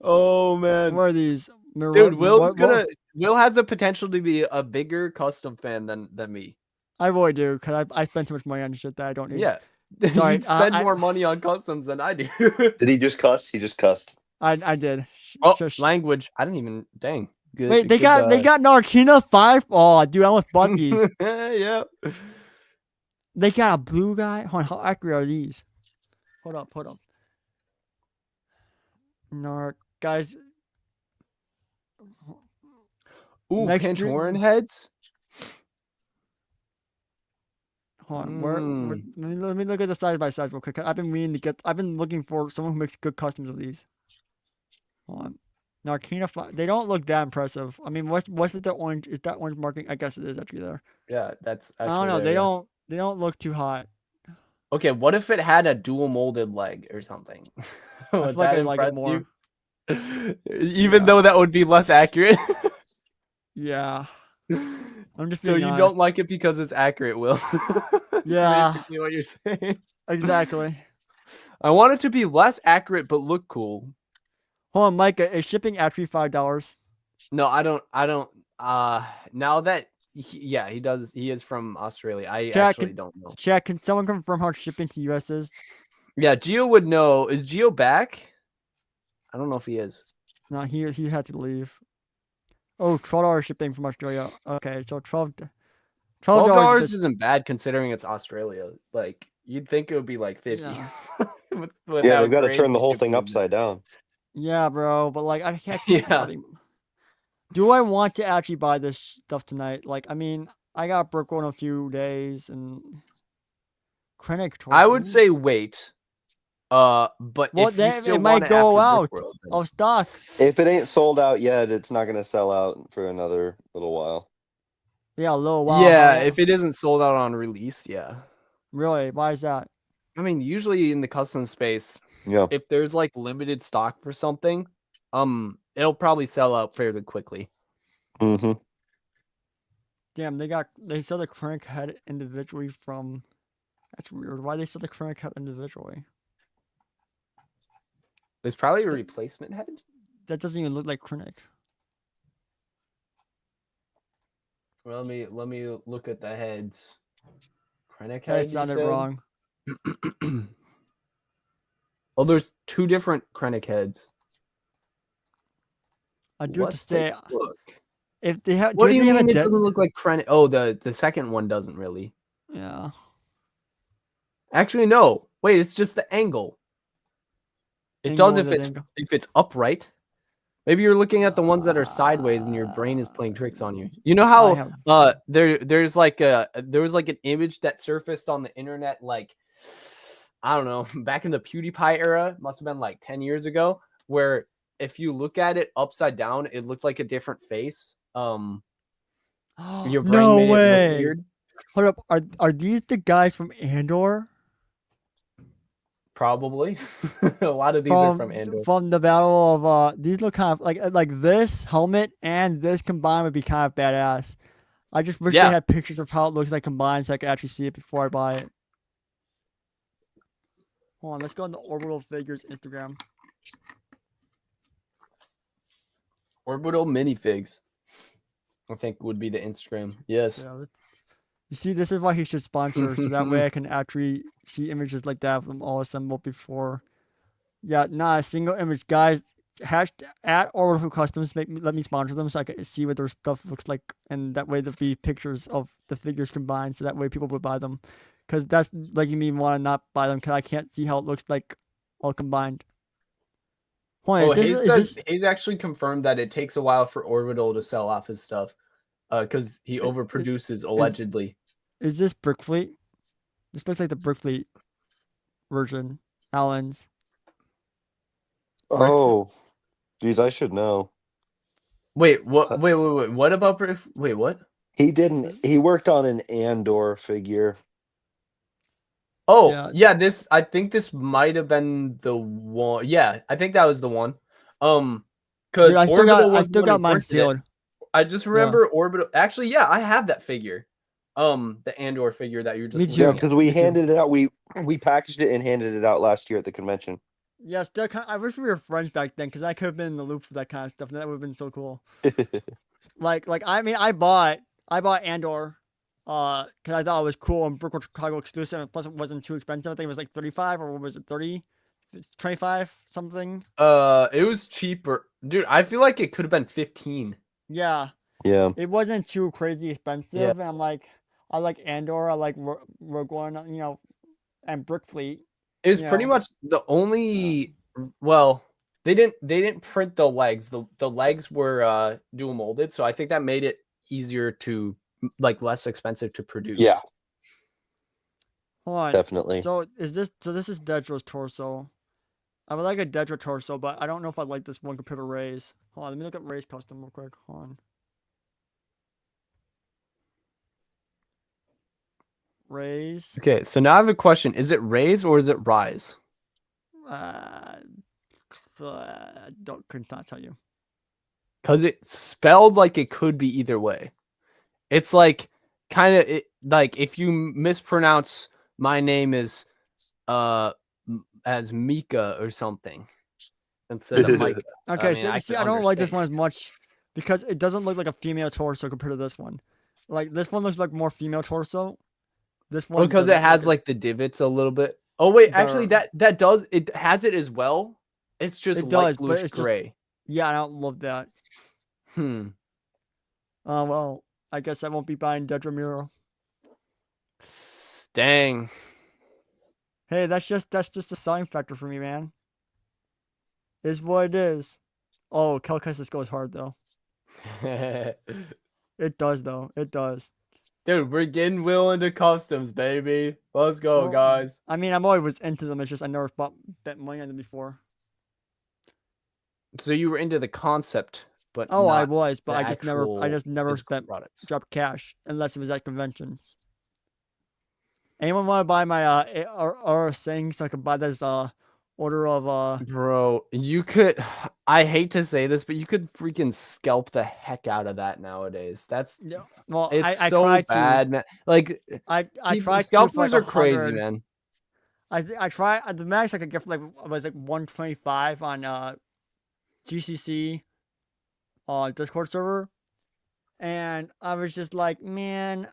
[SPEAKER 2] Oh man,
[SPEAKER 1] Where are these?
[SPEAKER 2] dude, Will has the potential to be a bigger custom fan than me.
[SPEAKER 1] I really do, because I spend too much money on shit that I don't need.
[SPEAKER 2] Yeah,
[SPEAKER 1] Sorry,
[SPEAKER 2] you'd spend more money on customs than I do.
[SPEAKER 3] Did he just cuss? He just cussed.
[SPEAKER 1] I did.
[SPEAKER 2] Oh,
[SPEAKER 1] Shush.
[SPEAKER 2] language. I didn't even. Dang. Good,
[SPEAKER 1] Wait, they got Narkina 5. Oh, dude, I almost bought these.
[SPEAKER 2] Yeah.
[SPEAKER 1] They got a blue guy. Hold on, how accurate are these? Hold up. Narc guys.
[SPEAKER 2] Ooh,
[SPEAKER 1] Next
[SPEAKER 2] Pantoran heads.
[SPEAKER 1] Hold on, let me look at the side by side real quick. I've been looking for someone who makes good customs of these. Hold on. Narkina 5. They don't look that impressive. I mean, what's with the orange? Is that orange marking? I guess it is actually there.
[SPEAKER 2] Yeah, that's actually.
[SPEAKER 1] I don't know.
[SPEAKER 2] There,
[SPEAKER 1] They don't look too hot.
[SPEAKER 2] Okay, what if it had a dual molded leg or something?
[SPEAKER 1] I
[SPEAKER 2] Would
[SPEAKER 1] feel like
[SPEAKER 2] that
[SPEAKER 1] I like it
[SPEAKER 2] impress
[SPEAKER 1] more.
[SPEAKER 2] you? Even though that would be less accurate.
[SPEAKER 1] Yeah. I'm just
[SPEAKER 2] So
[SPEAKER 1] being
[SPEAKER 2] you
[SPEAKER 1] honest.
[SPEAKER 2] don't like it because it's accurate, Will? That's
[SPEAKER 1] Yeah.
[SPEAKER 2] basically what you're saying.
[SPEAKER 1] Exactly.
[SPEAKER 2] I want it to be less accurate but look cool.
[SPEAKER 1] Hold on, Micah. Is shipping actually $5?
[SPEAKER 2] No, I don't. Now that he does. He is from Australia. I actually don't know.
[SPEAKER 1] Chat, can someone confirm how much shipping to US is?
[SPEAKER 2] Yeah, Gio would know. Is Gio back? I don't know if he is.
[SPEAKER 1] No, he had to leave. Oh, $12 shipping from Australia. Okay, so $12
[SPEAKER 2] isn't bad considering it's Australia. Like you'd think it would be like 50.
[SPEAKER 1] Yeah,
[SPEAKER 3] Yeah, they've got to turn the whole thing upside down.
[SPEAKER 1] yeah, bro. But like, I can't.
[SPEAKER 2] Yeah.
[SPEAKER 1] Do I want to actually buy this stuff tonight? Like, I mean, I got Brooklyn in a few days and Krennic.
[SPEAKER 2] I would say wait. But
[SPEAKER 1] well,
[SPEAKER 2] if you still
[SPEAKER 1] it might
[SPEAKER 2] want
[SPEAKER 1] go
[SPEAKER 2] after
[SPEAKER 1] out
[SPEAKER 2] Brookworld, then-
[SPEAKER 1] of stock.
[SPEAKER 3] If it ain't sold out yet, it's not going to sell out for another little while.
[SPEAKER 1] Yeah, a little while.
[SPEAKER 2] Yeah, if it isn't sold out on release, yeah.
[SPEAKER 1] Really? Why is that?
[SPEAKER 2] I mean, usually in the custom space,
[SPEAKER 3] Yeah.
[SPEAKER 2] if there's like limited stock for something, it'll probably sell out fairly quickly.
[SPEAKER 3] Mm-hmm.
[SPEAKER 1] Damn, they sell the Krennic head individually from. That's weird. Why they sell the Krennic head individually?
[SPEAKER 2] There's probably a replacement head.
[SPEAKER 1] That doesn't even look like Krennic.
[SPEAKER 2] Well, let me look at the heads. Krennic head.
[SPEAKER 1] That sounded wrong.
[SPEAKER 2] Oh, there's two different Krennic heads.
[SPEAKER 1] I do have to
[SPEAKER 2] Let's
[SPEAKER 1] say,
[SPEAKER 2] take a look.
[SPEAKER 1] if they have,
[SPEAKER 2] What do
[SPEAKER 1] they
[SPEAKER 2] you
[SPEAKER 1] have
[SPEAKER 2] mean
[SPEAKER 1] a
[SPEAKER 2] it doesn't look like Krennic? Oh, the second one doesn't really.
[SPEAKER 1] Yeah.
[SPEAKER 2] Actually, no. Wait, it's just the angle. It does if it's upright. Maybe you're looking at the ones that are sideways and your brain is playing tricks on you. You know how there's like an image that surfaced on the internet like I don't know, back in the PewDiePie era, must have been like 10 years ago, where if you look at it upside down, it looked like a different face. Your brain
[SPEAKER 1] no
[SPEAKER 2] made
[SPEAKER 1] way.
[SPEAKER 2] it look weird.
[SPEAKER 1] Hold up, are these the guys from Andor?
[SPEAKER 2] Probably. A lot of these are from Andor.
[SPEAKER 1] From the battle of these look kind of like this helmet and this combined would be kind of badass. I just wish they had pictures of how it looks like combined so I could actually see it before I buy it. Hold on, let's go on the Orbital Figures Instagram.
[SPEAKER 2] Orbital minifigs. I think would be the Instagram. Yes.
[SPEAKER 1] Yeah, you see, this is why he should sponsor, so that way I can actually see images like that from all assembled before. Yeah, not a single image, guys. At Orbital Customs, let me sponsor them so I can see what their stuff looks like, and that way there'll be pictures of the figures combined, so that way people would buy them. Because that's like you mean want to not buy them because I can't see how it looks like all combined. Hold on,
[SPEAKER 2] Hayes actually confirmed that it takes a while for Orbital to sell off his stuff, because he overproduces allegedly.
[SPEAKER 1] Is this Brick Fleet? This looks like the Brick Fleet version. Allen's.
[SPEAKER 3] Oh, geez, I should know.
[SPEAKER 2] Wait, what? Wait. What about Brick? Wait, what?
[SPEAKER 3] He worked on an Andor figure.
[SPEAKER 2] Oh, yeah. I think this might have been the one. Yeah, I think that was the one. Because
[SPEAKER 1] I still got mine sealed.
[SPEAKER 2] I just remember Orbital. Actually, yeah, I have that figure. The Andor figure that you're just.
[SPEAKER 1] Me too.
[SPEAKER 3] Yeah, because we handed it out. We packaged it and handed it out last year at the convention.
[SPEAKER 1] Yeah, still I wish we were friends back then, because I could have been in the loop for that kind of stuff, and that would have been so cool. I mean, I bought Andor, because I thought it was cool and Brooklyn Chicago exclusive, and plus it wasn't too expensive. I think it was like 35 or was it 30, 25 something.
[SPEAKER 2] It was cheaper, dude. I feel like it could have been 15.
[SPEAKER 1] Yeah.
[SPEAKER 3] Yeah.
[SPEAKER 1] It wasn't too crazy expensive,
[SPEAKER 2] Yeah.
[SPEAKER 1] and I'm like, I like Andor, I like Rogue One, and Brick Fleet.
[SPEAKER 2] It was pretty much the only. Well, they didn't print the legs. The legs were dual molded, so I think that made it easier to less expensive to produce.
[SPEAKER 3] Yeah.
[SPEAKER 1] Hold on.
[SPEAKER 3] Definitely.
[SPEAKER 1] So this is Dedra's torso. I would like a Dedra torso, but I don't know if I like this one compared to Ray's. Hold on, let me look at Ray's custom real quick. Hold on. Ray's.
[SPEAKER 2] Okay, so now I have a question. Is it Raise or is it Rise?
[SPEAKER 1] Could not tell you.
[SPEAKER 2] Because it's spelled like it could be either way. It's like kind of like if you mispronounce my name as Mika or something instead of Micah.
[SPEAKER 1] Okay, so you see, I don't like this one as much because it doesn't look like a female torso compared to this one. Like this one looks like more female torso. This one
[SPEAKER 2] because it has like the divots a little bit. Oh wait, actually that does it has it as well. It's just light bluish gray.
[SPEAKER 1] Yeah, I don't love that. Well, I guess I won't be buying Dedra Mural.
[SPEAKER 2] Dang.
[SPEAKER 1] Hey, that's just a selling factor for me, man. Is what it is. Oh, Kelkessis goes hard though. It does though. It does.
[SPEAKER 2] Dude, we're getting Will into customs, baby. Let's go, guys.
[SPEAKER 1] I mean, I'm always into them. It's just I never bet money on them before.
[SPEAKER 2] So you were into the concept, but
[SPEAKER 1] I was, but I just never dropped cash unless it was at convention. Anyone want to buy my thing so I can buy this order of
[SPEAKER 2] Bro, you could. I hate to say this, but you could freaking scalp the heck out of that nowadays. That's
[SPEAKER 1] well,
[SPEAKER 2] it's
[SPEAKER 1] I
[SPEAKER 2] so
[SPEAKER 1] tried
[SPEAKER 2] bad, man. Like
[SPEAKER 1] I tried
[SPEAKER 2] scalpers
[SPEAKER 1] to
[SPEAKER 2] are crazy, man.
[SPEAKER 1] I tried the max I could get for was 125 on GCC Discord server, and I was just like, man,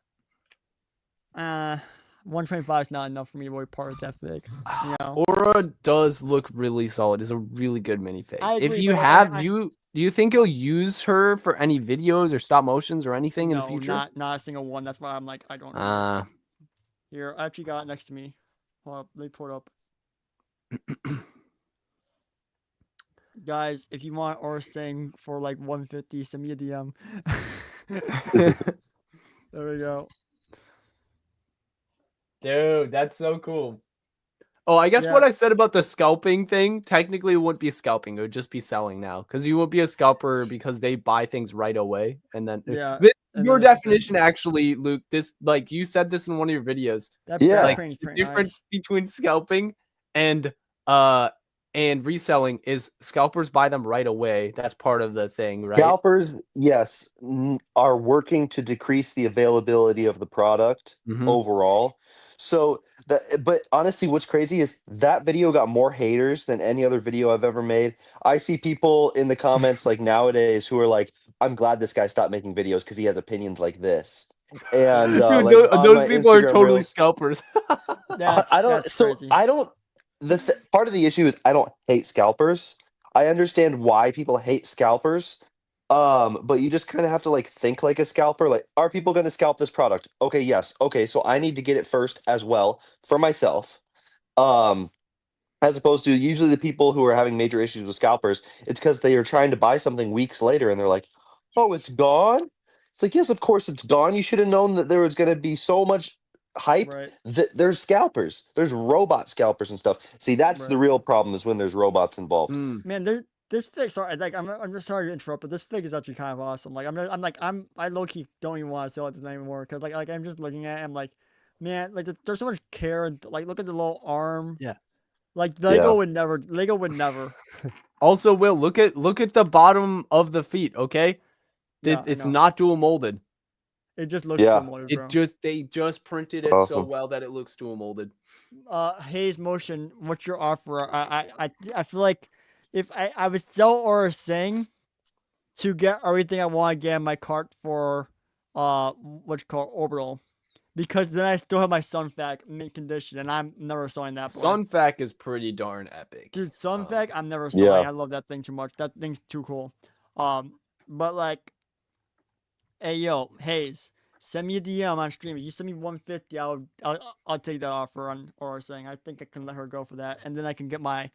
[SPEAKER 1] 125 is not enough for me to be part of that fig. You know?
[SPEAKER 2] Aura does look really solid. It's a really good minifig. If you
[SPEAKER 1] but
[SPEAKER 2] have, do you think you'll use her for any videos or stop motions or anything in the future?
[SPEAKER 1] Not a single one. That's why I'm like, I don't know. Here, I actually got it next to me. Hold up, let me pull it up. Guys, if you want Aura's thing for 150, send me a DM. There we go.
[SPEAKER 2] Dude, that's so cool. Oh, I guess what I said about the scalping thing, technically it wouldn't be scalping. It would just be selling now. Because you won't be a scalper because they buy things right away. And then your definition actually, Luke, this you said this in one of your videos.
[SPEAKER 1] The
[SPEAKER 2] difference between scalping and reselling is scalpers buy them right away. That's part of the thing, right?
[SPEAKER 3] Scalpers, yes, are working to decrease the availability of the product overall. So but honestly, what's crazy is that video got more haters than any other video I've ever made. I see people in the comments like nowadays who are like, "I'm glad this guy stopped making videos because he has opinions like this." And
[SPEAKER 2] Dude,
[SPEAKER 3] like on
[SPEAKER 2] those
[SPEAKER 3] my
[SPEAKER 2] people are
[SPEAKER 3] Instagram
[SPEAKER 2] totally
[SPEAKER 3] reels,
[SPEAKER 2] scalpers.
[SPEAKER 3] I don't.
[SPEAKER 1] That's
[SPEAKER 3] So
[SPEAKER 1] crazy.
[SPEAKER 3] I don't. Part of the issue is I don't hate scalpers. I understand why people hate scalpers. But you just kind of have to like think like a scalper. Like, are people going to scalp this product? Okay, yes. Okay, so I need to get it first as well for myself. Um, as opposed to usually the people who are having major issues with scalpers, it's because they are trying to buy something weeks later and they're like, "Oh, it's gone." It's like, yes, of course it's gone. You should have known that there was going to be so much hype.
[SPEAKER 1] Right.
[SPEAKER 3] That there's scalpers, there's robot scalpers and stuff. See, that's the
[SPEAKER 1] Right.
[SPEAKER 3] real problem is when there's robots involved.
[SPEAKER 1] Man, this fig, sorry, like I'm just sorry to interrupt, but this fig is actually kind of awesome. Like I low key don't even want to sell it anymore because like I'm just looking at it, I'm like, man, like there's so much care. Like look at the little arm.
[SPEAKER 2] Yeah.
[SPEAKER 1] Like
[SPEAKER 3] Yeah.
[SPEAKER 1] Lego would never.
[SPEAKER 2] Also, Will, look at the bottom of the feet, okay?
[SPEAKER 1] Yeah, I
[SPEAKER 2] It's
[SPEAKER 1] know.
[SPEAKER 2] not dual molded.
[SPEAKER 1] It just looks
[SPEAKER 3] Yeah.
[SPEAKER 1] dual molded, bro.
[SPEAKER 2] They just printed it
[SPEAKER 3] It's
[SPEAKER 2] so
[SPEAKER 3] awesome.
[SPEAKER 2] well that it looks dual molded.
[SPEAKER 1] Hayes Motion, what's your offer? I feel like if I would sell or sing to get everything I want to get in my cart for what's called orbital. Because then I still have my Sunfac mint condition, and I'm never selling that boy.
[SPEAKER 2] Sunfac is pretty darn epic.
[SPEAKER 1] Dude, Sunfac, I'm never selling.
[SPEAKER 3] Yeah.
[SPEAKER 1] I love that thing too much. That thing's too cool. But like, hey yo, Hayes, send me a DM on stream. If you send me 150, I'll take that offer on or saying I think I can let her go for that, and then I can get my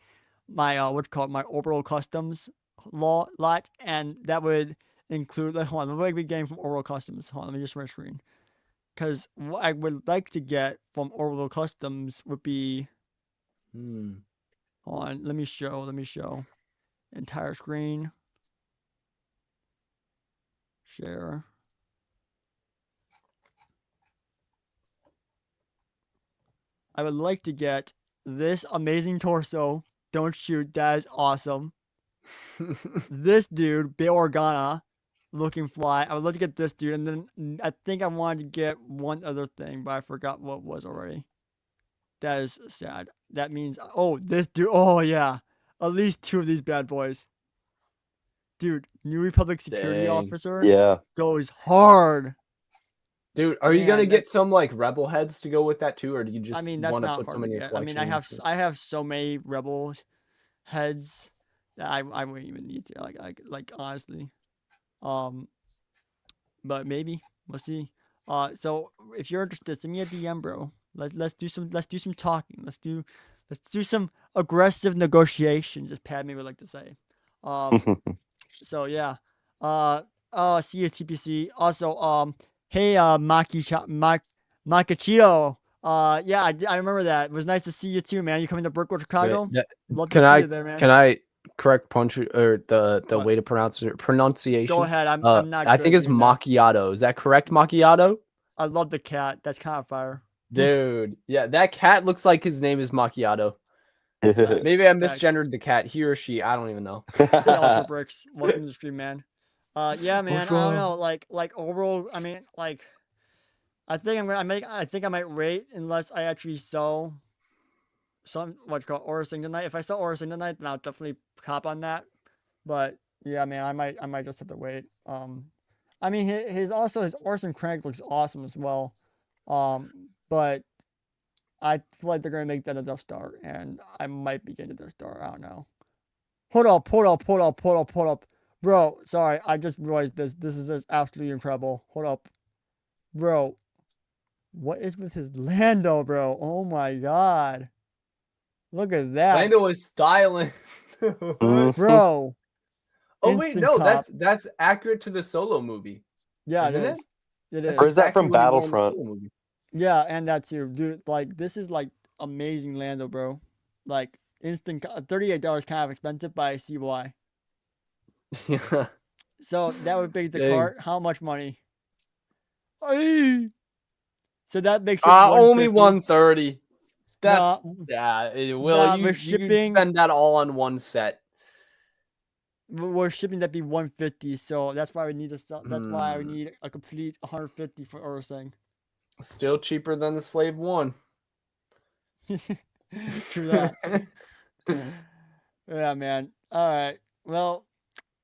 [SPEAKER 1] what's called my orbital customs lot, and that would include. Like, hold on, what are we getting from orbital customs? Hold on, let me just share my screen. Because what I would like to get from Orbital Customs would be. Hold on, let me show. Entire screen. Share. I would like to get this amazing torso. Don't shoot, that is awesome. This dude, Bail Organa, looking fly. I would love to get this dude, and then I think I wanted to get one other thing, but I forgot what it was already. That is sad. That means, oh, this dude, oh yeah, at least 2 of these bad boys. Dude, New Republic Security
[SPEAKER 2] Dang.
[SPEAKER 1] Officer
[SPEAKER 3] Yeah.
[SPEAKER 1] goes hard.
[SPEAKER 2] Dude, are you gonna
[SPEAKER 1] Man,
[SPEAKER 2] get some like rebel heads to go with that too, or do you just
[SPEAKER 1] I mean, that's
[SPEAKER 2] want to
[SPEAKER 1] not
[SPEAKER 2] put
[SPEAKER 1] hard
[SPEAKER 2] some
[SPEAKER 1] to
[SPEAKER 2] in your
[SPEAKER 1] get. I mean,
[SPEAKER 2] collection?
[SPEAKER 1] I have so many rebel heads that I wouldn't even need to like honestly. But maybe we'll see. So if you're interested, send me a DM, bro. Let's do some talking. Let's do some aggressive negotiations, as Padme would like to say. So yeah. See you TPC. Also, hey, Makachito. Yeah, I remember that. It was nice to see you too, man. You coming to Brookwood, Chicago? Love to see you there, man.
[SPEAKER 2] Can I correct or the
[SPEAKER 1] What?
[SPEAKER 2] way to pronounce it? Pronunciation?
[SPEAKER 1] Go ahead. I'm not.
[SPEAKER 2] I think it's
[SPEAKER 1] doing that.
[SPEAKER 2] macchiato. Is that correct, macchiato?
[SPEAKER 1] I love the cat. That's kind of fire.
[SPEAKER 2] Dude, yeah, that cat looks like his name is macchiato.
[SPEAKER 1] Facts,
[SPEAKER 2] Maybe I
[SPEAKER 1] facts.
[SPEAKER 2] misgendered the cat. He or she, I don't even know.
[SPEAKER 1] Hey, Ultra Bricks, welcome to the stream, man. Yeah, man. I don't know. Like overall, I mean, like, I think I might wait unless I actually sell some what's called Aura Sing tonight. If I sell Aura Sing tonight, then I'll definitely cop on that. But yeah, man, I might just have to wait. I mean, his Orson Crank looks awesome as well. But I feel like they're gonna make that a Death Star, and I might be getting a Death Star. I don't know. Hold up. Bro, sorry, I just realized this. This is just absolutely incredible. Hold up. Bro, what is with his Lando, bro? Oh my god. Look at that.
[SPEAKER 2] Lando is styling.
[SPEAKER 1] Bro.
[SPEAKER 2] Oh wait,
[SPEAKER 1] Instant
[SPEAKER 2] no,
[SPEAKER 1] cop.
[SPEAKER 2] that's accurate to the Solo movie.
[SPEAKER 1] Yeah,
[SPEAKER 2] Isn't it?
[SPEAKER 1] It
[SPEAKER 2] That's
[SPEAKER 1] is.
[SPEAKER 3] Or is that from
[SPEAKER 2] what he wore in the
[SPEAKER 3] Battlefront?
[SPEAKER 2] Solo movie.
[SPEAKER 1] Yeah, and that too. Dude, like, this is like amazing Lando, bro. Like, instant $38 kind of expensive, but I see why.
[SPEAKER 2] Yeah.
[SPEAKER 1] So that would make the
[SPEAKER 2] Dang.
[SPEAKER 1] cart how much money? Ay! So that makes it
[SPEAKER 2] Only
[SPEAKER 1] 150.
[SPEAKER 2] 130. That's
[SPEAKER 1] Nah,
[SPEAKER 2] yeah. It will
[SPEAKER 1] nah,
[SPEAKER 2] you
[SPEAKER 1] we're
[SPEAKER 2] you
[SPEAKER 1] shipping-
[SPEAKER 2] spend that all on one set.
[SPEAKER 1] We're shipping that be 150, so that's why we need to sell. That's why we need a complete 150 for everything.
[SPEAKER 2] Still cheaper than the Slave One.
[SPEAKER 1] True that. Yeah, man. All right. Well,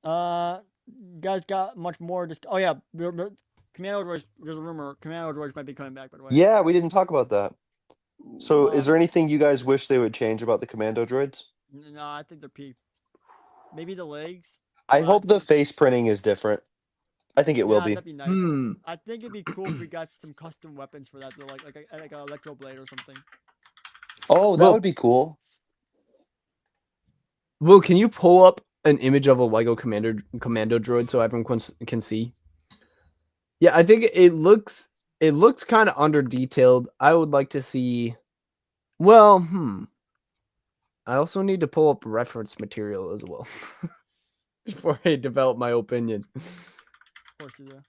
[SPEAKER 1] you guys got much more. Just oh yeah, Commando Droids. There's a rumor Commando Droids might be coming back. By the way.
[SPEAKER 3] Yeah, we didn't talk about that. So, is
[SPEAKER 1] Um,
[SPEAKER 3] there anything you guys wish they would change about the commando droids?
[SPEAKER 1] no, I think they're peak. Maybe the legs.
[SPEAKER 3] I
[SPEAKER 1] but
[SPEAKER 3] hope the
[SPEAKER 1] think-
[SPEAKER 3] face printing is different. I think it will
[SPEAKER 1] Yeah,
[SPEAKER 3] be.
[SPEAKER 1] that'd be nice.
[SPEAKER 2] Hmm.
[SPEAKER 1] I think it'd be cool if we got some custom weapons for that, though, like a electro blade or something.
[SPEAKER 3] Oh, that
[SPEAKER 2] Well-
[SPEAKER 3] would be cool.
[SPEAKER 2] Will, can you pull up an image of a Lego commando droid so everyone can see? Yeah, I think it looks kind of under detailed. I would like to see. Well, I also need to pull up reference material as well before I develop my opinion.
[SPEAKER 1] Of course you do.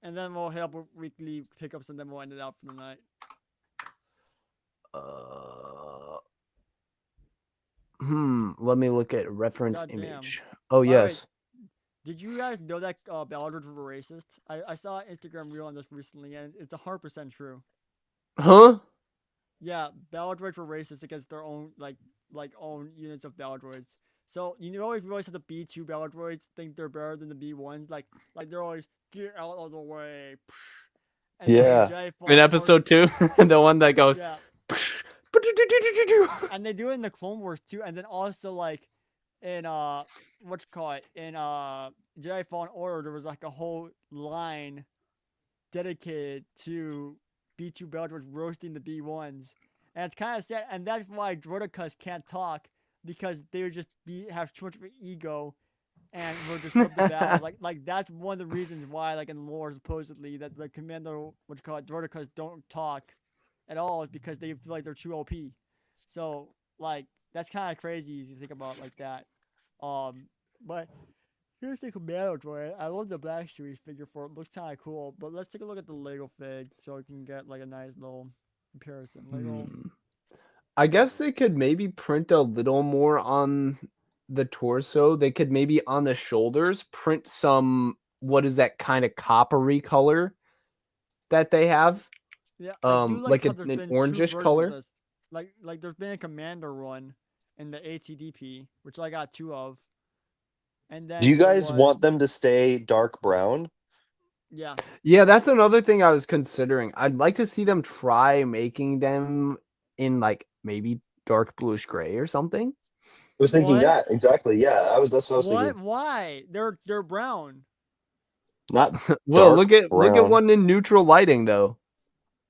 [SPEAKER 1] And then we'll help with weekly pickups, and then we'll end it out for the night.
[SPEAKER 2] Let me look at reference
[SPEAKER 1] Goddamn.
[SPEAKER 2] image. Oh,
[SPEAKER 1] By the way,
[SPEAKER 2] yes.
[SPEAKER 1] Did you guys know that Pauldrons were racist? I saw an Instagram reel on this recently, and it's 100% true.
[SPEAKER 2] Huh?
[SPEAKER 1] Yeah, Pauldrons were racist against their own own units of Pauldrons. So you know, if you always have the B2 Pauldrons think they're better than the B1s, like they're always get out of the way. And then
[SPEAKER 3] Yeah.
[SPEAKER 1] Jedi
[SPEAKER 2] In
[SPEAKER 1] Fallen
[SPEAKER 2] episode 2, the one that goes.
[SPEAKER 1] Yeah, and they do it in the Clone Wars too, and then also like in in Jedi Fallen Order, there was like a whole line dedicated to B2 Belgians roasting the B1s, and it's kind of sad, and that's why Droidicus can't talk, because they would just have too much of an ego, and will disrupt the battle. Like that's one of the reasons why, like in the lore, supposedly that the Commando, Droidicus don't talk at all, is because they feel like they're too OP. So like that's kind of crazy if you think about it like that. But here's the Commando droid. I love the Black Series figure for it. Looks kind of cool. But let's take a look at the Lego fig so we can get like a nice little comparison. Lego.
[SPEAKER 2] I guess they could maybe print a little more on the torso. They could maybe on the shoulders print some, what is that kind of coppery color that they have?
[SPEAKER 1] Yeah, I do
[SPEAKER 2] like
[SPEAKER 1] how
[SPEAKER 2] an
[SPEAKER 1] there's been two
[SPEAKER 2] orangish
[SPEAKER 1] versions of
[SPEAKER 2] color.
[SPEAKER 1] this. Like there's been a Commander one in the ATDP, which I got 2 of. And then
[SPEAKER 3] Do you
[SPEAKER 1] there
[SPEAKER 3] guys
[SPEAKER 1] was-
[SPEAKER 3] want them to stay dark brown?
[SPEAKER 1] Yeah.
[SPEAKER 2] Yeah, that's another thing I was considering. I'd like to see them try making them in like maybe dark bluish gray or something.
[SPEAKER 3] I was thinking that
[SPEAKER 1] What?
[SPEAKER 3] exactly. Yeah, that's what I was
[SPEAKER 1] What?
[SPEAKER 3] thinking.
[SPEAKER 1] Why? They're brown.
[SPEAKER 3] Not
[SPEAKER 2] Well,
[SPEAKER 3] dark
[SPEAKER 2] look at
[SPEAKER 3] brown.
[SPEAKER 2] one in neutral lighting though.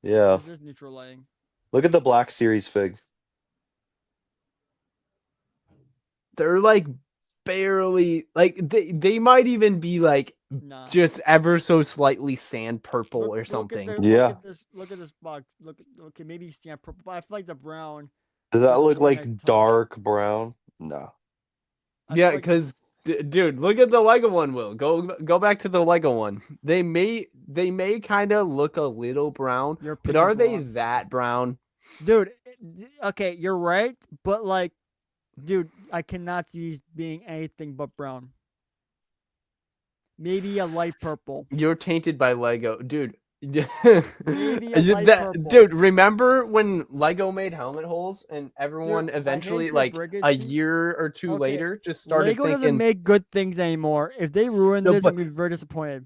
[SPEAKER 3] Yeah.
[SPEAKER 1] This is neutral lighting.
[SPEAKER 3] Look at the Black Series fig.
[SPEAKER 2] They're like barely like they might even be like
[SPEAKER 1] Nah.
[SPEAKER 2] just ever so slightly sand purple or
[SPEAKER 1] Look
[SPEAKER 2] something.
[SPEAKER 3] Yeah.
[SPEAKER 1] Look at this box. Okay, maybe sand purple, but I feel like the brown.
[SPEAKER 3] Does that
[SPEAKER 1] Just a
[SPEAKER 3] look
[SPEAKER 1] really
[SPEAKER 3] like
[SPEAKER 1] nice touch.
[SPEAKER 3] dark brown? No.
[SPEAKER 1] I feel
[SPEAKER 2] Yeah,
[SPEAKER 1] like-
[SPEAKER 2] because dude, look at the Lego one. Will go back to the Lego one. They may kind of look a little brown,
[SPEAKER 1] You're
[SPEAKER 2] but
[SPEAKER 1] picking
[SPEAKER 2] are they
[SPEAKER 1] brown.
[SPEAKER 2] that brown?
[SPEAKER 1] Dude, okay, you're right, but like, dude, I cannot see these being anything but brown. Maybe a light purple.
[SPEAKER 2] You're tainted by Lego, dude.
[SPEAKER 1] Maybe a light purple.
[SPEAKER 2] Dude, remember when Lego made helmet holes and everyone
[SPEAKER 1] Dude, I hate
[SPEAKER 2] eventually,
[SPEAKER 1] to
[SPEAKER 2] like
[SPEAKER 1] break it
[SPEAKER 2] a
[SPEAKER 1] to you-
[SPEAKER 2] year or two
[SPEAKER 1] Okay,
[SPEAKER 2] later, just started
[SPEAKER 1] Lego doesn't
[SPEAKER 2] thinking,
[SPEAKER 1] make good things anymore. If they ruin
[SPEAKER 2] No,
[SPEAKER 1] this,
[SPEAKER 2] but-
[SPEAKER 1] I'm gonna be very disappointed.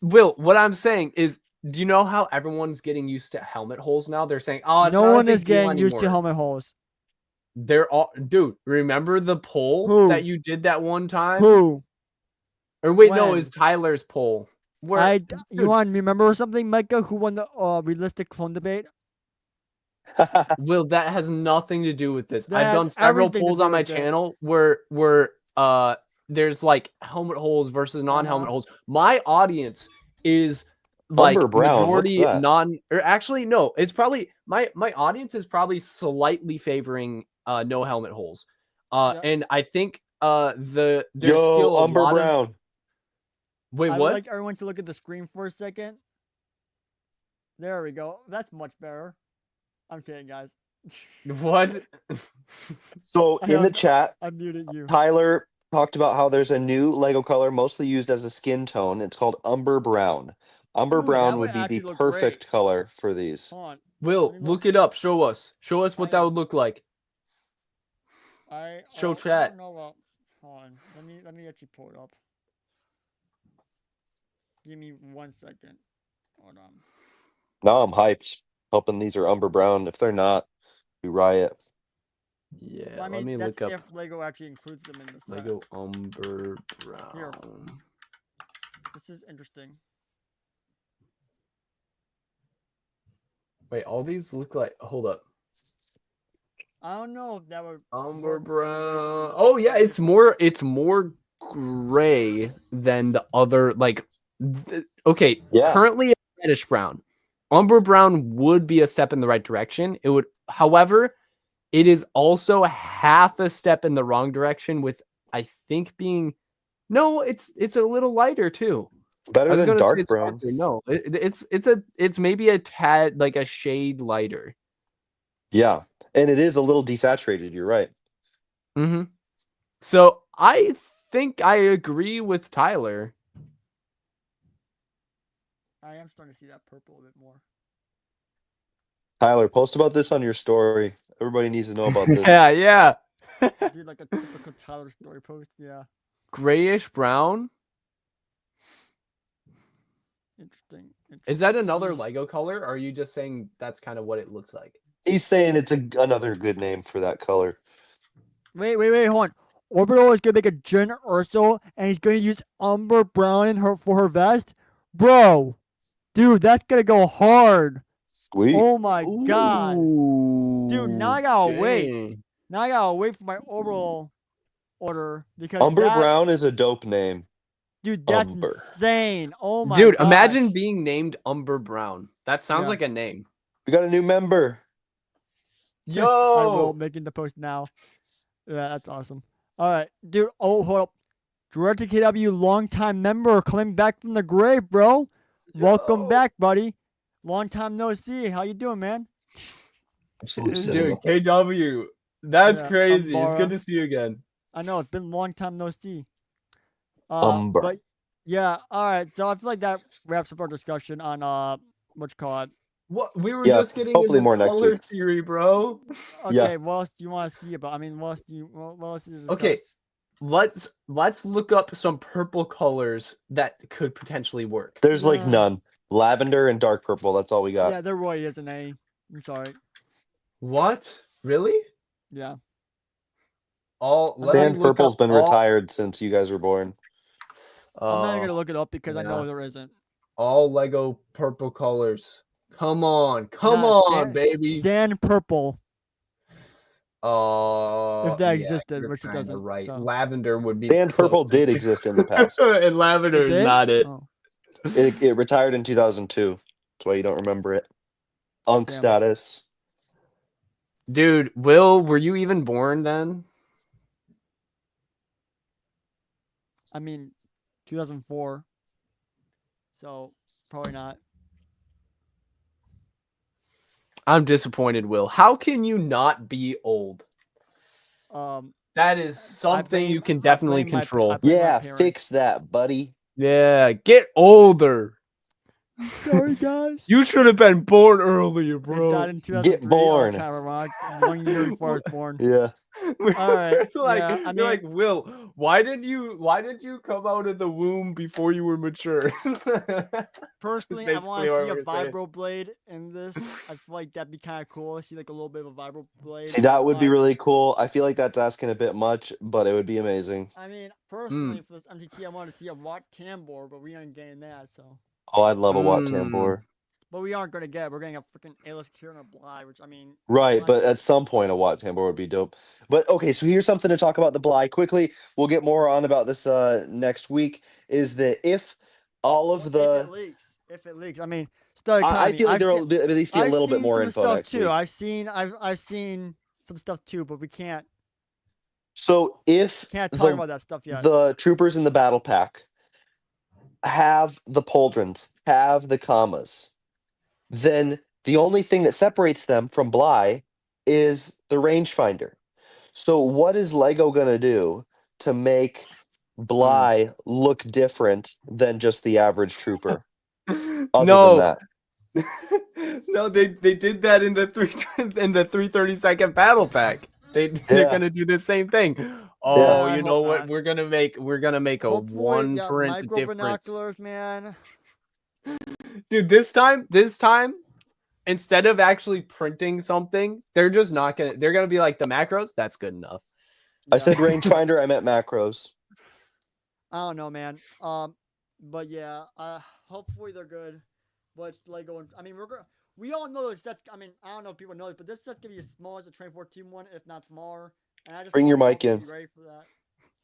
[SPEAKER 2] Will, what I'm saying is, do you know how everyone's getting used to helmet holes now? They're saying, oh, it's
[SPEAKER 1] No
[SPEAKER 2] not a
[SPEAKER 1] one
[SPEAKER 2] big
[SPEAKER 1] is
[SPEAKER 2] deal
[SPEAKER 1] getting used to
[SPEAKER 2] anymore.
[SPEAKER 1] helmet holes.
[SPEAKER 2] They're all, dude. Remember the poll
[SPEAKER 1] Who?
[SPEAKER 2] that you did that one time?
[SPEAKER 1] Who?
[SPEAKER 2] Or wait, no, it
[SPEAKER 1] When?
[SPEAKER 2] was Tyler's poll. Where
[SPEAKER 1] You
[SPEAKER 2] dude,
[SPEAKER 1] want to remember something, Micah? Who won the realistic clone debate?
[SPEAKER 2] Will, that has nothing to do with this.
[SPEAKER 1] That
[SPEAKER 2] I've
[SPEAKER 1] has
[SPEAKER 2] done several
[SPEAKER 1] everything to
[SPEAKER 2] polls
[SPEAKER 1] do
[SPEAKER 2] on my
[SPEAKER 1] with it.
[SPEAKER 2] channel where there's like helmet holes versus non-helmet
[SPEAKER 1] Uh-huh.
[SPEAKER 2] holes. My audience is like
[SPEAKER 3] Umber brown, what's
[SPEAKER 2] majority
[SPEAKER 3] that?
[SPEAKER 2] non, or actually no, it's probably my audience is probably slightly favoring no helmet holes.
[SPEAKER 1] Yeah.
[SPEAKER 2] And I think there's
[SPEAKER 3] Yo,
[SPEAKER 2] still a
[SPEAKER 3] umber
[SPEAKER 2] lot of
[SPEAKER 3] brown.
[SPEAKER 2] wait,
[SPEAKER 1] I would
[SPEAKER 2] what?
[SPEAKER 1] like everyone to look at the screen for a second. There we go. That's much better. I'm kidding, guys.
[SPEAKER 2] What?
[SPEAKER 3] So
[SPEAKER 1] I
[SPEAKER 3] in the
[SPEAKER 1] am-
[SPEAKER 3] chat,
[SPEAKER 1] I muted you.
[SPEAKER 3] Tyler talked about how there's a new Lego color mostly used as a skin tone. It's called umber brown. Umber
[SPEAKER 1] Ooh,
[SPEAKER 3] brown
[SPEAKER 1] that
[SPEAKER 3] would be
[SPEAKER 1] actually
[SPEAKER 3] the
[SPEAKER 1] look
[SPEAKER 3] perfect
[SPEAKER 1] great.
[SPEAKER 3] color for these.
[SPEAKER 1] Hold on.
[SPEAKER 2] Will,
[SPEAKER 1] Let me
[SPEAKER 2] look it up. Show us. Show us what that would look like. Show
[SPEAKER 1] I
[SPEAKER 2] chat.
[SPEAKER 1] don't know about. Hold on. Let me actually pull it up. Give me 1 second. Hold on.
[SPEAKER 3] Now I'm hyped. Hoping these are umber brown. If they're not, we riot.
[SPEAKER 2] Yeah,
[SPEAKER 1] Well, I
[SPEAKER 2] let
[SPEAKER 1] mean,
[SPEAKER 2] me
[SPEAKER 1] that's
[SPEAKER 2] look up
[SPEAKER 1] if Lego actually includes them in the set.
[SPEAKER 2] Lego Umber
[SPEAKER 1] Here.
[SPEAKER 2] Brown.
[SPEAKER 1] This is interesting.
[SPEAKER 2] Wait, all these look like. Hold up.
[SPEAKER 1] I don't know if that would.
[SPEAKER 2] Umber
[SPEAKER 1] work
[SPEAKER 2] Brown.
[SPEAKER 1] with
[SPEAKER 2] Oh yeah,
[SPEAKER 1] this.
[SPEAKER 2] it's more gray than the other. Like, okay,
[SPEAKER 3] Yeah.
[SPEAKER 2] currently a reddish brown. Umber Brown would be a step in the right direction. It would, however, it is also half a step in the wrong direction. With I think being, no, it's a little lighter too. I
[SPEAKER 3] Better
[SPEAKER 2] was
[SPEAKER 3] than
[SPEAKER 2] gonna say
[SPEAKER 3] dark
[SPEAKER 2] it's
[SPEAKER 3] brown.
[SPEAKER 2] darker. No, it's maybe a tad like a shade lighter.
[SPEAKER 3] Yeah. And it is a little desaturated. You're right.
[SPEAKER 2] Mm-hmm. So I think I agree with Tyler.
[SPEAKER 1] I am starting to see that purple a bit more.
[SPEAKER 3] Tyler, post about this on your story. Everybody needs to know about this.
[SPEAKER 2] yeah.
[SPEAKER 1] Do like a typical Tyler story post. Yeah.
[SPEAKER 2] Grayish brown.
[SPEAKER 1] Interesting.
[SPEAKER 2] Is that
[SPEAKER 1] Interesting.
[SPEAKER 2] another
[SPEAKER 1] Sheesh.
[SPEAKER 2] Lego color? Or are you just saying that's kind of what it looks like?
[SPEAKER 3] He's saying it's another good name for that color.
[SPEAKER 1] Wait, hold on. Orbital is gonna make a Jen Urso, and he's gonna use Umber Brown in her for her vest, bro. Dude, that's gonna go hard.
[SPEAKER 3] Sweet.
[SPEAKER 1] Oh my god, dude. Now I gotta wait.
[SPEAKER 2] Dang.
[SPEAKER 1] Now I gotta wait for my Orbital order because
[SPEAKER 3] Umber
[SPEAKER 1] that,
[SPEAKER 3] brown is a dope name.
[SPEAKER 1] dude, that's
[SPEAKER 3] Umber.
[SPEAKER 1] insane. Oh my
[SPEAKER 2] Dude,
[SPEAKER 1] gosh.
[SPEAKER 2] imagine being named Umber Brown. That sounds
[SPEAKER 1] Yeah.
[SPEAKER 2] like a name.
[SPEAKER 3] We got a new member.
[SPEAKER 1] I will
[SPEAKER 2] Yo.
[SPEAKER 1] making the post now. Yeah, that's awesome. All right, dude. Oh, hold up. Director KW, longtime member, coming back from the grave, bro. Welcome
[SPEAKER 2] Yo.
[SPEAKER 1] back, buddy. Long time no see. How you doing, man?
[SPEAKER 3] Absolutely
[SPEAKER 2] Dude,
[SPEAKER 3] cinema.
[SPEAKER 2] KW. That's
[SPEAKER 1] Yeah,
[SPEAKER 2] crazy. It's good
[SPEAKER 1] Umbara.
[SPEAKER 2] to see you again.
[SPEAKER 1] I know it's been a long time no see.
[SPEAKER 3] Umber.
[SPEAKER 1] But yeah, all right. So I feel like that wraps up our discussion on what you call it.
[SPEAKER 2] What we were
[SPEAKER 3] Yeah,
[SPEAKER 2] just getting
[SPEAKER 3] hopefully
[SPEAKER 2] into
[SPEAKER 3] more next
[SPEAKER 2] color
[SPEAKER 3] week.
[SPEAKER 2] theory, bro.
[SPEAKER 1] Okay,
[SPEAKER 3] Yeah.
[SPEAKER 1] what else do you want to see about? I mean, what else do you what else do you discuss?
[SPEAKER 2] Okay, let's look up some purple colors that could potentially work.
[SPEAKER 3] There's like none. Lavender and dark purple. That's all we got.
[SPEAKER 1] Yeah, there really isn't any. I'm sorry.
[SPEAKER 2] What? Really?
[SPEAKER 1] Yeah.
[SPEAKER 3] Sand purple's been retired since you guys were born.
[SPEAKER 1] I'm not even gonna look it up because I know there isn't.
[SPEAKER 2] All Lego purple colors. Come on, baby.
[SPEAKER 1] Sand purple. If that
[SPEAKER 2] Yeah,
[SPEAKER 1] existed,
[SPEAKER 2] you're
[SPEAKER 1] which it
[SPEAKER 2] kinda
[SPEAKER 1] doesn't.
[SPEAKER 2] right.
[SPEAKER 1] So.
[SPEAKER 2] Lavender would be.
[SPEAKER 3] Sand purple did exist in the past.
[SPEAKER 2] And lavender is not it.
[SPEAKER 1] Oh.
[SPEAKER 3] It retired in 2002. That's why you don't remember it. Unk
[SPEAKER 1] Damn.
[SPEAKER 3] status.
[SPEAKER 2] Dude, Will, were you even born then?
[SPEAKER 1] I mean, 2004. So probably not.
[SPEAKER 2] I'm disappointed, Will. How can you not be old? That is something you can definitely control.
[SPEAKER 3] Yeah, fix that, buddy.
[SPEAKER 2] Yeah, get older.
[SPEAKER 1] Sorry, guys.
[SPEAKER 2] You should have been born earlier,
[SPEAKER 1] It
[SPEAKER 2] bro.
[SPEAKER 1] died in 2003.
[SPEAKER 3] Get born.
[SPEAKER 1] Kind of ironic. 1 year before I was born.
[SPEAKER 3] Yeah.
[SPEAKER 1] All right.
[SPEAKER 2] It's like,
[SPEAKER 1] yeah, I
[SPEAKER 2] you're
[SPEAKER 1] mean,
[SPEAKER 2] like, Will, why did you come out of the womb before you were mature?
[SPEAKER 1] personally, I want to
[SPEAKER 2] what
[SPEAKER 1] see a
[SPEAKER 2] we're saying.
[SPEAKER 1] vibro blade in this. I feel like that'd be kind of cool. See like a little bit of a vibro blade.
[SPEAKER 3] See, that would be really cool. I feel like that's asking a bit much, but it would be amazing.
[SPEAKER 1] I mean, personally, for this MTT, I want to see a Watt Tambor, but we aren't getting that, so.
[SPEAKER 3] Oh, I'd love a Watt Tambor.
[SPEAKER 1] But we aren't gonna get it. We're getting a freaking A-list Kieran and a Bly, which I mean.
[SPEAKER 3] Right, but at some point a Watt Tambor would be dope. But okay, so here's something to talk about the Bly quickly. We'll get more on about this next week. Is that if all of the
[SPEAKER 1] if it leaks, I mean, Stud
[SPEAKER 3] I
[SPEAKER 1] Academy.
[SPEAKER 3] feel like there'll at least be a little bit more info
[SPEAKER 1] stuff
[SPEAKER 3] next
[SPEAKER 1] too.
[SPEAKER 3] week.
[SPEAKER 1] I've seen some stuff too, but we can't.
[SPEAKER 3] So if
[SPEAKER 1] Can't talk about that stuff yet.
[SPEAKER 3] The troopers in the battle pack have the Pauldrons, have the commas, then the only thing that separates them from Bly is the rangefinder. So what is Lego gonna do to make Bly look different than just the average trooper? Other
[SPEAKER 2] No.
[SPEAKER 3] than that.
[SPEAKER 2] No, they did that in the 330-second battle pack. They're
[SPEAKER 3] Yeah.
[SPEAKER 2] gonna do the same thing. Oh,
[SPEAKER 1] I
[SPEAKER 2] you
[SPEAKER 1] hope
[SPEAKER 2] know what?
[SPEAKER 1] not.
[SPEAKER 2] We're gonna make a
[SPEAKER 1] Hopefully,
[SPEAKER 2] one
[SPEAKER 1] yeah,
[SPEAKER 2] print
[SPEAKER 1] micro
[SPEAKER 2] difference.
[SPEAKER 1] binoculars, man.
[SPEAKER 2] Dude, this time, instead of actually printing something, they're just not gonna. They're gonna be like the macros. That's good enough.
[SPEAKER 3] I
[SPEAKER 1] Yeah.
[SPEAKER 3] said rangefinder, I meant macros.
[SPEAKER 1] I don't know, man. But yeah, hopefully they're good. But Lego, I mean, we all know this sets. I mean, I don't know if people know this, but this set's gonna be as small as the Train 14 one, if not smaller. And I just
[SPEAKER 3] Bring your
[SPEAKER 1] want
[SPEAKER 3] mic
[SPEAKER 1] people
[SPEAKER 3] in.
[SPEAKER 1] to be ready for that.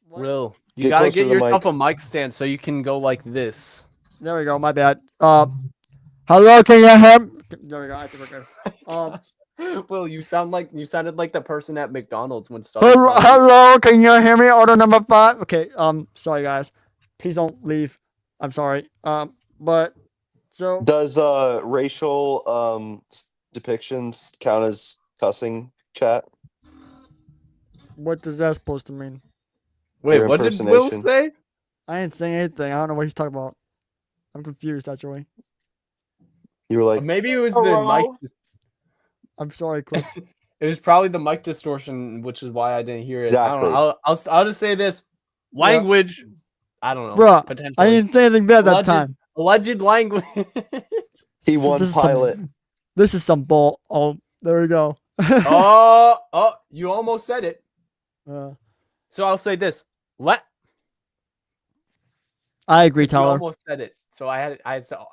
[SPEAKER 1] What?
[SPEAKER 2] Will, you
[SPEAKER 3] Get
[SPEAKER 2] gotta
[SPEAKER 3] closer
[SPEAKER 2] get
[SPEAKER 3] to the
[SPEAKER 2] yourself
[SPEAKER 3] mic.
[SPEAKER 2] a mic stand so you can go like this.
[SPEAKER 1] There we go. My bad. Hello, can you hear me? There we go. I think we're good.
[SPEAKER 2] Will, you sounded like the person at McDonald's when
[SPEAKER 1] Hello, can you hear me? Order number 5. Okay. Sorry guys. Please don't leave. I'm sorry. But so
[SPEAKER 3] Does racial depictions count as cussing, chat?
[SPEAKER 1] what does that supposed to mean?
[SPEAKER 2] Wait,
[SPEAKER 3] Or
[SPEAKER 2] what did Will
[SPEAKER 3] impersonation.
[SPEAKER 2] say?
[SPEAKER 1] I ain't saying anything. I don't know what he's talking about. I'm confused actually.
[SPEAKER 3] You were like,
[SPEAKER 2] Maybe it was the mic.
[SPEAKER 3] hello?
[SPEAKER 1] I'm sorry, Cliff.
[SPEAKER 2] It was probably the mic distortion, which is why I didn't hear it.
[SPEAKER 3] Exactly.
[SPEAKER 2] I don't know. I'll just say this: language. I don't know.
[SPEAKER 1] Bruh,
[SPEAKER 2] Potentially.
[SPEAKER 1] I didn't say anything bad that time.
[SPEAKER 2] Alleged language.
[SPEAKER 3] T1
[SPEAKER 1] This is
[SPEAKER 3] pilot.
[SPEAKER 1] This is some bull. Oh, there we go.
[SPEAKER 2] Oh, you almost said it. So I'll say this:
[SPEAKER 1] I agree,
[SPEAKER 2] You
[SPEAKER 1] Tyler.
[SPEAKER 2] almost said it. So I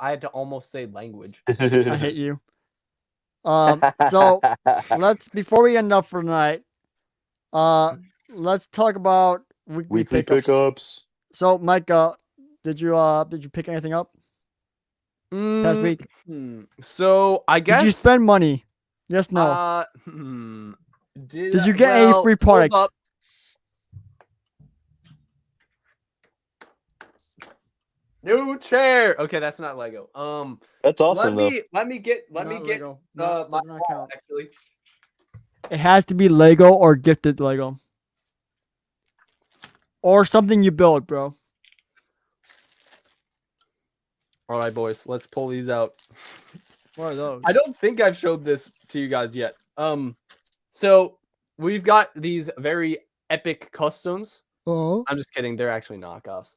[SPEAKER 2] had to almost say language.
[SPEAKER 1] I hate you. So before we end up for tonight, let's talk about weekly pickups. So, Micah, did you pick anything up past week?
[SPEAKER 2] So I guess.
[SPEAKER 1] Did you spend money? Yes, no. Did you get any free products?
[SPEAKER 2] New chair. Okay, that's not Lego.
[SPEAKER 3] That's awesome though.
[SPEAKER 2] Let me get
[SPEAKER 1] Lego.
[SPEAKER 2] my
[SPEAKER 1] does not count.
[SPEAKER 2] actually.
[SPEAKER 1] It has to be Lego or gifted Lego. Or something you build, bro.
[SPEAKER 2] All right, boys, let's pull these out.
[SPEAKER 1] What are those?
[SPEAKER 2] I don't think I've showed this to you guys yet. So we've got these very epic customs.
[SPEAKER 1] Oh.
[SPEAKER 2] I'm just kidding. They're actually knockoffs.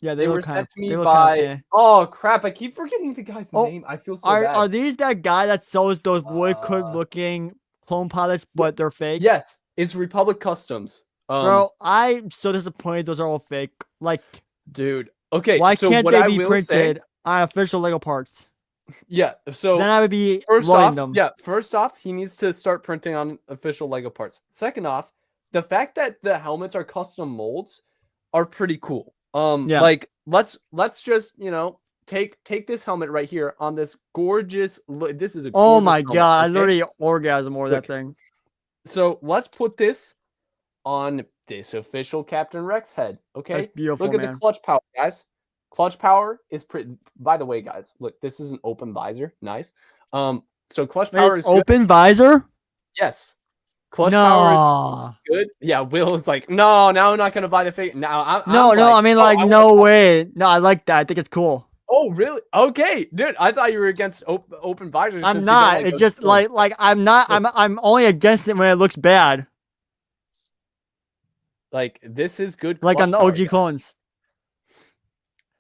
[SPEAKER 1] Yeah,
[SPEAKER 2] they were
[SPEAKER 1] look
[SPEAKER 2] sent to me
[SPEAKER 1] they look
[SPEAKER 2] by.
[SPEAKER 1] kinda, eh.
[SPEAKER 2] Oh crap! I keep forgetting the guy's name. I feel so bad.
[SPEAKER 1] Are these that guy that sells those woodcut looking clone pilots, but they're fake?
[SPEAKER 2] Yes, it's Republic Customs.
[SPEAKER 1] Bro, I'm so disappointed. Those are all fake. Like,
[SPEAKER 2] dude. Okay,
[SPEAKER 1] why
[SPEAKER 2] so
[SPEAKER 1] can't
[SPEAKER 2] what
[SPEAKER 1] they
[SPEAKER 2] I
[SPEAKER 1] be
[SPEAKER 2] will
[SPEAKER 1] printed
[SPEAKER 2] say,
[SPEAKER 1] on official Lego parts?
[SPEAKER 2] yeah. So
[SPEAKER 1] Then I would be
[SPEAKER 2] first
[SPEAKER 1] loading
[SPEAKER 2] off,
[SPEAKER 1] them.
[SPEAKER 2] yeah. First off, he needs to start printing on official Lego parts. Second off, the fact that the helmets are custom molds are pretty cool.
[SPEAKER 1] Yeah.
[SPEAKER 2] Like let's just take this helmet right here on this gorgeous. This is a.
[SPEAKER 1] Oh
[SPEAKER 2] gorgeous
[SPEAKER 1] my
[SPEAKER 2] helmet,
[SPEAKER 1] god! I
[SPEAKER 2] okay?
[SPEAKER 1] literally orgasm over that
[SPEAKER 2] Look.
[SPEAKER 1] thing.
[SPEAKER 2] So let's put this on this official Captain Rex head. Okay.
[SPEAKER 1] That's beautiful,
[SPEAKER 2] Look at
[SPEAKER 1] man.
[SPEAKER 2] the clutch power, guys. Clutch power is pretty. By the way, guys, look, this is an open visor. Nice. So clutch
[SPEAKER 1] Wait,
[SPEAKER 2] power
[SPEAKER 1] it's
[SPEAKER 2] is good.
[SPEAKER 1] open visor?
[SPEAKER 2] Yes. Clutch power
[SPEAKER 1] No.
[SPEAKER 2] is good. Yeah. Will is like, no, now I'm not gonna buy the fake. Now
[SPEAKER 1] No,
[SPEAKER 2] I'm
[SPEAKER 1] I mean, like,
[SPEAKER 2] I
[SPEAKER 1] no way. No, I like that. I think it's cool.
[SPEAKER 2] Oh, really? Okay, dude. I thought you were against open visors.
[SPEAKER 1] I'm
[SPEAKER 2] since you don't
[SPEAKER 1] not.
[SPEAKER 2] like
[SPEAKER 1] It's
[SPEAKER 2] those
[SPEAKER 1] just
[SPEAKER 2] clones.
[SPEAKER 1] like I'm not. I'm only against it when it looks bad.
[SPEAKER 2] Like this is good.
[SPEAKER 1] Like
[SPEAKER 2] clutch
[SPEAKER 1] on the
[SPEAKER 2] power,
[SPEAKER 1] OG
[SPEAKER 2] guys.
[SPEAKER 1] clones.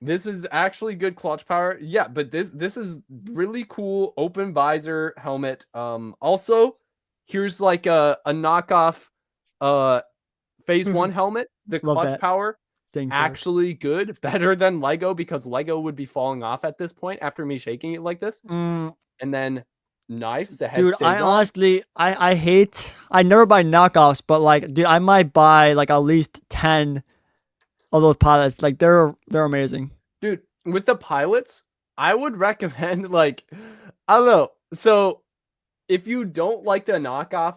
[SPEAKER 2] This is actually good clutch power. Yeah, but this is really cool open visor helmet. Also, here's like a knockoff phase 1 helmet. The
[SPEAKER 1] Love
[SPEAKER 2] clutch
[SPEAKER 1] that.
[SPEAKER 2] power
[SPEAKER 1] Thing first.
[SPEAKER 2] actually good, better than Lego because Lego would be falling off at this point after me shaking it like this. And then nice, the head
[SPEAKER 1] Dude,
[SPEAKER 2] stays on.
[SPEAKER 1] honestly, I hate. I never buy knockoffs, but like, dude, I might buy like at least 10 of those pilots. Like, they're amazing.
[SPEAKER 2] Dude, with the pilots, I would recommend like, I don't know. So if you don't like the knockoff,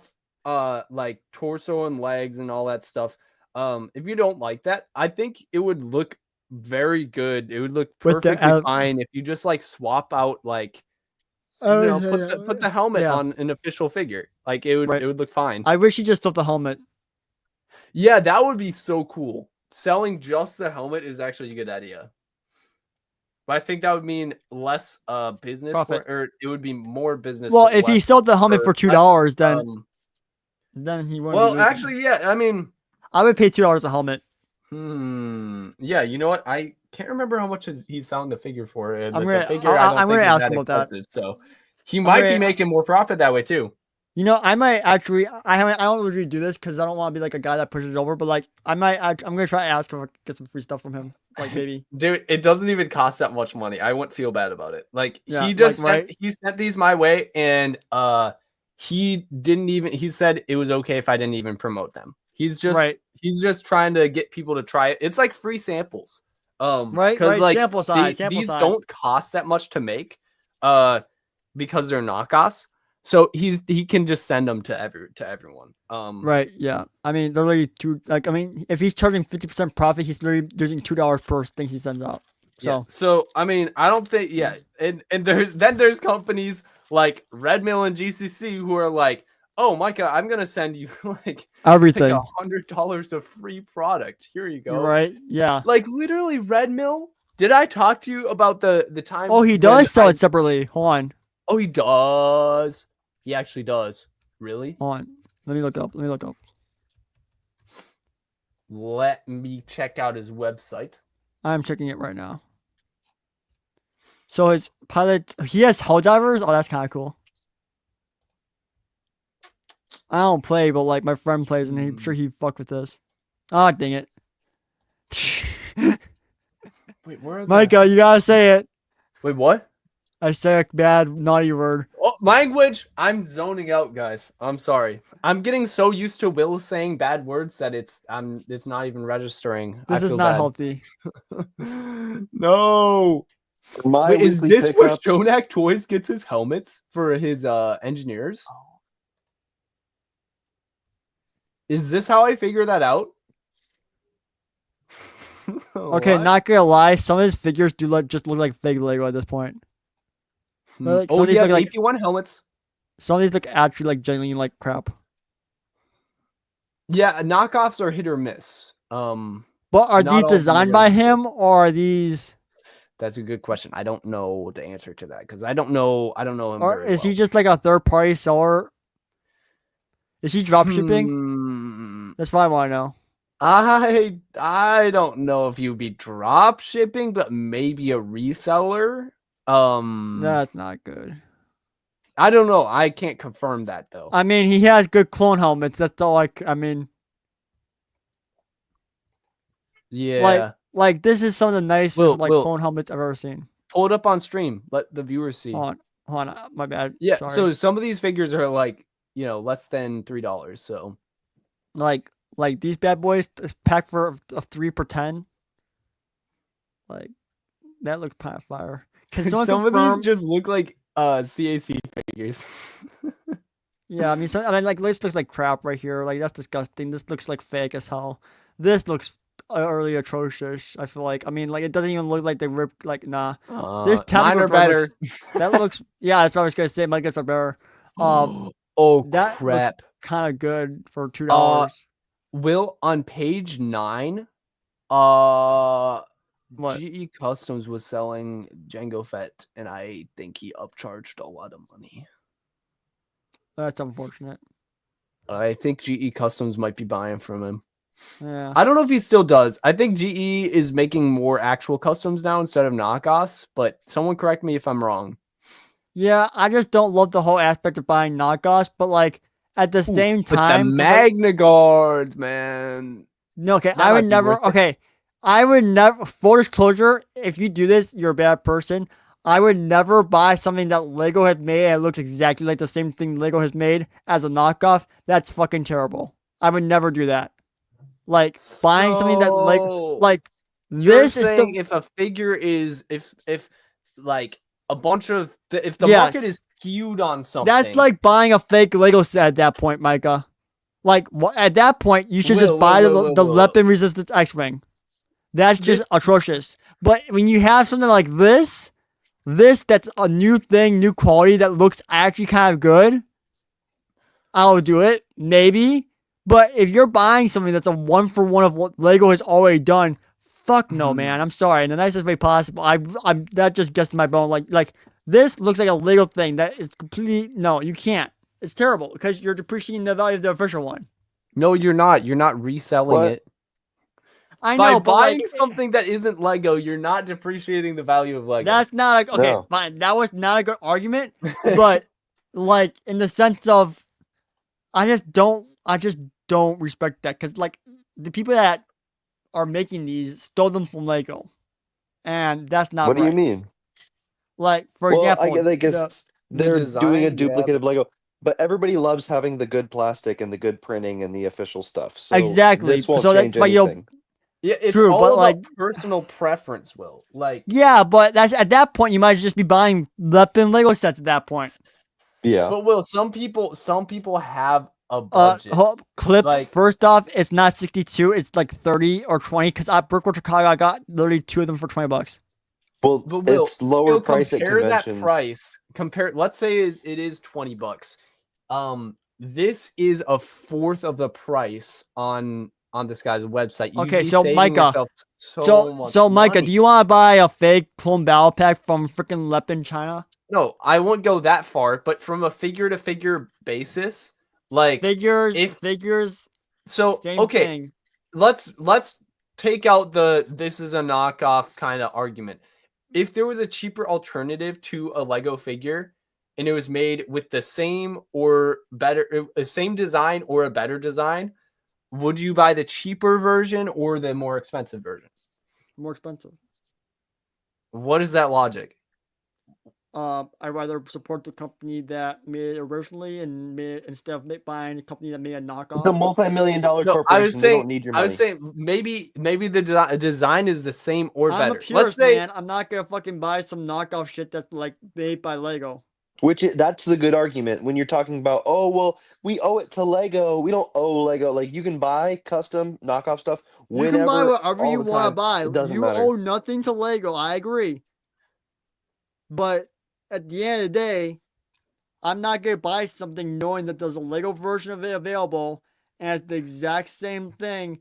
[SPEAKER 2] like torso and legs and all that stuff, if you don't like that, I think it would look very good. It would look
[SPEAKER 1] With the,
[SPEAKER 2] perfectly fine if you just like swap out like, put the helmet on an official figure. Like it would look fine.
[SPEAKER 1] I wish you just took the helmet.
[SPEAKER 2] Yeah, that would be so cool. Selling just the helmet is actually a good idea. But I think that would mean less business
[SPEAKER 1] Profit.
[SPEAKER 2] or it would be more business.
[SPEAKER 1] Well,
[SPEAKER 2] but
[SPEAKER 1] if he
[SPEAKER 2] less
[SPEAKER 1] sold the helmet for $2,
[SPEAKER 2] less,
[SPEAKER 1] then he wouldn't.
[SPEAKER 2] well,
[SPEAKER 1] be losing.
[SPEAKER 2] actually, yeah. I mean,
[SPEAKER 1] I would pay $2 a helmet.
[SPEAKER 2] Yeah, you know what? I can't remember how much he's selling the figure for. And
[SPEAKER 1] I'm
[SPEAKER 2] the
[SPEAKER 1] gonna
[SPEAKER 2] figure I don't think is
[SPEAKER 1] ask
[SPEAKER 2] that
[SPEAKER 1] him about
[SPEAKER 2] expensive, so he might be making more profit that way too.
[SPEAKER 1] You know, I might actually. I don't usually do this because I don't want to be like a guy that pushes over. But like, I'm gonna try to ask him if I can get some free stuff from him. Like maybe.
[SPEAKER 2] Dude, it doesn't even cost that much money. I wouldn't feel bad about it. Like
[SPEAKER 1] Yeah,
[SPEAKER 2] he just
[SPEAKER 1] like,
[SPEAKER 2] he sent these my way, and he didn't even. He said it was okay if I didn't even promote them. He's just trying to get people to try it. It's like free samples. Because like
[SPEAKER 1] sample size.
[SPEAKER 2] These don't cost that much to make, because they're knockoffs. So he can just send them to everyone.
[SPEAKER 1] Right. Yeah. I mean, they're literally I mean, if he's charging 50% profit, he's literally using $2 per thing he sends out. So.
[SPEAKER 2] Yeah. So I mean, I don't think. Yeah. And there's companies like Red Mill and GCC who are like, oh, Micah, I'm gonna send you like
[SPEAKER 1] everything,
[SPEAKER 2] $100 of free product. Here you go.
[SPEAKER 1] You're right. Yeah.
[SPEAKER 2] Like literally, Red Mill. Did I talk to you about the time?
[SPEAKER 1] Oh, he does sell it separately. Hold on.
[SPEAKER 2] Oh, he does. He actually does. Really?
[SPEAKER 1] Hold on. Let me look up.
[SPEAKER 2] Let me check out his website.
[SPEAKER 1] I'm checking it right now. So his pilot, he has hull divers. Oh, that's kind of cool. I don't play, but like my friend plays, and I'm sure he fuck with this. Ah, dang it.
[SPEAKER 2] Wait, where are
[SPEAKER 1] Micah, you gotta say it.
[SPEAKER 2] Wait, what?
[SPEAKER 1] I say a bad, naughty word.
[SPEAKER 2] Oh, language! I'm zoning out, guys. I'm sorry. I'm getting so used to Will saying bad words that it's not even registering.
[SPEAKER 1] This is not healthy.
[SPEAKER 2] No. Wait, is this where Shonak Toys gets his helmets for his engineers? Is this how I figure that out?
[SPEAKER 1] Okay, not gonna lie. Some of his figures do just look like fake Lego at this point.
[SPEAKER 2] Like, he has AP1 helmets.
[SPEAKER 1] Some of these look actually like genuinely like crap.
[SPEAKER 2] Yeah, knockoffs are hit or miss.
[SPEAKER 1] But are these designed by him or are these?
[SPEAKER 2] That's a good question. I don't know the answer to that because I don't know him.
[SPEAKER 1] Or is he just like a third-party seller? Is he drop shipping? That's what I want to know.
[SPEAKER 2] I don't know if you'd be drop shipping, but maybe a reseller.
[SPEAKER 1] That's not good.
[SPEAKER 2] I don't know. I can't confirm that though.
[SPEAKER 1] I mean, he has good clone helmets. That's all. I mean,
[SPEAKER 2] yeah.
[SPEAKER 1] Like this is some of the nicest clone helmets I've ever seen.
[SPEAKER 2] Pull it up on stream. Let the viewers see.
[SPEAKER 1] Hold on. My bad.
[SPEAKER 2] Yeah.
[SPEAKER 1] Sorry.
[SPEAKER 2] So some of these figures are like less than $3. So
[SPEAKER 1] like these bad boys packed for a 3 per 10. Like that looks kind of fire.
[SPEAKER 2] Some of these just look like CAC figures.
[SPEAKER 1] Yeah, I mean, like this looks like crap right here. Like that's disgusting. This looks like fake as hell. This looks utterly atrocious. I feel like. I mean, like it doesn't even look like they ripped. Like nah. This
[SPEAKER 2] mine are better.
[SPEAKER 1] That looks. Yeah, that's what I was gonna say. My guess are better.
[SPEAKER 2] That
[SPEAKER 1] crap. Looks kind of good for $2.
[SPEAKER 2] Will, on page 9,
[SPEAKER 1] what?
[SPEAKER 2] GE Customs was selling Jango Fett, and I think he upcharged a lot of money.
[SPEAKER 1] That's unfortunate.
[SPEAKER 2] I think GE Customs might be buying from him.
[SPEAKER 1] Yeah.
[SPEAKER 2] I don't know if he still does. I think GE is making more actual customs now instead of knockoffs, but someone correct me if I'm wrong.
[SPEAKER 1] Yeah, I just don't love the whole aspect of buying knockoffs, but like at the same time,
[SPEAKER 2] the Magna Guards, man.
[SPEAKER 1] No, okay, I would never. Okay, I would never. Full disclosure, if you do this, you're a bad person. I would never buy something that Lego has made and it looks exactly like the same thing Lego has made as a knockoff. That's fucking terrible. I would never do that. Like buying something that like this is the
[SPEAKER 2] if a figure is if like a bunch of if the market is skewed on something.
[SPEAKER 1] That's like buying a fake Lego set at that point, Micah. Like at that point, you should just buy the weapon resistance X-Wing. That's just atrocious. But when you have something like this that's a new thing, new quality that looks actually kind of good, I'll do it, maybe. But if you're buying something that's a 1-for-1 of what Lego has already done, Fuck no, man. I'm sorry. In the nicest way possible. I'm that just gets to my bone. Like this looks like a Lego thing that is completely no. You can't. It's terrible because you're depreciating the value of the official one.
[SPEAKER 2] No, you're not. You're not reselling
[SPEAKER 3] What?
[SPEAKER 2] it.
[SPEAKER 1] I
[SPEAKER 2] By
[SPEAKER 1] know, but
[SPEAKER 2] buying
[SPEAKER 1] like
[SPEAKER 2] something that isn't Lego, you're not depreciating the value of Lego.
[SPEAKER 1] that's not okay.
[SPEAKER 3] No.
[SPEAKER 1] Fine. That was not a good argument, but like in the sense of, I just don't respect that because like the people that are making these stole them from Lego, and that's not
[SPEAKER 3] What do
[SPEAKER 1] right.
[SPEAKER 3] you mean?
[SPEAKER 1] Like for
[SPEAKER 3] Well,
[SPEAKER 1] example,
[SPEAKER 3] I guess they're doing a
[SPEAKER 2] design, yeah.
[SPEAKER 3] duplicate of Lego, but everybody loves having the good plastic and the good printing and the official stuff. So
[SPEAKER 1] exactly.
[SPEAKER 3] this won't
[SPEAKER 1] So
[SPEAKER 3] change
[SPEAKER 1] that's why you.
[SPEAKER 3] anything.
[SPEAKER 2] Yeah, it's
[SPEAKER 1] True,
[SPEAKER 2] all
[SPEAKER 1] but,
[SPEAKER 2] about
[SPEAKER 1] like-
[SPEAKER 2] personal preference, Will. Like,
[SPEAKER 1] Yeah, but that's at that point you might just be buying weapon Lego sets at that point.
[SPEAKER 3] Yeah.
[SPEAKER 2] but Will, some people have a budget.
[SPEAKER 1] Clip
[SPEAKER 2] Like-
[SPEAKER 1] first off, it's not 62, it's like 30 or 20. Cause at Brickworld Chicago, I got literally 2 of them for $20.
[SPEAKER 3] Well,
[SPEAKER 2] But Will,
[SPEAKER 3] it's lower
[SPEAKER 2] still
[SPEAKER 3] price at
[SPEAKER 2] compare that
[SPEAKER 3] conventions.
[SPEAKER 2] price. Let's say it is $20. This is a fourth of the price on this guy's website. You'd
[SPEAKER 1] Okay,
[SPEAKER 2] be
[SPEAKER 1] so
[SPEAKER 2] saving
[SPEAKER 1] Micah,
[SPEAKER 2] yourself so much
[SPEAKER 1] Micah,
[SPEAKER 2] money.
[SPEAKER 1] do you want to buy a fake clone battle pack from freaking Lepin China?
[SPEAKER 2] No, I won't go that far, but from a figure to figure basis, like
[SPEAKER 1] Figures,
[SPEAKER 2] so
[SPEAKER 1] same
[SPEAKER 2] okay,
[SPEAKER 1] thing.
[SPEAKER 2] let's take out the this is a knockoff kind of argument. If there was a cheaper alternative to a Lego figure and it was made with the same or better same design or a better design, would you buy the cheaper version or the more expensive version?
[SPEAKER 1] More expensive.
[SPEAKER 2] What is that logic?
[SPEAKER 1] I'd rather support the company that made it originally and made it instead of buying a company that made a knockoff.
[SPEAKER 3] The multi-million-dollar
[SPEAKER 2] No,
[SPEAKER 3] corporation,
[SPEAKER 2] I was
[SPEAKER 3] they
[SPEAKER 2] saying,
[SPEAKER 3] don't need your money.
[SPEAKER 2] I was saying maybe the design is the same or
[SPEAKER 1] I'm
[SPEAKER 2] better.
[SPEAKER 1] a purist,
[SPEAKER 2] Let's say
[SPEAKER 1] man. I'm not gonna fucking buy some knockoff shit that's like made by Lego.
[SPEAKER 3] That's the good argument when you're talking about, oh, well, we owe it to Lego. We don't owe Lego. Like, you can buy custom knockoff stuff whenever,
[SPEAKER 1] You can buy whatever
[SPEAKER 3] all
[SPEAKER 1] you
[SPEAKER 3] the
[SPEAKER 1] want to
[SPEAKER 3] time.
[SPEAKER 1] buy.
[SPEAKER 3] It doesn't
[SPEAKER 1] You
[SPEAKER 3] matter.
[SPEAKER 1] owe nothing to Lego. I agree. But at the end of the day, I'm not gonna buy something knowing that there's a Lego version of it available and it's the exact same thing.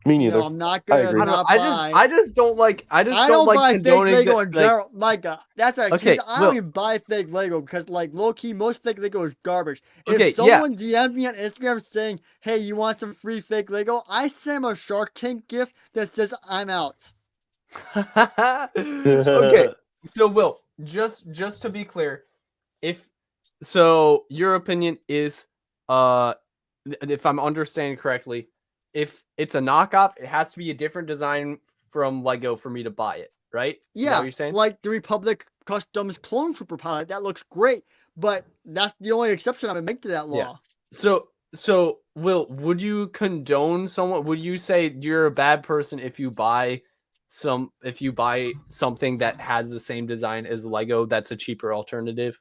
[SPEAKER 3] Me neither.
[SPEAKER 1] I'm not
[SPEAKER 3] I
[SPEAKER 1] gonna
[SPEAKER 3] agree.
[SPEAKER 1] not
[SPEAKER 2] I
[SPEAKER 1] buy.
[SPEAKER 2] just don't like
[SPEAKER 1] I don't buy fake
[SPEAKER 2] condoning
[SPEAKER 1] Lego
[SPEAKER 2] that,
[SPEAKER 1] in
[SPEAKER 2] like,
[SPEAKER 1] general, Micah. That's a
[SPEAKER 2] Okay,
[SPEAKER 1] I
[SPEAKER 2] Will.
[SPEAKER 1] don't even buy fake Lego because, like, low key, most fake Lego is garbage.
[SPEAKER 2] Okay,
[SPEAKER 1] If
[SPEAKER 2] yeah.
[SPEAKER 1] someone DM'd me on Instagram saying, "Hey, you want some free fake Lego?" I send them a Shark Tank gift that says I'm out.
[SPEAKER 2] Okay, so Will, just to be clear, so your opinion is, if I'm understanding correctly, if it's a knockoff, it has to be a different design from Lego for me to buy it, right? Is that
[SPEAKER 1] Yeah,
[SPEAKER 2] what you're saying?
[SPEAKER 1] like the Republic Customs Clone Trooper pilot. That looks great, but that's the only exception I would make to that law.
[SPEAKER 2] Yeah. So Will, would you condone someone? Would you say you're a bad person if you buy something that has the same design as Lego that's a cheaper alternative?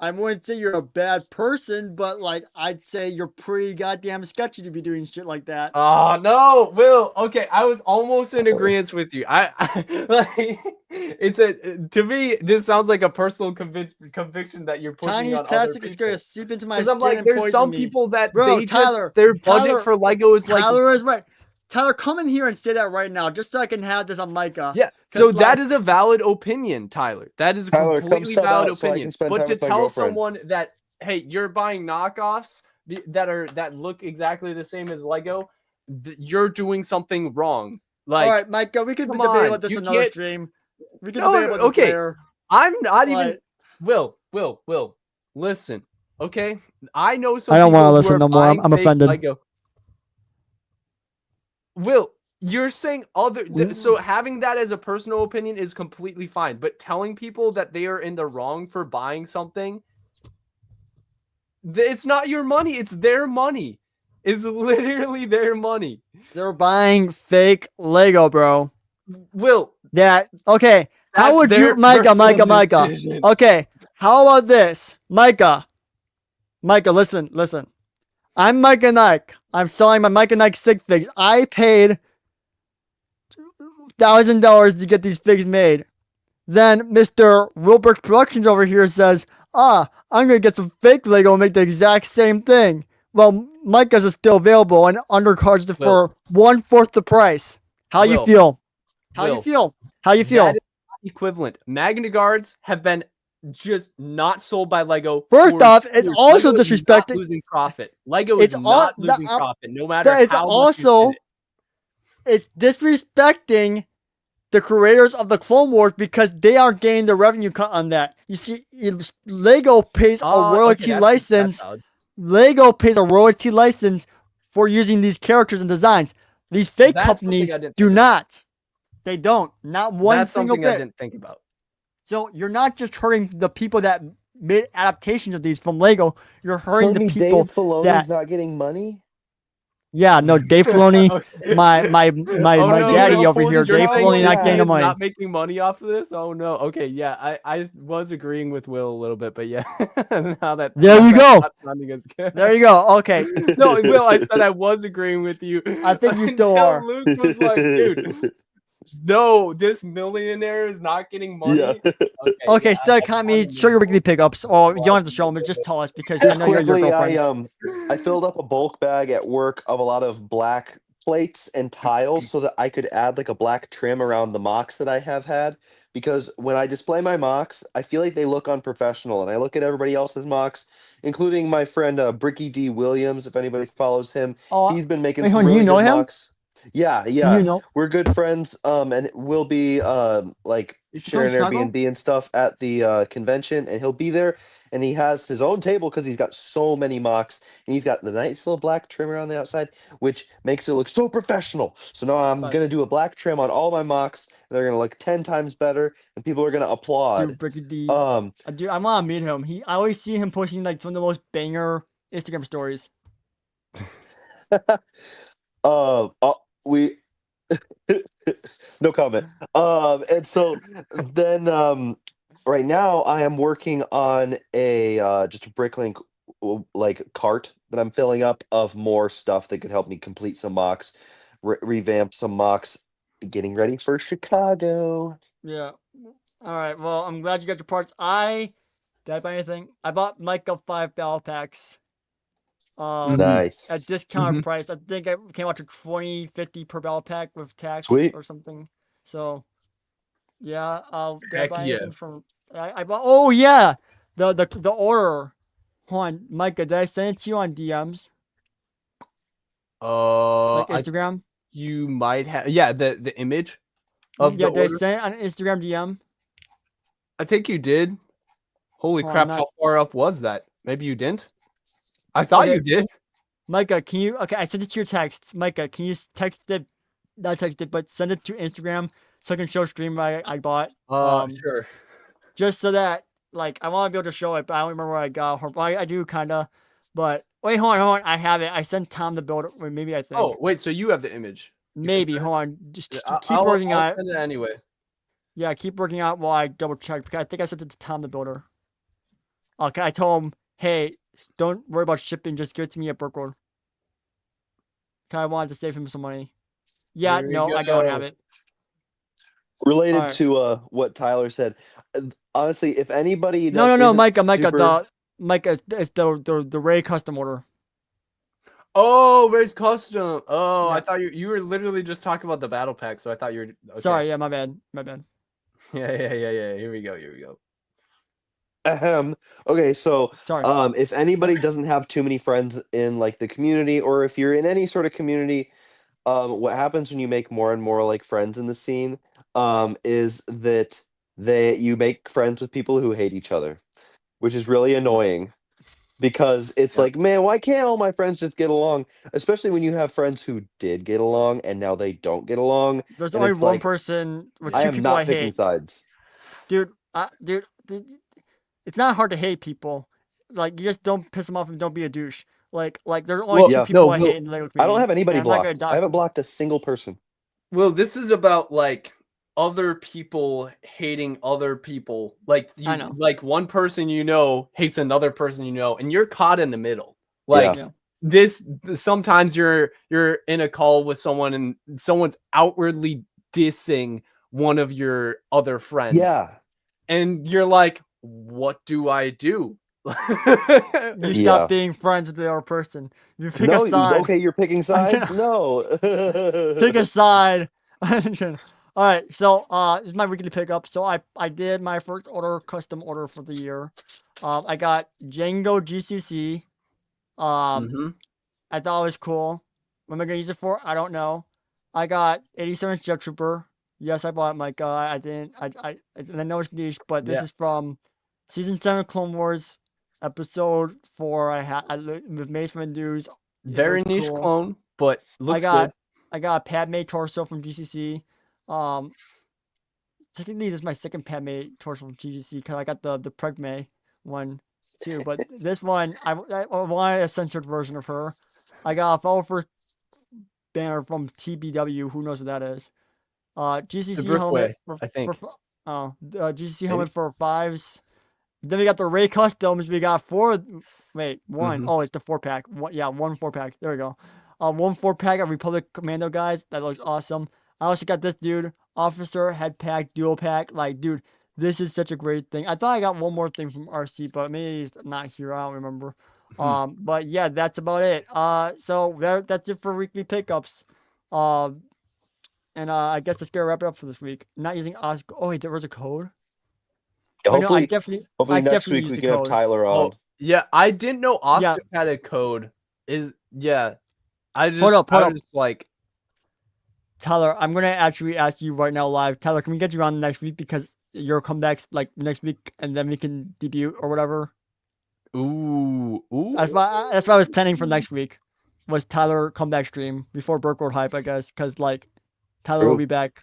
[SPEAKER 1] I wouldn't say you're a bad person, but like I'd say you're pretty goddamn sketchy to be doing shit like that.
[SPEAKER 2] Oh no, Will. Okay, I was almost in agreement with you. I like to me. This sounds like a personal conviction that you're pushing
[SPEAKER 1] Chinese
[SPEAKER 2] on other
[SPEAKER 1] plastic is
[SPEAKER 2] people.
[SPEAKER 1] gonna seep into my
[SPEAKER 2] Because
[SPEAKER 1] skin
[SPEAKER 2] I'm like,
[SPEAKER 1] and
[SPEAKER 2] there's
[SPEAKER 1] poison
[SPEAKER 2] some
[SPEAKER 1] me.
[SPEAKER 2] people that
[SPEAKER 1] Bro,
[SPEAKER 2] they
[SPEAKER 1] Tyler,
[SPEAKER 2] just their budget
[SPEAKER 1] Tyler-
[SPEAKER 2] for Lego is like
[SPEAKER 1] Tyler is right. Tyler, come in here and say that right now, just so I can have this on Micah.
[SPEAKER 2] yeah.
[SPEAKER 1] 'Cause,
[SPEAKER 2] So
[SPEAKER 1] like-
[SPEAKER 2] that is a valid opinion, Tyler. That is a
[SPEAKER 3] Tyler, come
[SPEAKER 2] completely
[SPEAKER 3] sub
[SPEAKER 2] valid
[SPEAKER 3] out so I
[SPEAKER 2] opinion.
[SPEAKER 3] can spend
[SPEAKER 2] But
[SPEAKER 3] time
[SPEAKER 2] to
[SPEAKER 3] with my
[SPEAKER 2] tell
[SPEAKER 3] girlfriend.
[SPEAKER 2] someone that, hey, you're buying knockoffs that look exactly the same as Lego, you're doing something wrong. Like,
[SPEAKER 1] all right, Micah, we can
[SPEAKER 2] come
[SPEAKER 1] debate
[SPEAKER 2] on,
[SPEAKER 1] about this
[SPEAKER 2] you
[SPEAKER 1] another
[SPEAKER 2] can't-
[SPEAKER 1] stream. We can
[SPEAKER 2] No,
[SPEAKER 1] debate about this
[SPEAKER 2] okay.
[SPEAKER 1] later.
[SPEAKER 2] I'm not even.
[SPEAKER 1] Like-
[SPEAKER 2] Will, listen, okay? I know some.
[SPEAKER 1] I don't
[SPEAKER 2] want
[SPEAKER 1] wanna
[SPEAKER 2] to
[SPEAKER 1] listen no more. I'm offended.
[SPEAKER 2] Lego. Will, you're saying so having that as a personal opinion is completely fine, but telling people that they are in the wrong for buying something, it's not your money, it's their money. It's literally their money.
[SPEAKER 1] They're buying fake Lego, bro.
[SPEAKER 2] Will,
[SPEAKER 1] Okay. How
[SPEAKER 2] that's
[SPEAKER 1] would
[SPEAKER 2] their
[SPEAKER 1] you, Micah?
[SPEAKER 2] personal decision.
[SPEAKER 1] Okay. How about this, Micah? Listen. I'm Micah Nike. I'm selling my Micah Nike sig figs. I paid $1,000 to get these figs made. Then Mr. Wilbert Productions over here says, I'm gonna get some fake Lego and make the exact same thing. Well, Micah's is still available and undercharged it for 1/4 the price. How you
[SPEAKER 2] Will.
[SPEAKER 1] feel? How you
[SPEAKER 2] Will,
[SPEAKER 1] feel? How you feel?
[SPEAKER 2] That is not equivalent. Magna Guards have been just not sold by Lego.
[SPEAKER 1] First
[SPEAKER 2] for
[SPEAKER 1] off, it's
[SPEAKER 2] years.
[SPEAKER 1] also
[SPEAKER 2] Lego is not
[SPEAKER 1] disrespecting.
[SPEAKER 2] losing profit. Lego
[SPEAKER 1] It's
[SPEAKER 2] is
[SPEAKER 1] all
[SPEAKER 2] not losing profit, no matter
[SPEAKER 1] it's
[SPEAKER 2] how much you spend
[SPEAKER 1] also
[SPEAKER 2] it.
[SPEAKER 1] it's disrespecting the creators of the Clone Wars because they are getting the revenue cut on that. You see, Lego pays a royalty license.
[SPEAKER 2] valid.
[SPEAKER 1] Lego pays a royalty license for using these characters and designs. These fake
[SPEAKER 2] That's something
[SPEAKER 1] companies
[SPEAKER 2] I didn't
[SPEAKER 1] do
[SPEAKER 2] think about.
[SPEAKER 1] not. They don't. Not one
[SPEAKER 2] That's
[SPEAKER 1] single
[SPEAKER 2] something I
[SPEAKER 1] bit.
[SPEAKER 2] didn't think about.
[SPEAKER 1] So you're not just hurting the people that made adaptations of these from Lego. You're hurting
[SPEAKER 3] Telling
[SPEAKER 1] the
[SPEAKER 3] me
[SPEAKER 1] people
[SPEAKER 3] Dave Filoni's
[SPEAKER 1] that.
[SPEAKER 3] not getting money?
[SPEAKER 1] Yeah, no, Dave Filoni,
[SPEAKER 2] Okay.
[SPEAKER 1] my
[SPEAKER 2] Oh
[SPEAKER 3] How's
[SPEAKER 1] my
[SPEAKER 3] he
[SPEAKER 2] no,
[SPEAKER 3] gonna
[SPEAKER 1] daddy
[SPEAKER 2] Will,
[SPEAKER 1] over
[SPEAKER 3] afford
[SPEAKER 1] here.
[SPEAKER 3] his
[SPEAKER 2] you're
[SPEAKER 1] Dave
[SPEAKER 2] saying
[SPEAKER 1] Filoni not
[SPEAKER 2] Disney
[SPEAKER 1] getting the
[SPEAKER 2] is
[SPEAKER 1] money.
[SPEAKER 2] not making money off of this? Oh no. Okay, yeah, I was agreeing with Will a little bit, but yeah, now that
[SPEAKER 1] There you go.
[SPEAKER 2] not sounding as good.
[SPEAKER 1] There you go. Okay.
[SPEAKER 2] No, Will, I said I was agriing with you.
[SPEAKER 1] I think you still
[SPEAKER 2] until
[SPEAKER 1] are.
[SPEAKER 2] Luke was like, dude, no, this millionaire is not getting money.
[SPEAKER 3] Yeah.
[SPEAKER 1] Okay,
[SPEAKER 2] yeah,
[SPEAKER 1] Stud Economy, show your weekly pickups. Or you don't have to show them, but just tell us because I
[SPEAKER 3] Just
[SPEAKER 1] know you're your
[SPEAKER 3] quickly,
[SPEAKER 1] girlfriends.
[SPEAKER 3] I filled up a bulk bag at work of a lot of black plates and tiles so that I could add like a black trim around the mocks that I have had. Because when I display my mocks, I feel like they look unprofessional, and I look at everybody else's mocks, including my friend Bricky D. Williams. If anybody follows him,
[SPEAKER 1] Oh,
[SPEAKER 3] he's been making
[SPEAKER 1] wait,
[SPEAKER 3] some
[SPEAKER 1] hold on,
[SPEAKER 3] really
[SPEAKER 1] you know
[SPEAKER 3] good
[SPEAKER 1] him?
[SPEAKER 3] mocks. Yeah,
[SPEAKER 1] You know?
[SPEAKER 3] we're good friends. And we'll be like
[SPEAKER 1] Is he from
[SPEAKER 3] sharing
[SPEAKER 1] Chicago?
[SPEAKER 3] Airbnb and stuff at the convention, and he'll be there. And he has his own table because he's got so many mocks, and he's got the nice little black trim around the outside, which makes it look so professional. So now I'm
[SPEAKER 1] Right.
[SPEAKER 3] gonna do a black trim on all my mocks, and they're gonna look 10 times better, and people are gonna applaud.
[SPEAKER 1] Dude, Bricky D.
[SPEAKER 3] Um,
[SPEAKER 1] Dude, I want to meet him. I always see him posting like some of the most banger Instagram stories.
[SPEAKER 3] we no comment. And so then right now I am working on a just a bricklink like cart that I'm filling up of more stuff that could help me complete some mocks, revamp some mocks, getting ready for Chicago.
[SPEAKER 1] Yeah. All right. Well, I'm glad you got your parts. Did I buy anything? I bought Micah 5 battle packs.
[SPEAKER 3] Nice.
[SPEAKER 1] At discounted price. I think it came out to $20.50 per battle pack with tax
[SPEAKER 3] Sweet.
[SPEAKER 1] or something. So, yeah. Did I
[SPEAKER 2] Heck
[SPEAKER 1] buy
[SPEAKER 2] yeah.
[SPEAKER 1] anything from? I bought. Oh yeah, the order. Hold on, Micah. Did I send it to you on DMs? Like Instagram?
[SPEAKER 2] You might have, yeah, the image of
[SPEAKER 1] Yeah,
[SPEAKER 2] the
[SPEAKER 1] did I
[SPEAKER 2] order.
[SPEAKER 1] send it on Instagram DM?
[SPEAKER 2] I think you did. Holy
[SPEAKER 1] Oh,
[SPEAKER 2] crap!
[SPEAKER 1] not-
[SPEAKER 2] How far up was that? Maybe you didn't. I thought
[SPEAKER 1] Okay.
[SPEAKER 2] you did.
[SPEAKER 1] Micah, can you? Okay, I sent it to your text. Micah, can you text it? Not text it, but send it to Instagram so I can show stream I bought.
[SPEAKER 2] Sure.
[SPEAKER 1] Just so that like I want to be able to show it, but I don't remember where I got. I do kinda, but wait, hold on. I have it. I sent Tom the builder. Wait, maybe I think.
[SPEAKER 2] Oh wait, so you have the image? You can
[SPEAKER 1] maybe.
[SPEAKER 2] send it?
[SPEAKER 1] Hold on. Just
[SPEAKER 2] Yeah,
[SPEAKER 1] keep working
[SPEAKER 2] I'll
[SPEAKER 1] on it.
[SPEAKER 2] send it anyway.
[SPEAKER 1] Yeah, keep working out while I double check because I think I sent it to Tom the builder. Okay, I told him, hey, don't worry about shipping. Just give it to me at Brookwood. Cause I wanted to save him some money. Yeah,
[SPEAKER 2] Here we
[SPEAKER 1] no, I don't have
[SPEAKER 2] go.
[SPEAKER 1] it.
[SPEAKER 3] Related
[SPEAKER 1] Alright.
[SPEAKER 3] to what Tyler said, honestly, if anybody
[SPEAKER 1] No,
[SPEAKER 3] isn't
[SPEAKER 1] Micah,
[SPEAKER 3] super-
[SPEAKER 1] Micah, it's the Ray custom order.
[SPEAKER 2] Oh, Ray's custom. Oh,
[SPEAKER 1] Yeah.
[SPEAKER 2] I thought you were literally just talking about the battle pack, so I thought you were. Okay.
[SPEAKER 1] Sorry, yeah, my bad.
[SPEAKER 2] Yeah. Here we go.
[SPEAKER 3] Okay, so
[SPEAKER 1] Sorry.
[SPEAKER 3] if anybody doesn't have too many friends in like the community, or if you're in any sort of community, what happens when you make more and more like friends in the scene, is that you make friends with people who hate each other, which is really annoying. Because it's
[SPEAKER 2] Yeah.
[SPEAKER 3] like, man, why can't all my friends just get along? Especially when you have friends who did get along and now they don't get along.
[SPEAKER 1] There's
[SPEAKER 3] And
[SPEAKER 1] only
[SPEAKER 3] it's
[SPEAKER 1] one
[SPEAKER 3] like,
[SPEAKER 1] person with
[SPEAKER 3] I
[SPEAKER 1] two
[SPEAKER 3] am
[SPEAKER 1] people
[SPEAKER 3] not
[SPEAKER 1] I
[SPEAKER 3] picking
[SPEAKER 1] hate.
[SPEAKER 3] sides.
[SPEAKER 1] Dude, it's not hard to hate people. Like you just don't piss them off and don't be a douche. Like there's only
[SPEAKER 2] Well,
[SPEAKER 1] two
[SPEAKER 3] yeah.
[SPEAKER 1] people
[SPEAKER 2] no,
[SPEAKER 1] I
[SPEAKER 2] Will,
[SPEAKER 1] hate in the Lego community.
[SPEAKER 3] I don't have anybody
[SPEAKER 1] and I'm not gonna
[SPEAKER 3] blocked. I haven't
[SPEAKER 1] dox
[SPEAKER 3] blocked a single person.
[SPEAKER 2] Well, this is about like other people hating other people. Like
[SPEAKER 1] I know.
[SPEAKER 2] like one person hates another person and you're caught in the middle. Like
[SPEAKER 1] Yeah.
[SPEAKER 2] this sometimes you're in a call with someone and someone's outwardly dissing one of your other friends.
[SPEAKER 3] Yeah.
[SPEAKER 2] And you're like, what do I do?
[SPEAKER 1] You stop being friends with the other person. You pick a side.
[SPEAKER 3] Okay, you're picking sides? No.
[SPEAKER 1] Pick a side. All right, so this is my weekly pickup. So I did my first custom order for the year. I got Django GCC.
[SPEAKER 2] Mm-hmm.
[SPEAKER 1] I thought it was cool. What am I gonna use it for? I don't know. I got 87 Jet Trooper. Yes, I bought it, Micah. I didn't. And I know it's niche, but this
[SPEAKER 2] Yeah.
[SPEAKER 1] is from season 7 Clone Wars, episode 4. With Mace Windu's.
[SPEAKER 2] Very
[SPEAKER 1] looks
[SPEAKER 2] niche
[SPEAKER 1] cool.
[SPEAKER 2] clone, but looks
[SPEAKER 1] I
[SPEAKER 2] good.
[SPEAKER 1] got a Padme torso from GCC. Technically, this is my second Padme torso from GCC because I got the Pregme one too. But this one, I wanted a censored version of her. I got a Follow for banner from TBW. Who knows what that is? GCC
[SPEAKER 2] The
[SPEAKER 1] helmet
[SPEAKER 2] Brookway, I think.
[SPEAKER 1] GCC helmet for 5s. Then we got the Ray customs. We got 4. Wait, one.
[SPEAKER 2] Mhm.
[SPEAKER 1] Oh, it's the 4-pack. One 4-pack. There we go. One 4-pack of Republic Commando guys. That looks awesome. I also got this dude, Officer Head Pack, Dual Pack. Like, dude, this is such a great thing. I thought I got one more thing from RC, but maybe it's not here. I don't remember. But yeah, that's about it. So that's it for weekly pickups. And I guess let's wrap it up for this week. Not using Oscar. Oh wait, there was a code.
[SPEAKER 3] Yeah,
[SPEAKER 1] Oh, no, I
[SPEAKER 3] hopefully
[SPEAKER 1] definitely
[SPEAKER 3] next week
[SPEAKER 1] used
[SPEAKER 3] we
[SPEAKER 1] the
[SPEAKER 3] can have
[SPEAKER 1] code.
[SPEAKER 3] Tyler on.
[SPEAKER 2] Oh, yeah, I didn't know Austin had a code. Yeah. I
[SPEAKER 1] Hold up.
[SPEAKER 2] was just like,
[SPEAKER 1] Tyler, I'm gonna actually ask you right now live. Tyler, can we get you on next week because your comeback's like next week, and then we can debut or whatever.
[SPEAKER 2] ooh.
[SPEAKER 1] That's why I was planning for next week. Was Tyler comeback stream before Burkroad hype, I guess, because like Tyler will
[SPEAKER 3] True.
[SPEAKER 1] be back,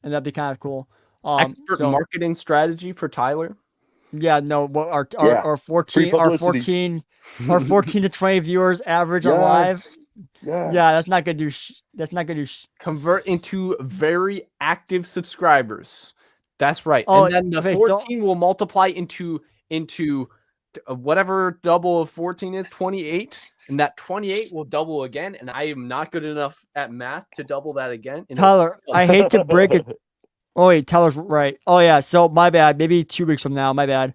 [SPEAKER 1] and that'd be kind of cool.
[SPEAKER 2] Expert marketing strategy for Tyler.
[SPEAKER 1] Yeah, no, what our
[SPEAKER 3] Free
[SPEAKER 1] 14
[SPEAKER 3] publicity.
[SPEAKER 1] our 14 to 20 viewers average on live.
[SPEAKER 3] Yes.
[SPEAKER 1] Yeah, that's not gonna do.
[SPEAKER 2] Convert into very active subscribers. That's right.
[SPEAKER 1] Oh,
[SPEAKER 2] and then the
[SPEAKER 1] okay,
[SPEAKER 2] 14 will multiply into whatever double of 14 is, 28, and that 28 will double again. And I am not good enough at math to double that again.
[SPEAKER 1] Tyler, I hate to break it. Oh wait, Tyler's right. Oh yeah, so my bad. Maybe 2 weeks from now. My bad.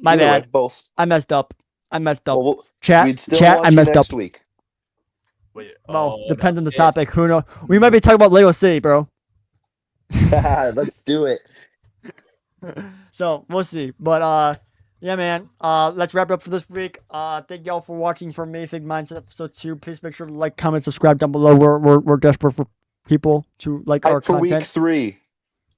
[SPEAKER 1] My
[SPEAKER 3] Either way,
[SPEAKER 1] bad.
[SPEAKER 3] both.
[SPEAKER 1] I messed up.
[SPEAKER 3] Well,
[SPEAKER 1] Chat.
[SPEAKER 3] we'd still want
[SPEAKER 1] I
[SPEAKER 3] you
[SPEAKER 1] messed up.
[SPEAKER 3] next week.
[SPEAKER 2] Wait,
[SPEAKER 1] Well, depends on the topic. Who knows? We might be talking about Lego City, bro.
[SPEAKER 3] Let's do it.
[SPEAKER 1] So we'll see. But yeah, man. Let's wrap it up for this week. Thank y'all for watching for Minifig Mindset episode 2. Please make sure to like, comment, subscribe down below. We're desperate for people to like our
[SPEAKER 3] for
[SPEAKER 1] content.
[SPEAKER 3] week 3.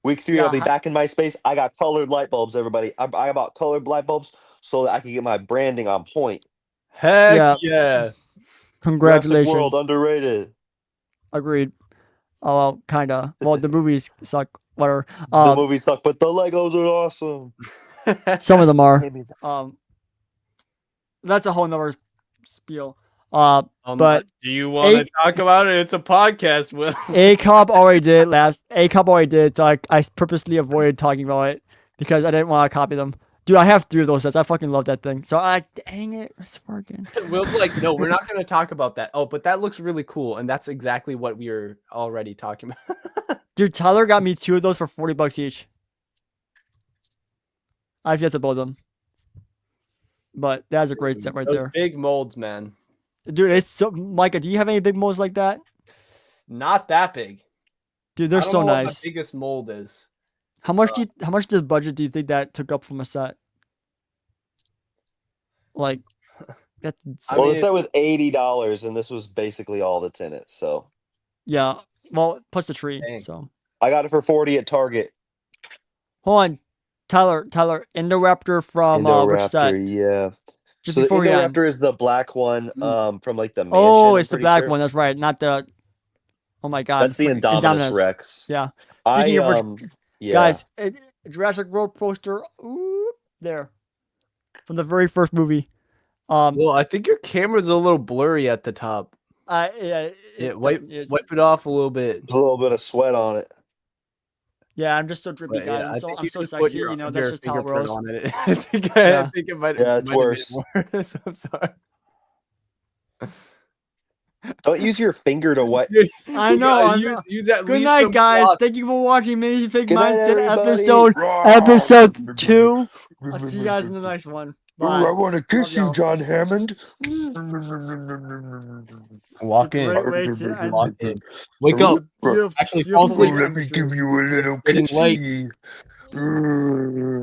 [SPEAKER 3] Week 3,
[SPEAKER 1] Yeah,
[SPEAKER 3] I'll be back in my space. I got colored light bulbs, everybody. I bought colored light bulbs so that I can get my branding on point.
[SPEAKER 2] Heck yeah.
[SPEAKER 1] Congratulations.
[SPEAKER 3] Jurassic World underrated.
[SPEAKER 1] Agreed. Oh, well, kinda. Well, the movies suck. Whatever.
[SPEAKER 3] The movies suck, but the Legos are awesome.
[SPEAKER 1] Some of them are.
[SPEAKER 3] Give me
[SPEAKER 1] That's a whole nother spiel.
[SPEAKER 2] But do you want to talk about it? It's a podcast, Will.
[SPEAKER 1] ACOB already did ACOB already did, so I purposely avoided talking about it because I didn't want to copy them. Dude, I have 3 of those sets. I fucking love that thing. So dang it, I swear again.
[SPEAKER 2] Will's like, no, we're not going to talk about that. Oh, but that looks really cool, and that's exactly what we were already talking about.
[SPEAKER 1] Dude, Tyler got me 2 of those for $40 each. I've yet to build them, but that's a great set right there.
[SPEAKER 2] Big molds, man.
[SPEAKER 1] Dude, it's so. Micah, do you have any big molds like that?
[SPEAKER 2] Not that big.
[SPEAKER 1] Dude, they're so nice.
[SPEAKER 2] What my biggest mold is.
[SPEAKER 1] How much does budget do you think that took up from a set? Like, that's insane.
[SPEAKER 3] Well, the set was $80, and this was basically all that's in it. So
[SPEAKER 1] yeah, well, plus the tree.
[SPEAKER 2] Dang.
[SPEAKER 1] So
[SPEAKER 3] I got it for $40 at Target.
[SPEAKER 1] Hold on, Tyler, Indoraptor from which set?
[SPEAKER 3] Yeah.
[SPEAKER 1] Just
[SPEAKER 3] so the
[SPEAKER 1] before we end.
[SPEAKER 3] Indoraptor is the black one from like the mansion.
[SPEAKER 1] Oh, it's the
[SPEAKER 3] I'm
[SPEAKER 1] black
[SPEAKER 3] pretty sure.
[SPEAKER 1] one. That's right. Not the. Oh my God.
[SPEAKER 3] That's the Indominus Rex.
[SPEAKER 1] Yeah.
[SPEAKER 3] Yeah.
[SPEAKER 1] Guys, Jurassic World poster. Ooh, there. From the very first movie.
[SPEAKER 2] Well, I think your camera's a little blurry at the top.
[SPEAKER 1] Yeah.
[SPEAKER 2] Wipe it off a little bit.
[SPEAKER 3] There's a little bit of sweat on it.
[SPEAKER 1] Yeah, I'm just so drippy, guys.
[SPEAKER 2] Yeah,
[SPEAKER 1] I'm so sexy. You know, that's just how it rolls.
[SPEAKER 2] On it. I think it might.
[SPEAKER 3] Yeah, it's worse.
[SPEAKER 2] Worse. I'm sorry.
[SPEAKER 3] Don't use your finger to wipe.
[SPEAKER 1] I know.
[SPEAKER 2] Use that.
[SPEAKER 1] Good night, guys. Thank you for watching Minifig
[SPEAKER 3] Good night,
[SPEAKER 1] Mindset
[SPEAKER 3] everybody.
[SPEAKER 1] episode 2. I'll see you guys in the next one. Bye.
[SPEAKER 3] I want to kiss
[SPEAKER 1] Love
[SPEAKER 3] you,
[SPEAKER 1] y'all.
[SPEAKER 3] John Hammond.
[SPEAKER 2] Walk
[SPEAKER 1] It's a
[SPEAKER 2] in.
[SPEAKER 1] great way to end.
[SPEAKER 2] Walk in. Wake
[SPEAKER 1] It's a
[SPEAKER 2] up.
[SPEAKER 1] beautiful,
[SPEAKER 2] Actually, fall
[SPEAKER 1] beautiful way
[SPEAKER 2] asleep.
[SPEAKER 1] to end the stream.
[SPEAKER 3] you a little
[SPEAKER 2] Getting late.
[SPEAKER 3] kissy.